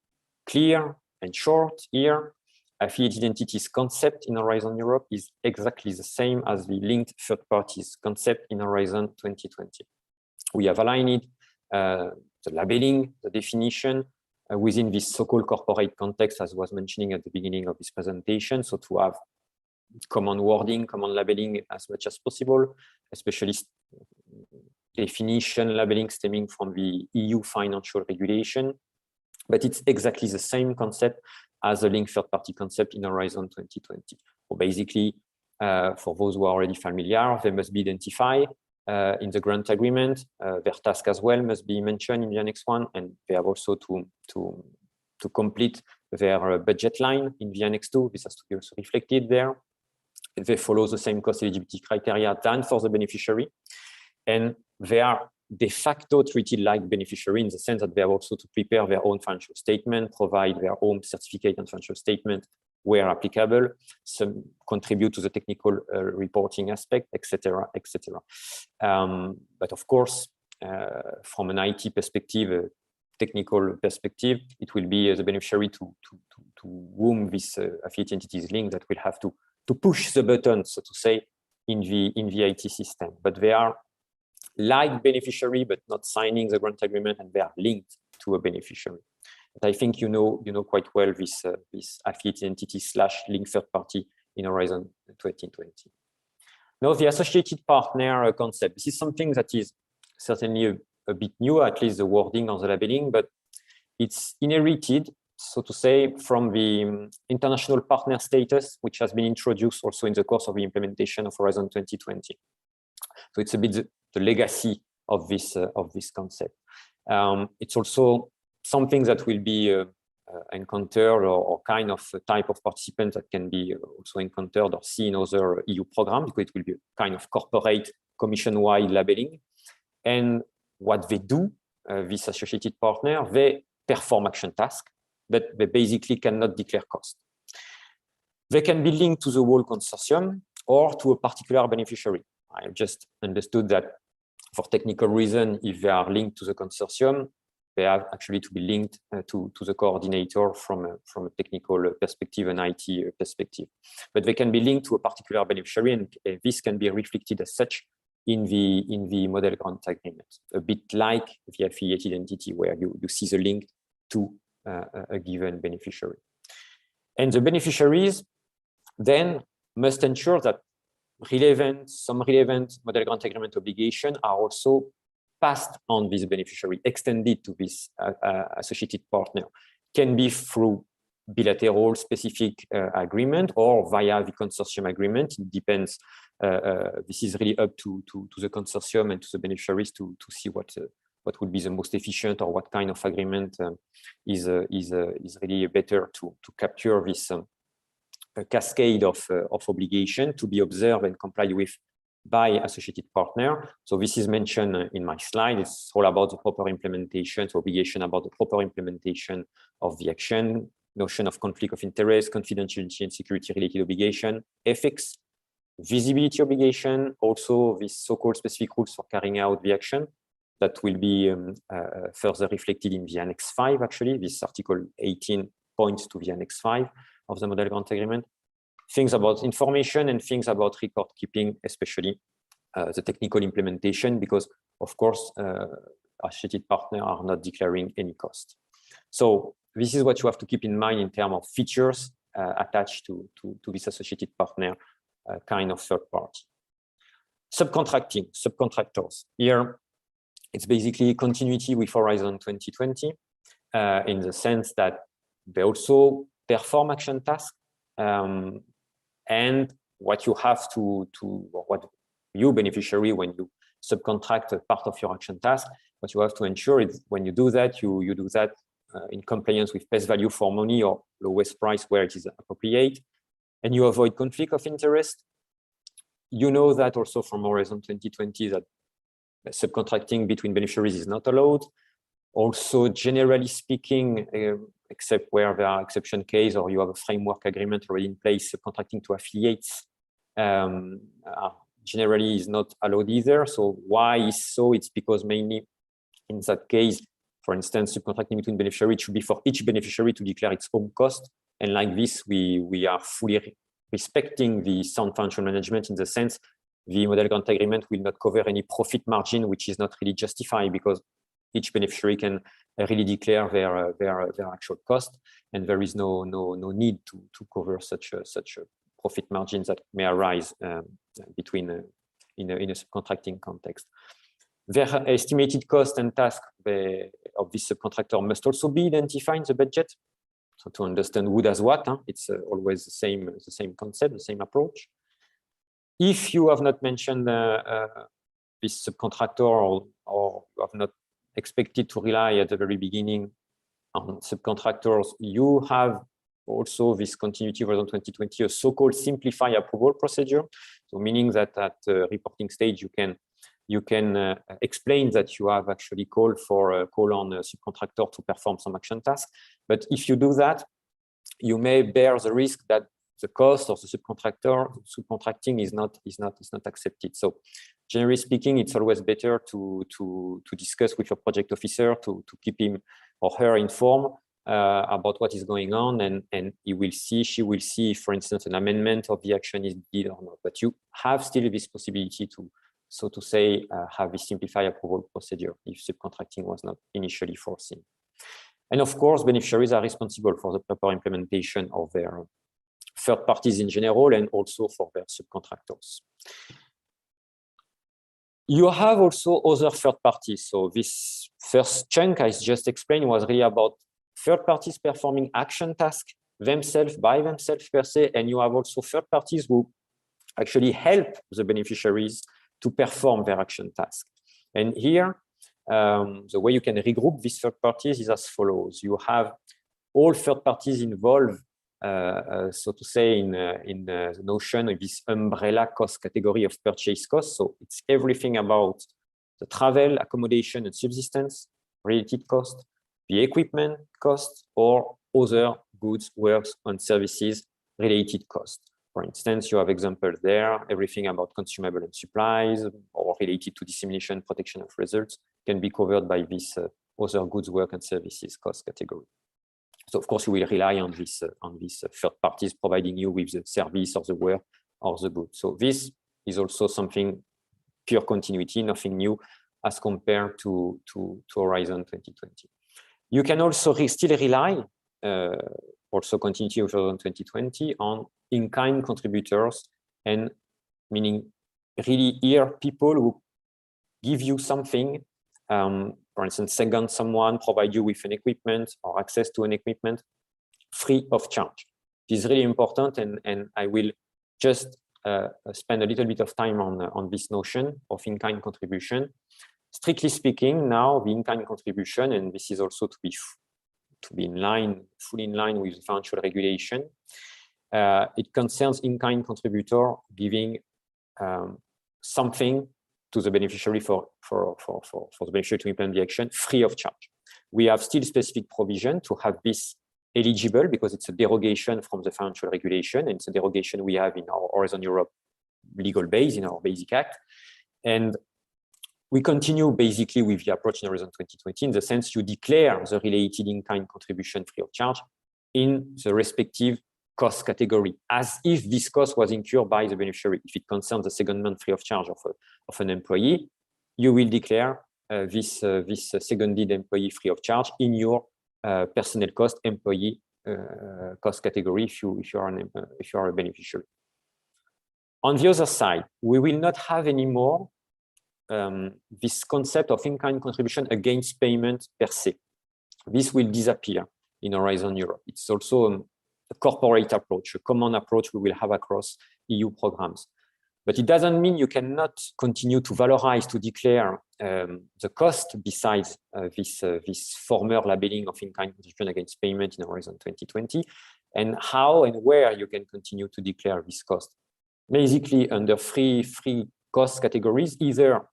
clear and short here, affiliated entities concept in Horizon Europe is exactly the same as the linked third parties concept in Horizon 2020. We have aligned the labeling, the definition within this so-called corporate context, as I was mentioning at the beginning of this presentation. So to have common wording, common labeling as much as possible, especially definition labeling stemming from the EU financial regulation. But it's exactly the same concept as the linked third party concept in Horizon 2020. So basically, for those who are already familiar, they must be identified in the grant agreement. Their task as well must be mentioned in the Annex 1, and they have also to complete their budget line in the Annex 2. This has to be also reflected there. They follow the same cost eligibility criteria than for the beneficiary, and they are de facto treated like beneficiary in the sense that they have also to prepare their own financial statement, provide their own certificate and financial statement where applicable, some contribute to the technical reporting aspect, etc., etc. But of course, from an IT perspective, technical perspective, it will be the beneficiary to whom this affiliate entity is linked that will have to push the button, so to say, in the IT system. But they are like beneficiary, but not signing the grant agreement, and they are linked to a beneficiary. But I think you know quite well this affiliate entity / link third party in Horizon 2020. Now, the associated partner concept. This is something that is certainly a bit new, at least the wording on the labeling, but it's inherited, so to say, from the international partner status, which has been introduced also in the course of the implementation of Horizon 2020. So it's a bit the legacy of this concept. It's also something that will be encountered or kind of a type of participant that can be also encountered or seen in other EU programs, because it will be a kind of corporate commission-wide labeling. And what they do, this associated partner, they perform action tasks, but they basically cannot declare cost. They can be linked to the whole consortium or to a particular beneficiary. I just understood that for technical reason, if they are linked to the consortium, they have actually to be linked to the coordinator from a technical perspective and IT perspective. But they can be linked to a particular beneficiary, and this can be reflected as such in the model grant agreement, a bit like the affiliated entity where you see the link to a given beneficiary. And the beneficiaries then must ensure that some relevant model grant agreement obligations are also passed on this beneficiary, extended to this associated partner. Can be through bilateral specific agreement or via the consortium agreement. It depends. This is really up to the consortium and to the beneficiaries to see what would be the most efficient or what kind of agreement is really better to capture this cascade of obligation to be observed and complied with by associated partner. So this is mentioned in my slide. It's all about the proper implementation, so obligation about the proper implementation of the action, notion of conflict of interest, confidentiality and security related obligation, ethics, visibility obligation, also these so-called specific rules for carrying out the action that will be further reflected in the Annex 5, actually. This Article 18 points to the Annex 5 of the model grant agreement. Things about information and things about record keeping, especially the technical implementation, because of course, associated partners are not declaring any cost. So this is what you have to keep in mind in terms of features attached to this associated partner kind of third party. Subcontracting, subcontractors. Here, it's basically continuity with Horizon 2020 in the sense that they also perform action tasks. And what you have to or what you beneficiary when you subcontract a part of your action task, what you have to ensure is when you do that, you do that in compliance with best value for money or lowest price where it is appropriate, and you avoid conflict of interest. You know that also from Horizon 2020 that subcontracting between beneficiaries is not allowed. Also, generally speaking, except where there are exception case or you have a framework agreement already in place, subcontracting to affiliates generally is not allowed either. So why is so? It's because mainly in that case, for instance, subcontracting between beneficiaries, it should be for each beneficiary to declare its own cost. And like this, we are fully respecting the sound financial management in the sense the model grant agreement will not cover any profit margin, which is not really justified because each beneficiary can really declare their actual cost, and there is no need to cover such a profit margins that may arise between in a subcontracting context. Their estimated cost and task of this subcontractor must also be identified in the budget. So to understand who does what, it's always the same concept, the same approach. If you have not mentioned this subcontractor or you have not expected to rely at the very beginning on subcontractors, you have also this continuity version 2020, a so-called simplified approval procedure. So meaning that at the reporting stage, you can explain that you have actually called on a subcontractor to perform some action task. But if you do that, you may bear the risk that the cost of the subcontracting is not accepted. So generally speaking, it's always better to discuss with your project officer to keep him or her informed about what is going on, and she will see, for instance, an amendment of the action is needed or not. But you have still this possibility to, so to say, have a simplified approval procedure if subcontracting was not initially foreseen. And of course, beneficiaries are responsible for the proper implementation of their third parties in general and also for their subcontractors. You have also other third parties. So this first chunk I just explained was really about third parties performing action tasks themselves by themselves per se, and you have also third parties who actually help the beneficiaries to perform their action task. And here, the way you can regroup these third parties is as follows. You have all third parties involved, so to say, in the notion of this umbrella cost category of purchase costs. So it's everything about the travel, accommodation, and subsistence related cost, the equipment cost, or other goods, works, and services related cost. For instance, you have examples there, everything about consumable and supplies or related to dissemination, protection of results can be covered by this other goods, work, and services cost category. So of course, you will rely on these third parties providing you with the service or the work or the good. So this is also something pure continuity, nothing new as compared to Horizon 2020. You can also still rely, also continuity of Horizon 2020, on in-kind contributors, and meaning really here people who give you something, for instance, second someone, provide you with an equipment or access to an equipment free of charge. This is really important, and I will just spend a little bit of time on this notion of in-kind contribution. Strictly speaking, now the in-kind contribution, and this is also to be in line, fully in line with the financial regulation. It concerns in-kind contributor giving something to the beneficiary for the beneficiary to implement the action free of charge. We have still specific provision to have this eligible because it's a derogation from the financial regulation, and it's a derogation we have in our Horizon Europe legal base, in our Basic Act. And we continue basically with the approach in Horizon 2020 in the sense you declare the related in-kind contribution free of charge in the respective cost category, as if this cost was incurred by the beneficiary. If it concerns the secondment free of charge of an employee, you will declare this seconded employee free of charge in your personnel cost employee cost category if you are a beneficiary. On the other side, we will not have anymore this concept of in-kind contribution against payment per se. This will disappear in Horizon Europe. It's also a corporate approach, a common approach we will have across EU programs. But it doesn't mean you cannot continue to valorize, to declare the cost besides this former labeling of in-kind contribution against payment in Horizon 2020, and how and where you can continue to declare this cost. Basically under three cost categories, either,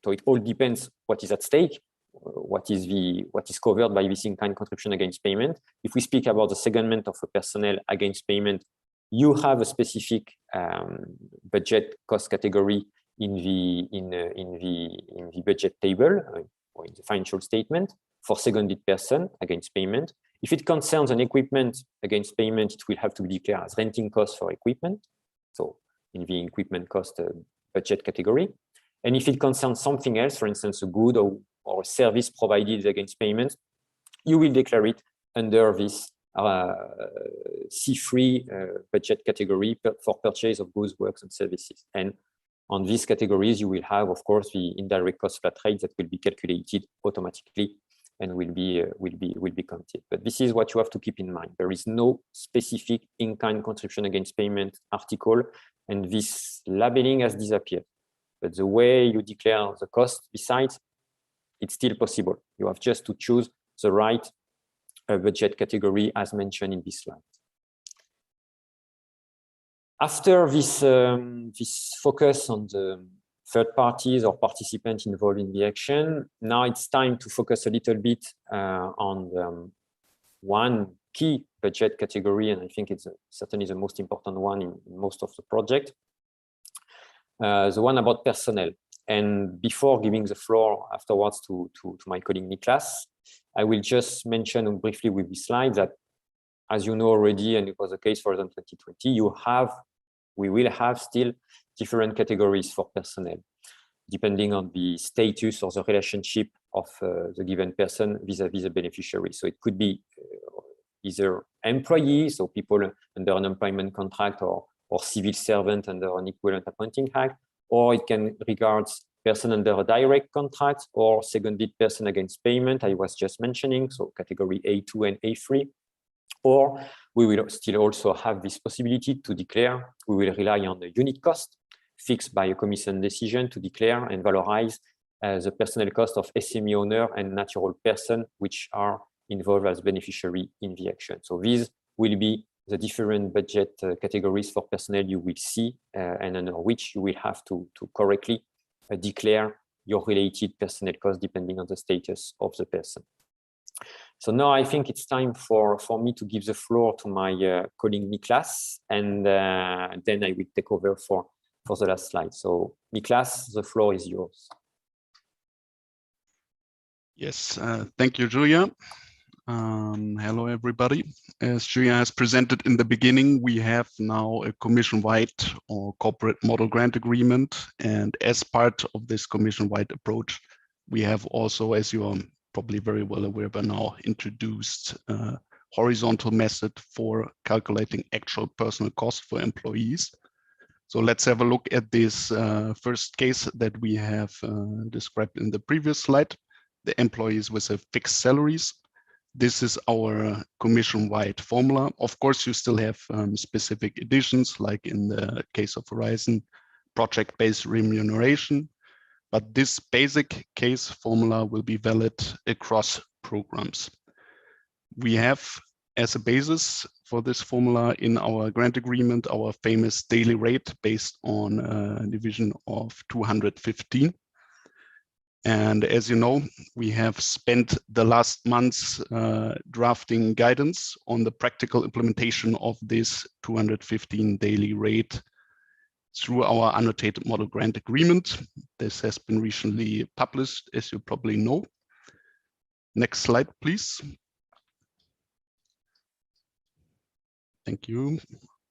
so it all depends what is at stake, what is covered by this in-kind contribution against payment. If we speak about the secondment of a personnel against payment, you have a specific budget cost category in the budget table or in the financial statement for seconded person against payment. If it concerns an equipment against payment, it will have to be declared as renting cost for equipment, so in the equipment cost budget category. And if it concerns something else, for instance, a good or a service provided against payment, you will declare it under this C3 budget category for purchase of goods, works, and services. And on these categories, you will have, of course, the indirect cost flat rate that will be calculated automatically and will be counted. But this is what you have to keep in mind. There is no specific in-kind contribution against payment article, and this labeling has disappeared. But the way you declare the cost, besides, it's still possible. You have just to choose the right budget category as mentioned in this slide. After this, this focus on the third parties or participants involved in the action, now it's time to focus a little bit on one key budget category, and I think it's certainly the most important one in most of the project. The one about personnel. And before giving the floor afterwards to my colleague Niklas, I will just mention briefly with this slide that, as you know already, and it was the case for 2020, we will have still different categories for personnel, depending on the status or the relationship of the given person vis-à-vis the beneficiary. So it could be either employees, so people under an employment contract, or civil servant under an equivalent appointing act, or it can regard person under a direct contract or seconded person against payment, I was just mentioning, so category A2 and A3. Or we will still also have this possibility to declare, we will rely on the unit cost fixed by a commission decision to declare and valorize the personnel cost of SME owner and natural person which are involved as beneficiary in the action. So these will be the different budget categories for personnel you will see and under which you will have to correctly declare your related personnel cost depending on the status of the person. So now I think it's time for me to give the floor to my colleague Niklas, and then I will take over for the last slide. So Niklas, the floor is yours. Yes, thank you, Julia. Hello, everybody. As Julia has presented in the beginning, we have now a commission-wide or corporate model grant agreement. And as part of this commission-wide approach, we have also, as you are probably very well aware by now, introduced a horizontal method for calculating actual personal cost for employees. So let's have a look at this first case that we have described in the previous slide, the employees with a fixed salaries. This is our commission-wide formula. Of course, you still have specific additions, like in the case of Horizon, project-based remuneration. But this basic case formula will be valid across programs. We have as a basis for this formula in our grant agreement, our famous daily rate based on a division of 215. And as you know, we have spent the last months drafting guidance on the practical implementation of this 215 daily rate through our annotated model grant agreement. This has been recently published, as you probably know. Next slide, please. Thank you.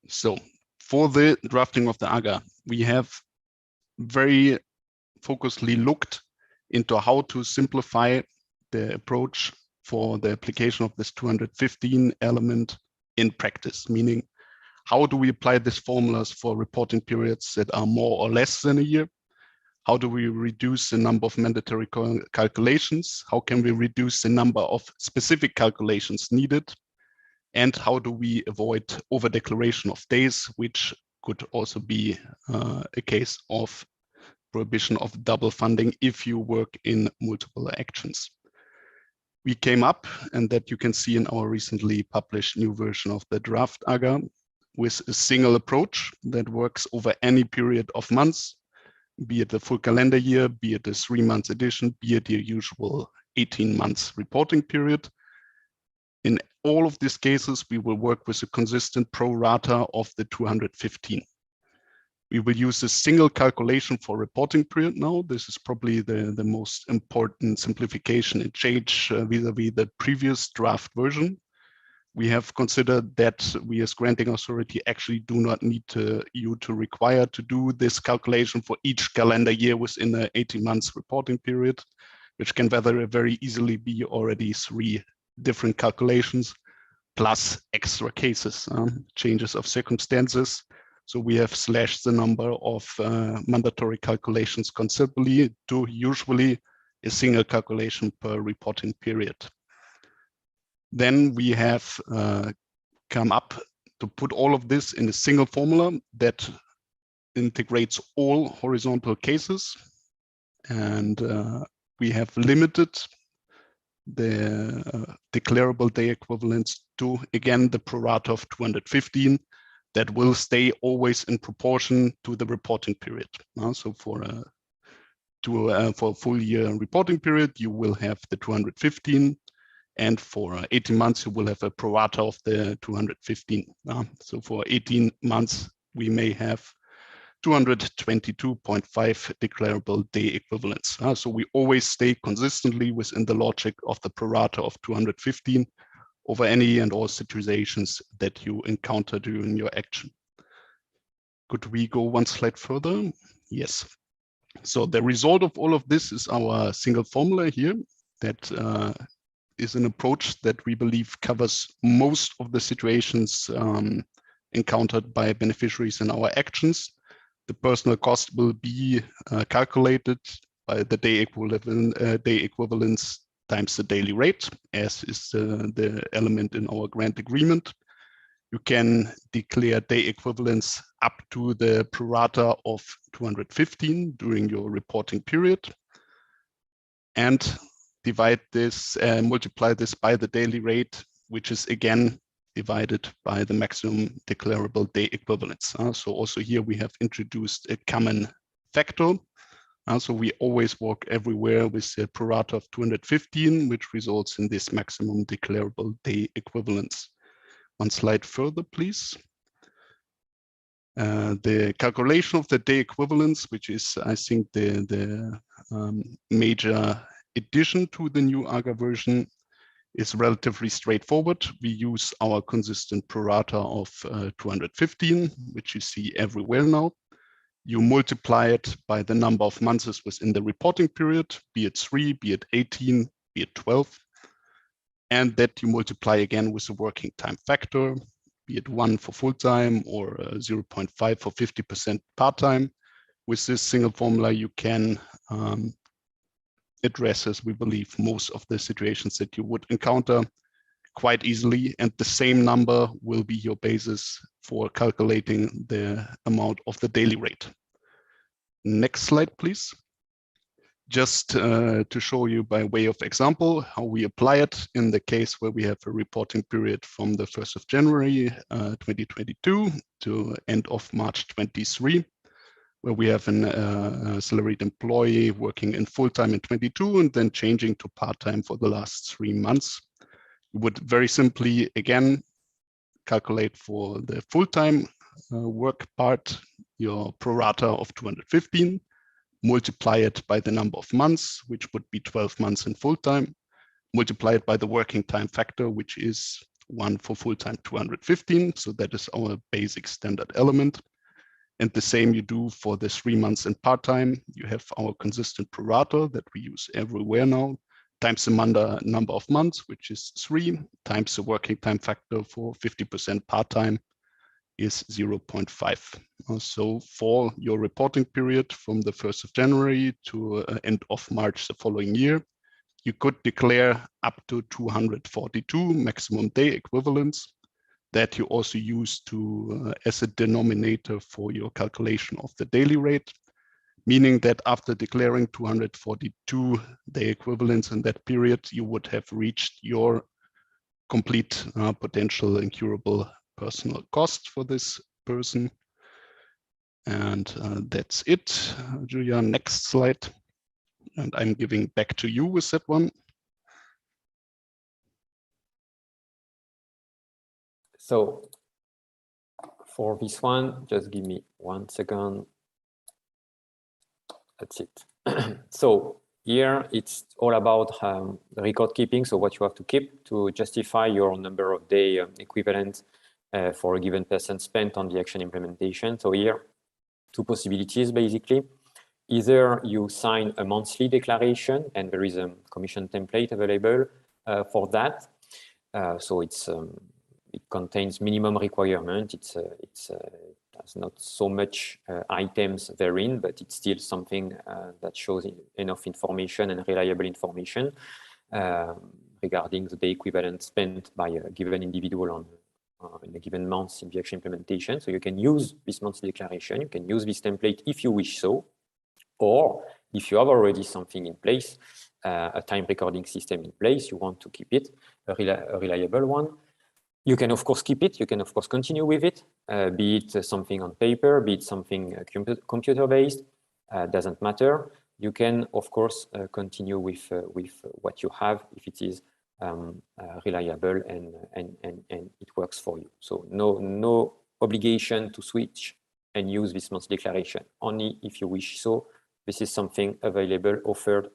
So for the drafting of the AGA, we have very focusedly looked into how to simplify the approach for the application of this 215 element in practice, meaning how do we apply these formulas for reporting periods that are more or less than a year? How do we reduce the number of mandatory calculations? How can we reduce the number of specific calculations needed? And how do we avoid over-declaration of days, which could also be a case of prohibition of double funding if you work in multiple actions. We came up, and that you can see in our recently published new version of the draft AGA, with a single approach that works over any period of months, be it the full calendar year, be it a 3-month edition, be it the usual 18 months reporting period. In all of these cases, we will work with a consistent pro rata of the 215. We will use a single calculation for reporting period now. This is probably the most important simplification and change vis-a-vis the previous draft version. We have considered that we as granting authority actually do not need you to require to do this calculation for each calendar year within the 18 months reporting period, which can very easily be already 3 different calculations plus extra cases, changes of circumstances. So we have slashed the number of mandatory calculations considerably to usually a single calculation per reporting period. Then we have come up to put all of this in a single formula that integrates all horizontal cases. And we have limited the declarable day equivalents to, again, the pro rata of 215 that will stay always in proportion to the reporting period. So for a full year reporting period, you will have the 215. And for 18 months, you will have a pro rata of the 215. So for 18 months, we may have 222.5 declarable day equivalents. So we always stay consistently within the logic of the pro rata of 215 over any and all situations that you encounter during your action. Could we go one slide further? Yes. So the result of all of this is our single formula here that is an approach that we believe covers most of the situations encountered by beneficiaries in our actions. The personal cost will be calculated by the day equivalence times the daily rate, as is the element in our grant agreement. You can declare day equivalence up to the pro rata of 215 during your reporting period, and divide this and multiply this by the daily rate, which is again divided by the maximum declarable day equivalence. So also here we have introduced a common factor. So we always work everywhere with a pro rata of 215, which results in this maximum declarable day equivalence. One slide further, please. The calculation of the day equivalence, which is, I think, the major addition to the new AGA version, is relatively straightforward. We use our consistent pro rata of 215, which you see everywhere now. You multiply it by the number of months within the reporting period, be it 3, be it 18, be it 12. And that you multiply again with the working time factor, be it 1 for full-time or 0.5 for 50% part-time. With this single formula, you can address, as we believe, most of the situations that you would encounter quite easily, and the same number will be your basis for calculating the amount of the daily rate. Next slide, please. Just to show you by way of example how we apply it in the case where we have a reporting period from the 1st of January 2022 to end of March 23, where we have a salaried employee working in full-time in 22 and then changing to part-time for the last 3 months. You would very simply, again, calculate for the full-time work part your pro rata of 215, multiply it by the number of months, which would be 12 months in full-time, multiply it by the working time factor, which is 1 for full-time, 215. So that is our basic standard element. And the same you do for the 3 months in part-time. You have our consistent pro rata that we use everywhere now, times the number of months, which is 3, times the working time factor for 50% part-time is 0.5. So for your reporting period from the 1st of January to end of March the following year, you could declare up to 242 maximum day equivalents that you also use to as a denominator for your calculation of the daily rate, meaning that after declaring 242 day equivalents in that period, you would have reached your complete potential incurable personal cost for this person. And that's it. Julia, next slide. And I'm giving back to you with that one. So for this one, just give me 1 second. That's it. So here it's all about record keeping. So what you have to keep to justify your number of day equivalent for a given person spent on the action implementation. So here, 2 possibilities basically. Either you sign a monthly declaration, and there is a commission template available for that. So it contains minimum requirement. It has not so much items therein, but it's still something that shows enough information and reliable information regarding the day equivalent spent by a given individual on in a given month in the action implementation. So you can use this monthly declaration. You can use this template if you wish so, or if you have already something in place, a time recording system in place, you want to keep it, a reliable one. You can, of course, keep it. You can, of course, continue with it, be it something on paper, be it something computer-based, doesn't matter. You can, of course, continue with what you have if it is reliable and it works for you. So no obligation to switch and use this monthly declaration, only if you wish so. This is something available, offered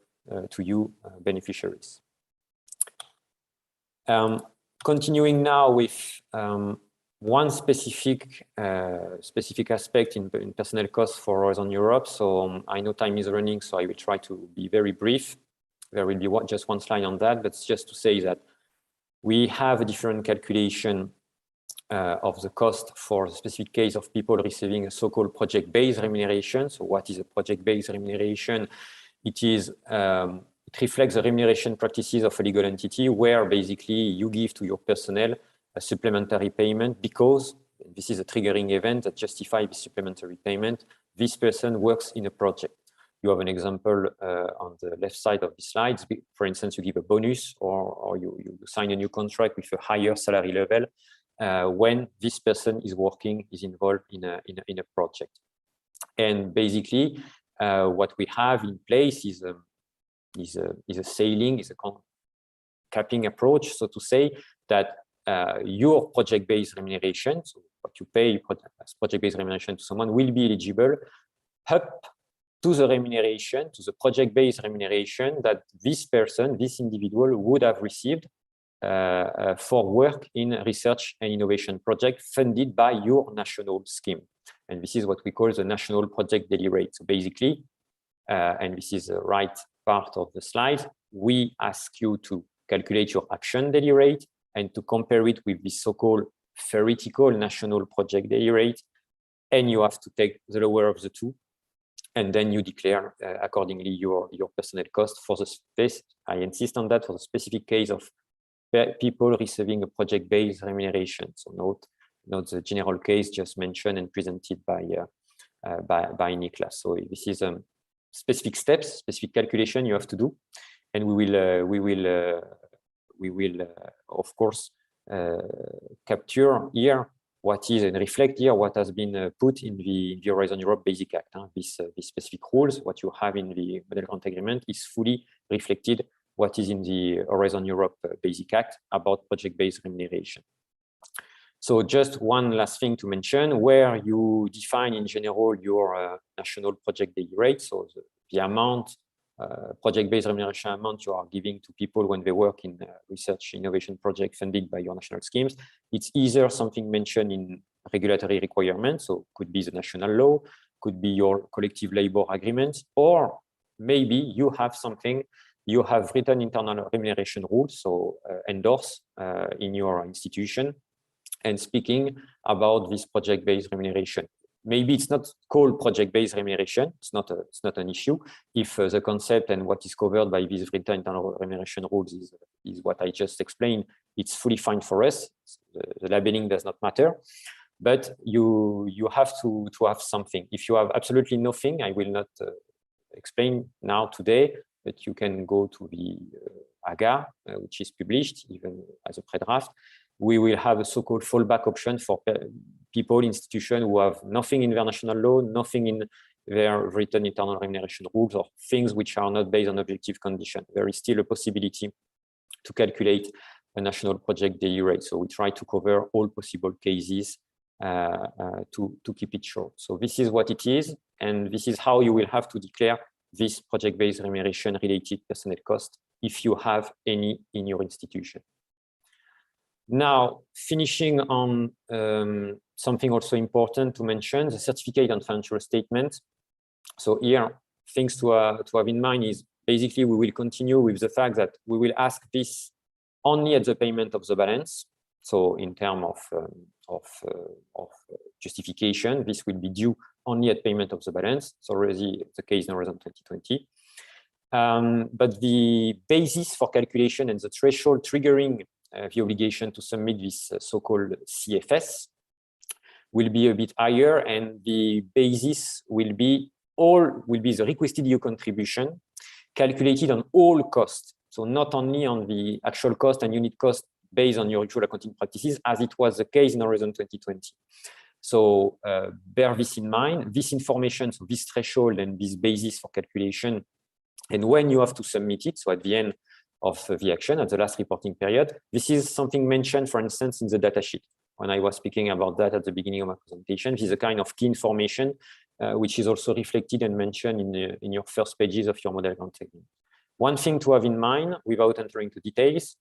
to you beneficiaries. Continuing now with one specific aspect in personnel costs for Horizon Europe. So I know time is running, so I will try to be very brief. There will be just one slide on that, but just to say that we have a different calculation of the cost for the specific case of people receiving a so-called project-based remuneration. So what is a project-based remuneration? It reflects the remuneration practices of a legal entity where basically you give to your personnel a supplementary payment because this is a triggering event that justifies the supplementary payment. This person works in a project. You have an example on the left side of the slides. For instance, you give a bonus or you sign a new contract with a higher salary level when this person is involved in a project. And basically, what we have in place is a ceiling, is a capping approach, so to say, that your project-based remuneration, so what you pay as project-based remuneration to someone, will be eligible up to the remuneration, to the project-based remuneration that this person, this individual would have received for work in research and innovation project funded by your national scheme. And this is what we call the national project daily rate. So basically, and this is the right part of the slide, we ask you to calculate your action daily rate and to compare it with the so-called theoretical national project daily rate. And you have to take the lower of the two. And then you declare accordingly your personnel cost for the space. I insist on that for the specific case of people receiving a project-based remuneration. So note the general case just mentioned and presented by Niklas. So this is specific steps, specific calculation you have to do, and we will of course capture here what is and reflect here what has been put in the Horizon Europe Basic Act. These specific rules, what you have in the Model Grant Agreement, is fully reflected what is in the Horizon Europe Basic Act about project-based remuneration. So just one last thing to mention, where you define in general your national project daily rate, so the amount, project-based remuneration amount you are giving to people when they work in research innovation project funded by your national schemes. It's either something mentioned in regulatory requirements, so could be the national law, could be your collective labor agreements, or maybe you have something, you have written internal remuneration rules, so endorse in your institution, and speaking about this project-based remuneration. Maybe it's not called project-based remuneration. It's not an issue if the concept and what is covered by these written internal remuneration rules is what I just explained. It's fully fine for us. The labeling does not matter, but you have to have something. If you have absolutely nothing, I will not explain now today, but you can go to the AGA, which is published even as a pre-draft. We will have a so-called fallback option for people, institutions who have nothing in their national law, nothing in their written internal remuneration rules, or things which are not based on objective condition. There is still a possibility to calculate a national project daily rate. So we try to cover all possible cases to keep it short. So this is what it is, and this is how you will have to declare this project-based remuneration related personnel cost if you have any in your institution. Now, finishing on something also important to mention, the certificate on financial statement. So here, things to have in mind is basically we will continue with the fact that we will ask this only at the payment of the balance. So in terms of justification, this will be due only at payment of the balance. It's already the case in Horizon 2020. But the basis for calculation and the threshold triggering the obligation to submit this so-called CFS will be a bit higher, and the basis will be the requested EU contribution calculated on all costs. So not only on the actual cost and unit cost based on your usual accounting practices, as it was the case in Horizon 2020. So bear this in mind, this information, so this threshold and this basis for calculation, and when you have to submit it, so at the end the action at the last reporting period. This is something mentioned, for instance, in the datasheet. When I was speaking about that at the beginning of my presentation, this is a kind of key information which is also reflected and mentioned in your first pages of your model grant agreement. One thing to have in mind, without entering into details,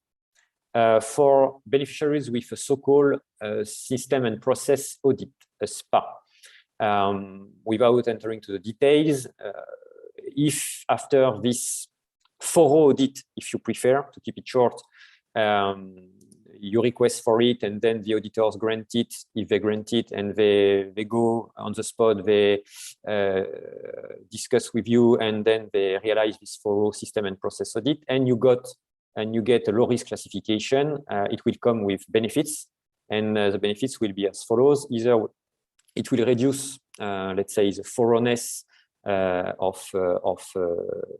for beneficiaries with a so-called system and process audit, a SPA, without entering into the details, if after this thorough audit, if you prefer, to keep it short, you request for it and then the auditors grant it, if they grant it and they go on the spot, they discuss with you and then they realize this thorough system and process audit and you get a low risk classification, it will come with benefits and the benefits will be as follows. Either it will reduce, let's say, the thoroughness of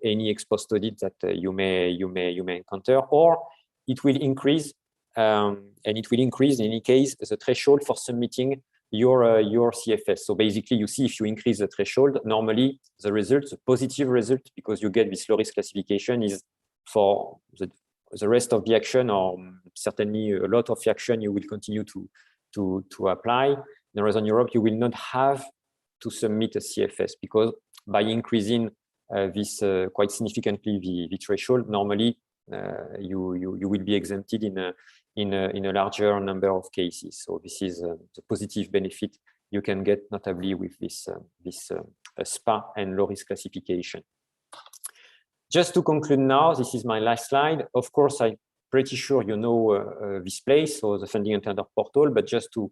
any ex post audit that you may encounter, or it will increase, and it will increase in any case the threshold for submitting your CFS. So basically, you see if you increase the threshold, normally the result, the positive result, because you get this low risk classification, is for the rest of the action, or certainly a lot of the action you will continue to apply. Whereas in Europe, you will not have to submit a CFS, because by increasing this quite significantly the threshold, normally you will be exempted in a larger number of cases. So this is the positive benefit you can get, notably with this SPA and low risk classification. Just to conclude now, this is my last slide. Of course, I'm pretty sure you know this place, or the funding and tender portal, but just to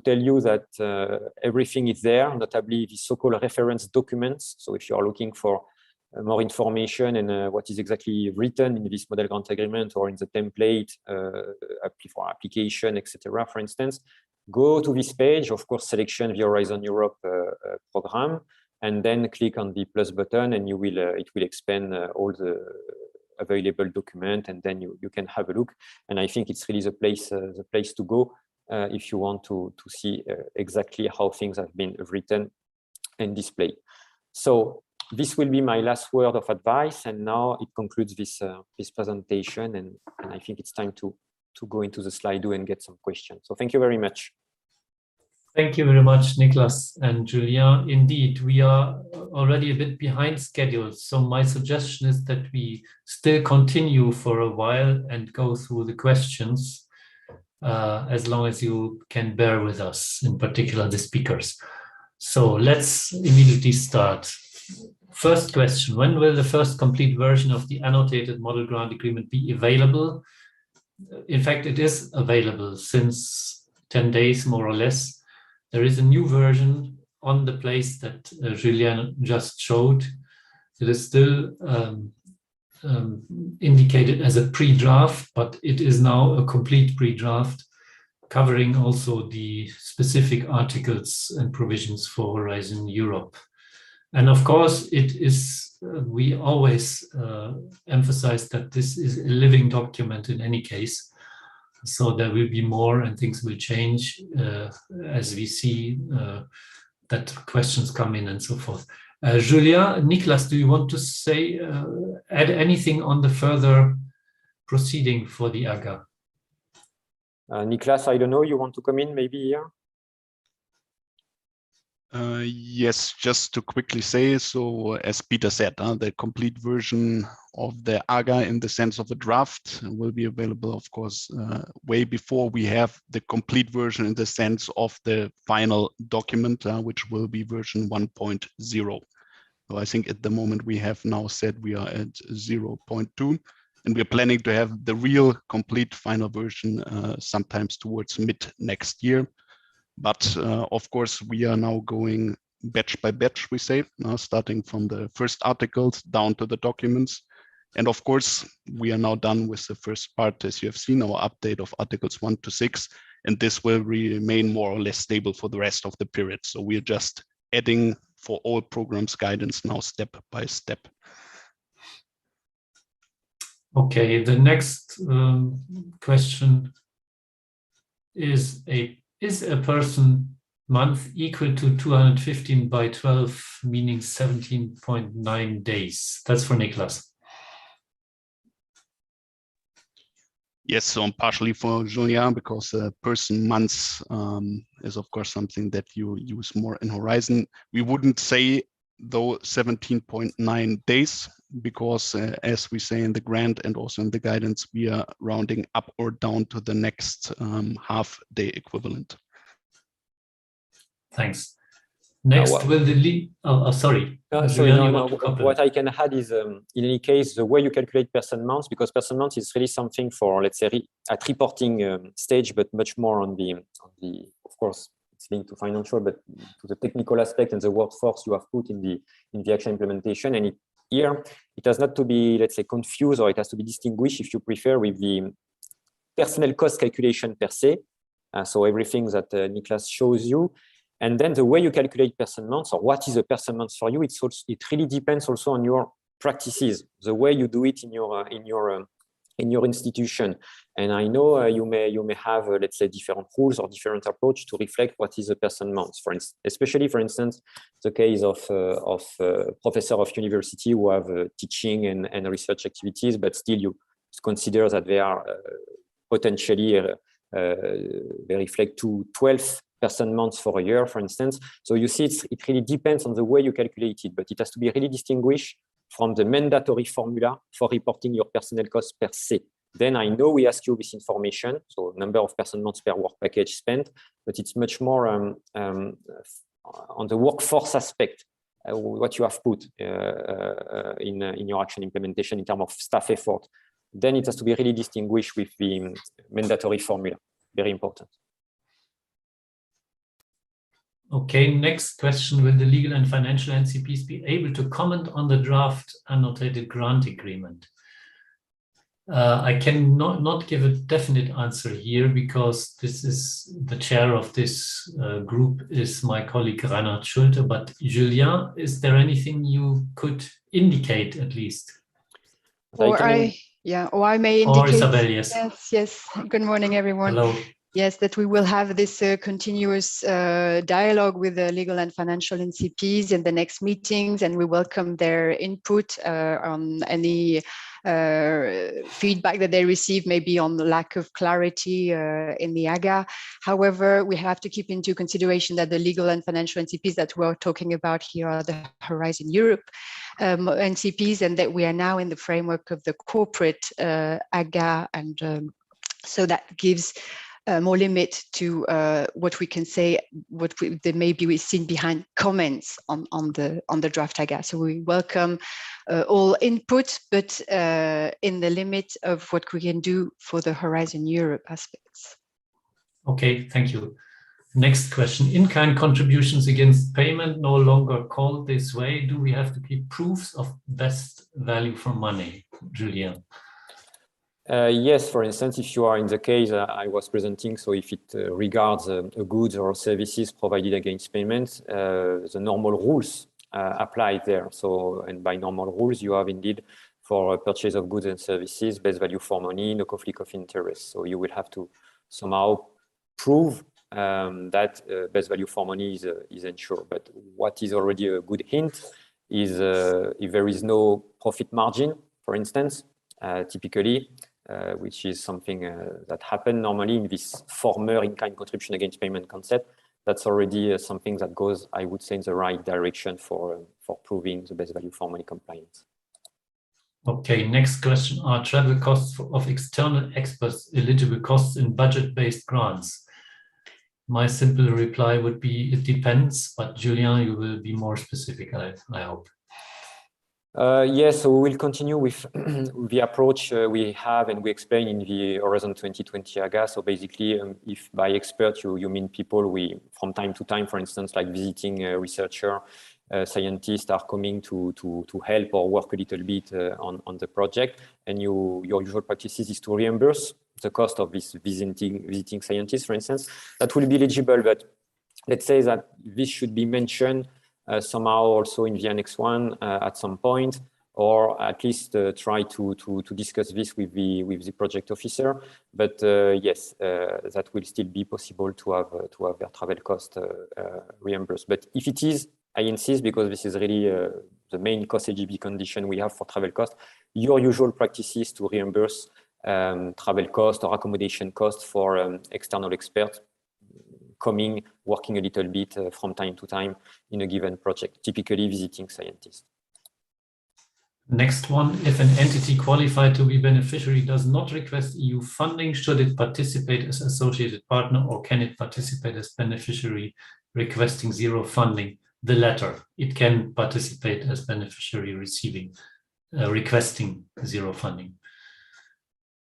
tell you that everything is there, notably the so-called reference documents. So if you are looking for more information and what is exactly written in this model grant agreement or in the template for application, etc., for instance, go to this page, of course, selection the Horizon Europe program, and then click on the plus button, and you will it will expand all the available document, and then you can have a look. And I think it's really the place to go if you want to see exactly how things have been written and displayed. So this will be my last word of advice, and now it concludes this presentation, and I think it's time to go into the Slido and get some questions. So thank you very much. Thank you very much, Nicolas and Julien. Indeed, we are already a bit behind schedule, so my suggestion is that we still continue for a while and go through the questions, as long as you can bear with us, in particular the speakers. So let's immediately start. First question: when will the first complete version of the annotated model grant agreement be available? In fact, it is available since 10 days, more or less. There is a new version on the place that Julien just showed. It is still indicated as a pre-draft, but it is now a complete pre-draft, covering also the specific articles and provisions for Horizon Europe. And of course, it is, we always emphasize that this is a living document in any case. So there will be more and things will change as we see that questions come in and so forth. Julien, Nicolas, do you want to say, add anything on the further proceeding for the AGA? Nicolas, I don't know, you want to come in maybe here? Yes, just to quickly say, so as Peter said, the complete version of the AGA in the sense of a draft will be available, of course, way before we have the complete version in the sense of the final document, which will be version 1.0. So I think at the moment we have now said we are at 0.2, and we're planning to have the real complete final version sometimes towards mid next year. But of course, we are now going batch by batch, we say, starting from the first articles down to the documents. And of course, we are now done with the first part, as you have seen, our update of articles 1 to 6, and this will remain more or less stable for the rest of the period. So we are just adding for all programs guidance now step by step. Okay, the next question is a person month equal to 215 by 12, meaning 17.9 days? That's for Nicolas. Yes, so partially for Julien, because person months is of course something that you use more in Horizon. We wouldn't say though 17.9 days, because as we say in the grant and also in the guidance, we are rounding up or down to the next half day equivalent. Thanks. Next, will the lead? Sorry. What I can add is, in any case, the way you calculate person months, because person months is really something for, let's say, at reporting stage, but much more on the, of course, it's linked to financial, but to the technical aspect and the workforce you have put in the actual implementation. And here, it has not to be, let's say, confused, or it has to be distinguished, if you prefer, with the personnel cost calculation per se. So everything that Niklas shows you. And then the way you calculate person months, or what is a person month for you, it really depends also on your practices, the way you do it in your institution. And I know you may have let's say different rules or different approach to reflect what is a person month. For instance, especially for instance, the case of professor of university who have teaching and research activities, but still you consider that they are potentially they reflect to 12 person months for a year, for instance. So you see, it really depends on the way you calculate it, but it has to be really distinguished from the mandatory formula for reporting your personnel costs per se. Then I know we ask you this information, so number of person months per work package spent, but it's much more on the workforce aspect, what you have put in your action implementation in terms of staff effort. Then it has to be really distinguished with the mandatory formula. Very important. Okay, next question. Will the legal and financial NCPs be able to comment on the draft annotated grant agreement? I can not give a definite answer here, because this is the chair of this group is my colleague Reinhard Schulte. But Julien, is there anything you could indicate at least? Or I may indicate. Or Isabel, yes. Yes. Good morning, everyone. Hello. Yes, that we will have this continuous dialogue with the legal and financial NCPs in the next meetings, and we welcome their input on any feedback that they receive, maybe on the lack of clarity in the AGA. However, we have to keep into consideration that the legal and financial NCPs that we're talking about here are the Horizon Europe NCPs, and that we are now in the framework of the corporate AGA, and so that gives more limit to what we can say, there may be seen behind comments on the draft AGA. So we welcome all input, but in the limit of what we can do for the Horizon Europe aspects. Okay, thank you. Next question. In-kind contributions against payment no longer called this way. Do we have to keep proofs of best value for money, Julien? Yes, for instance, if you are in the case I was presenting, so if it regards goods or services provided against payments, the normal rules apply there. So, and by normal rules, you have indeed for purchase of goods and services, best value for money, no conflict of interest. So you will have to somehow prove that best value for money is ensured. But what is already a good hint is if there is no profit margin, for instance, typically, which is something that happened normally in this former in-kind contribution against payment concept, that's already something that goes, I would say, in the right direction for proving the best value for money compliance. Okay, next question. Are travel costs of external experts eligible costs in budget-based grants? My simple reply would be, it depends, but Julien, you will be more specific, I hope. Yes, so we will continue with the approach we have and we explain in the Horizon 2020 AGA. So basically, if by expert you mean people we, from time to time, for instance, like visiting researcher, scientists are coming to help or work a little bit on the project, and your usual practices is to reimburse the cost of this visiting scientists, for instance, that will be eligible. But let's say that this should be mentioned somehow also in the Annex 1 at some point, or at least try to discuss this with the project officer. But yes, that will still be possible to have their travel cost reimbursed. But if it is, I insist, because this is really the main cost EGB condition we have for travel cost, your usual practice is to reimburse travel cost or accommodation cost for external experts coming, working a little bit from time to time in a given project, typically visiting scientists. Next one, if an entity qualified to be beneficiary does not request EU funding, should it participate as associated partner or can it participate as beneficiary requesting zero funding? The latter. It can participate as beneficiary receiving, requesting zero funding.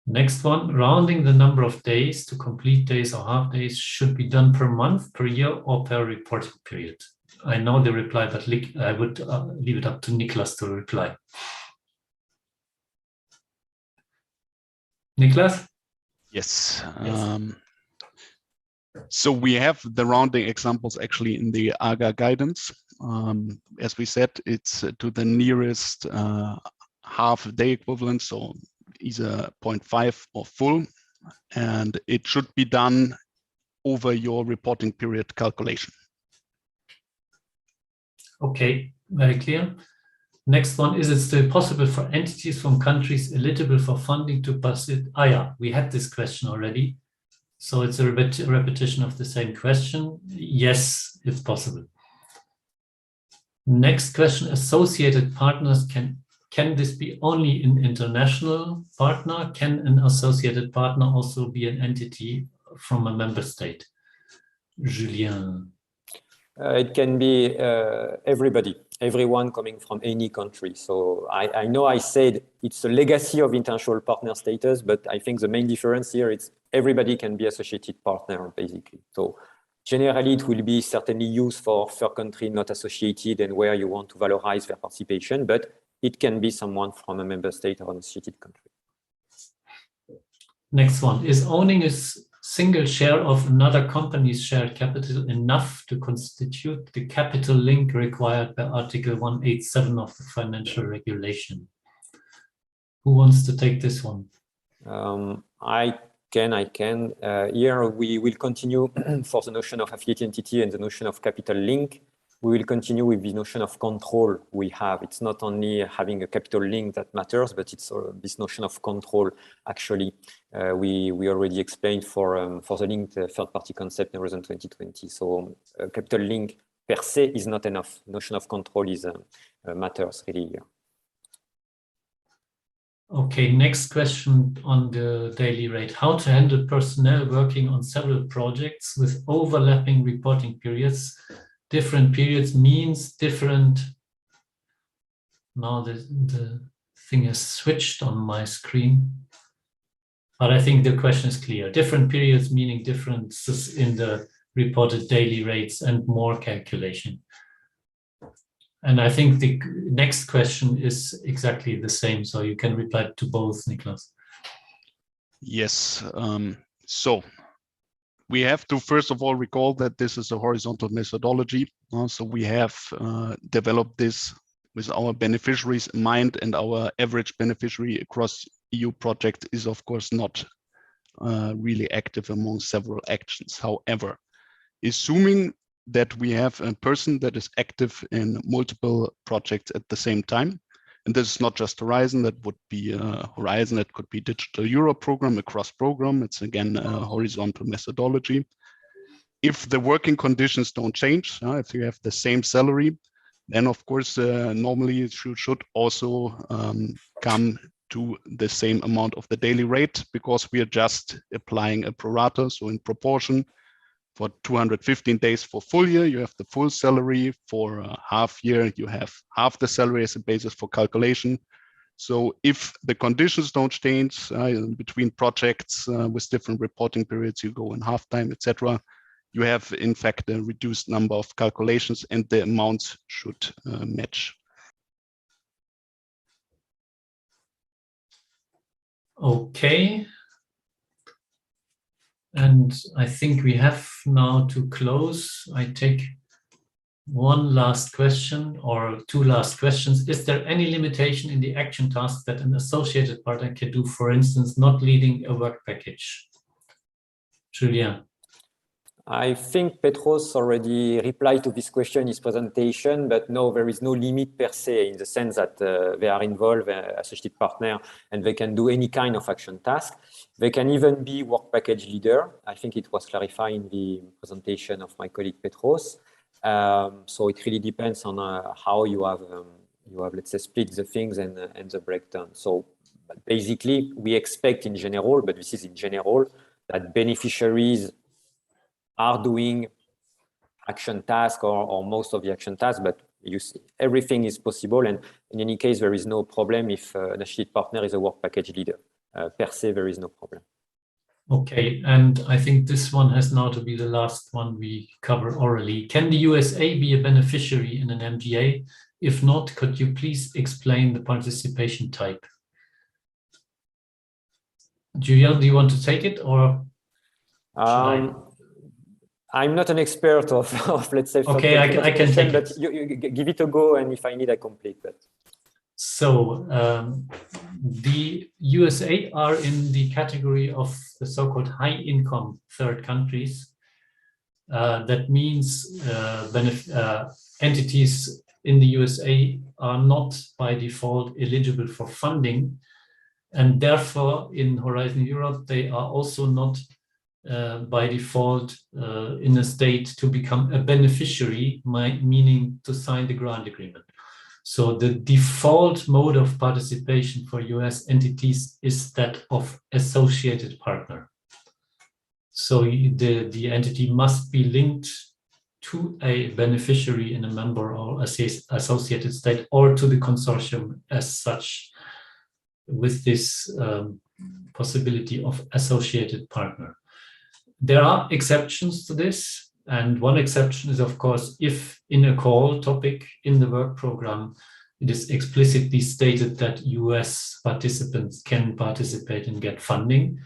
Next one, rounding the number of days to complete days or half days should be done per month, per year, or per reporting period. I know the reply, but I would leave it up to Niklas to reply. Niklas? Yes. So we have the rounding examples actually in the AGA guidance. As we said, it's to the nearest half day equivalent, so either 0.5 or full, and it should be done over your reporting period calculation. Okay, very clear. Next one, is it still possible for entities from countries eligible for funding to participate? Yeah, we had this question already. So it's a repetition of the same question. Yes, it's possible. Next question, associated partners, can this be only an international partner? Can an associated partner also be an entity from a member state? Julien. It can be everybody, everyone coming from any country. So I know I said it's a legacy of international partner status, but I think the main difference here is everybody can be associated partner, basically. So generally, it will be certainly used for third country not associated and where you want to valorize their participation, but it can be someone from a member state or an associated country. Next one, is owning a single share of another company's shared capital enough to constitute the capital link required by Article 187 of the financial regulation? Who wants to take this one? I can. Here we will continue for the notion of affiliate entity and the notion of capital link. We will continue with the notion of control we have. It's not only having a capital link that matters, but it's this notion of control. Actually, we already explained for the linked third-party concept in Horizon 2020. So capital link per se is not enough. Notion of control is matters really here. Okay, next question on the daily rate. How to handle personnel working on several projects with overlapping reporting periods? Different periods means different. Now the thing has switched on my screen, but I think the question is clear. Different periods meaning differences in the reported daily rates and more calculation. And I think the next question is exactly the same, so you can reply to both, Niklas. Yes, so we have to first of all recall that this is a horizontal methodology. So we have developed this with our beneficiaries in mind, and our average beneficiary across EU project is of course not really active among several actions. However, assuming that we have a person that is active in multiple projects at the same time, and this is not just Horizon, that would be Horizon, that could be Digital Europe program, across program. It's again a horizontal methodology. If the working conditions don't change, if you have the same salary, then of course, normally it should also come to the same amount of the daily rate, because we are just applying a pro rata, so in proportion. For 215 days for full year, you have the full salary. For a half year, you have half the salary as a basis for calculation. So if the conditions don't change between projects with different reporting periods, you go in half time, etc. You have, in fact, a reduced number of calculations, and the amounts should match. Okay. And I think we have now to close. I take one last question or two last questions. Is there any limitation in the action tasks that an associated partner can do, for instance, not leading a work package? Julien. I think Petros already replied to this question in his presentation, but no, there is no limit per se in the sense that they are involved, associated partner, and they can do any kind of action task. They can even be work package leader. I think it was clarified in the presentation of my colleague Petros. So it really depends on how you have, let's say, split the things and the breakdown. So basically, we expect in general, but this is in general, that beneficiaries are doing action task or most of the action tasks, but you see, everything is possible. And in any case, there is no problem if an associated partner is a work package leader. Per se, there is no problem. Okay, and I think this one has now to be the last one we cover orally. Can the USA be a beneficiary in an MGA? If not, could you please explain the participation type? Julian, do you want to take it or should I? I'm not an expert of let's say, okay, I can take but it. you give it a go, and if I need, I complete that. So the USA are in the category of the so-called high-income third countries. That means entities in the USA are not by default eligible for funding, and therefore in Horizon Europe they are also not by default in a state to become a beneficiary, meaning to sign the grant agreement. So the default mode of participation for US entities is that of associated partner. So the entity must be linked to a beneficiary in a member or associated state or to the consortium as such, with this possibility of associated partner. There are exceptions to this, and one exception is, of course, if in a call topic in the work program, it is explicitly stated that US participants can participate and get funding,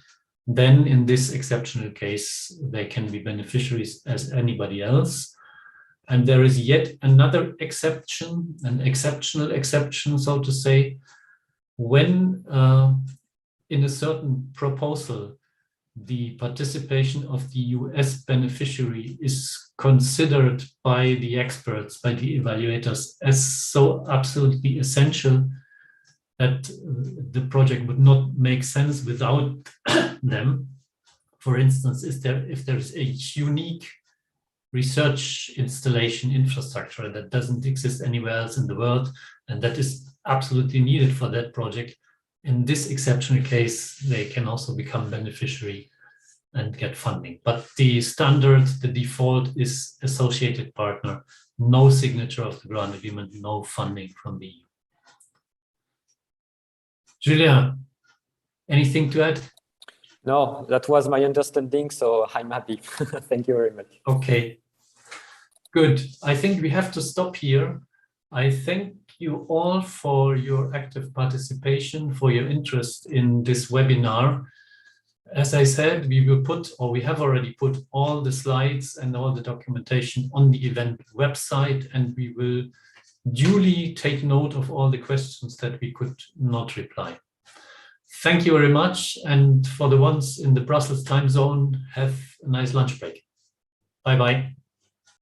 then in this exceptional case, they can be beneficiaries as anybody else. And there is yet another exception, an exceptional exception, so to say, when in a certain proposal, the participation of the US beneficiary is considered by the experts, by the evaluators, as so absolutely essential that the project would not make sense without them. For instance, if there's a unique research installation infrastructure that doesn't exist anywhere else in the world, and that is absolutely needed for that project, in this exceptional case, they can also become beneficiary and get funding. But the standard, the default is associated partner, no signature of the grant agreement, no funding from the EU. Julien, anything to add? No, that was my understanding, so I'm happy. Thank you very much. Okay, good. I think we have to stop here. I thank you all for your active participation, for your interest in this webinar. As I said, we will put, or we have already put, all the slides and all the documentation on the event website, and we will duly take note of all the questions that we could not reply. Thank you very much, and for the ones in the Brussels time zone, have a nice lunch break. Bye-bye.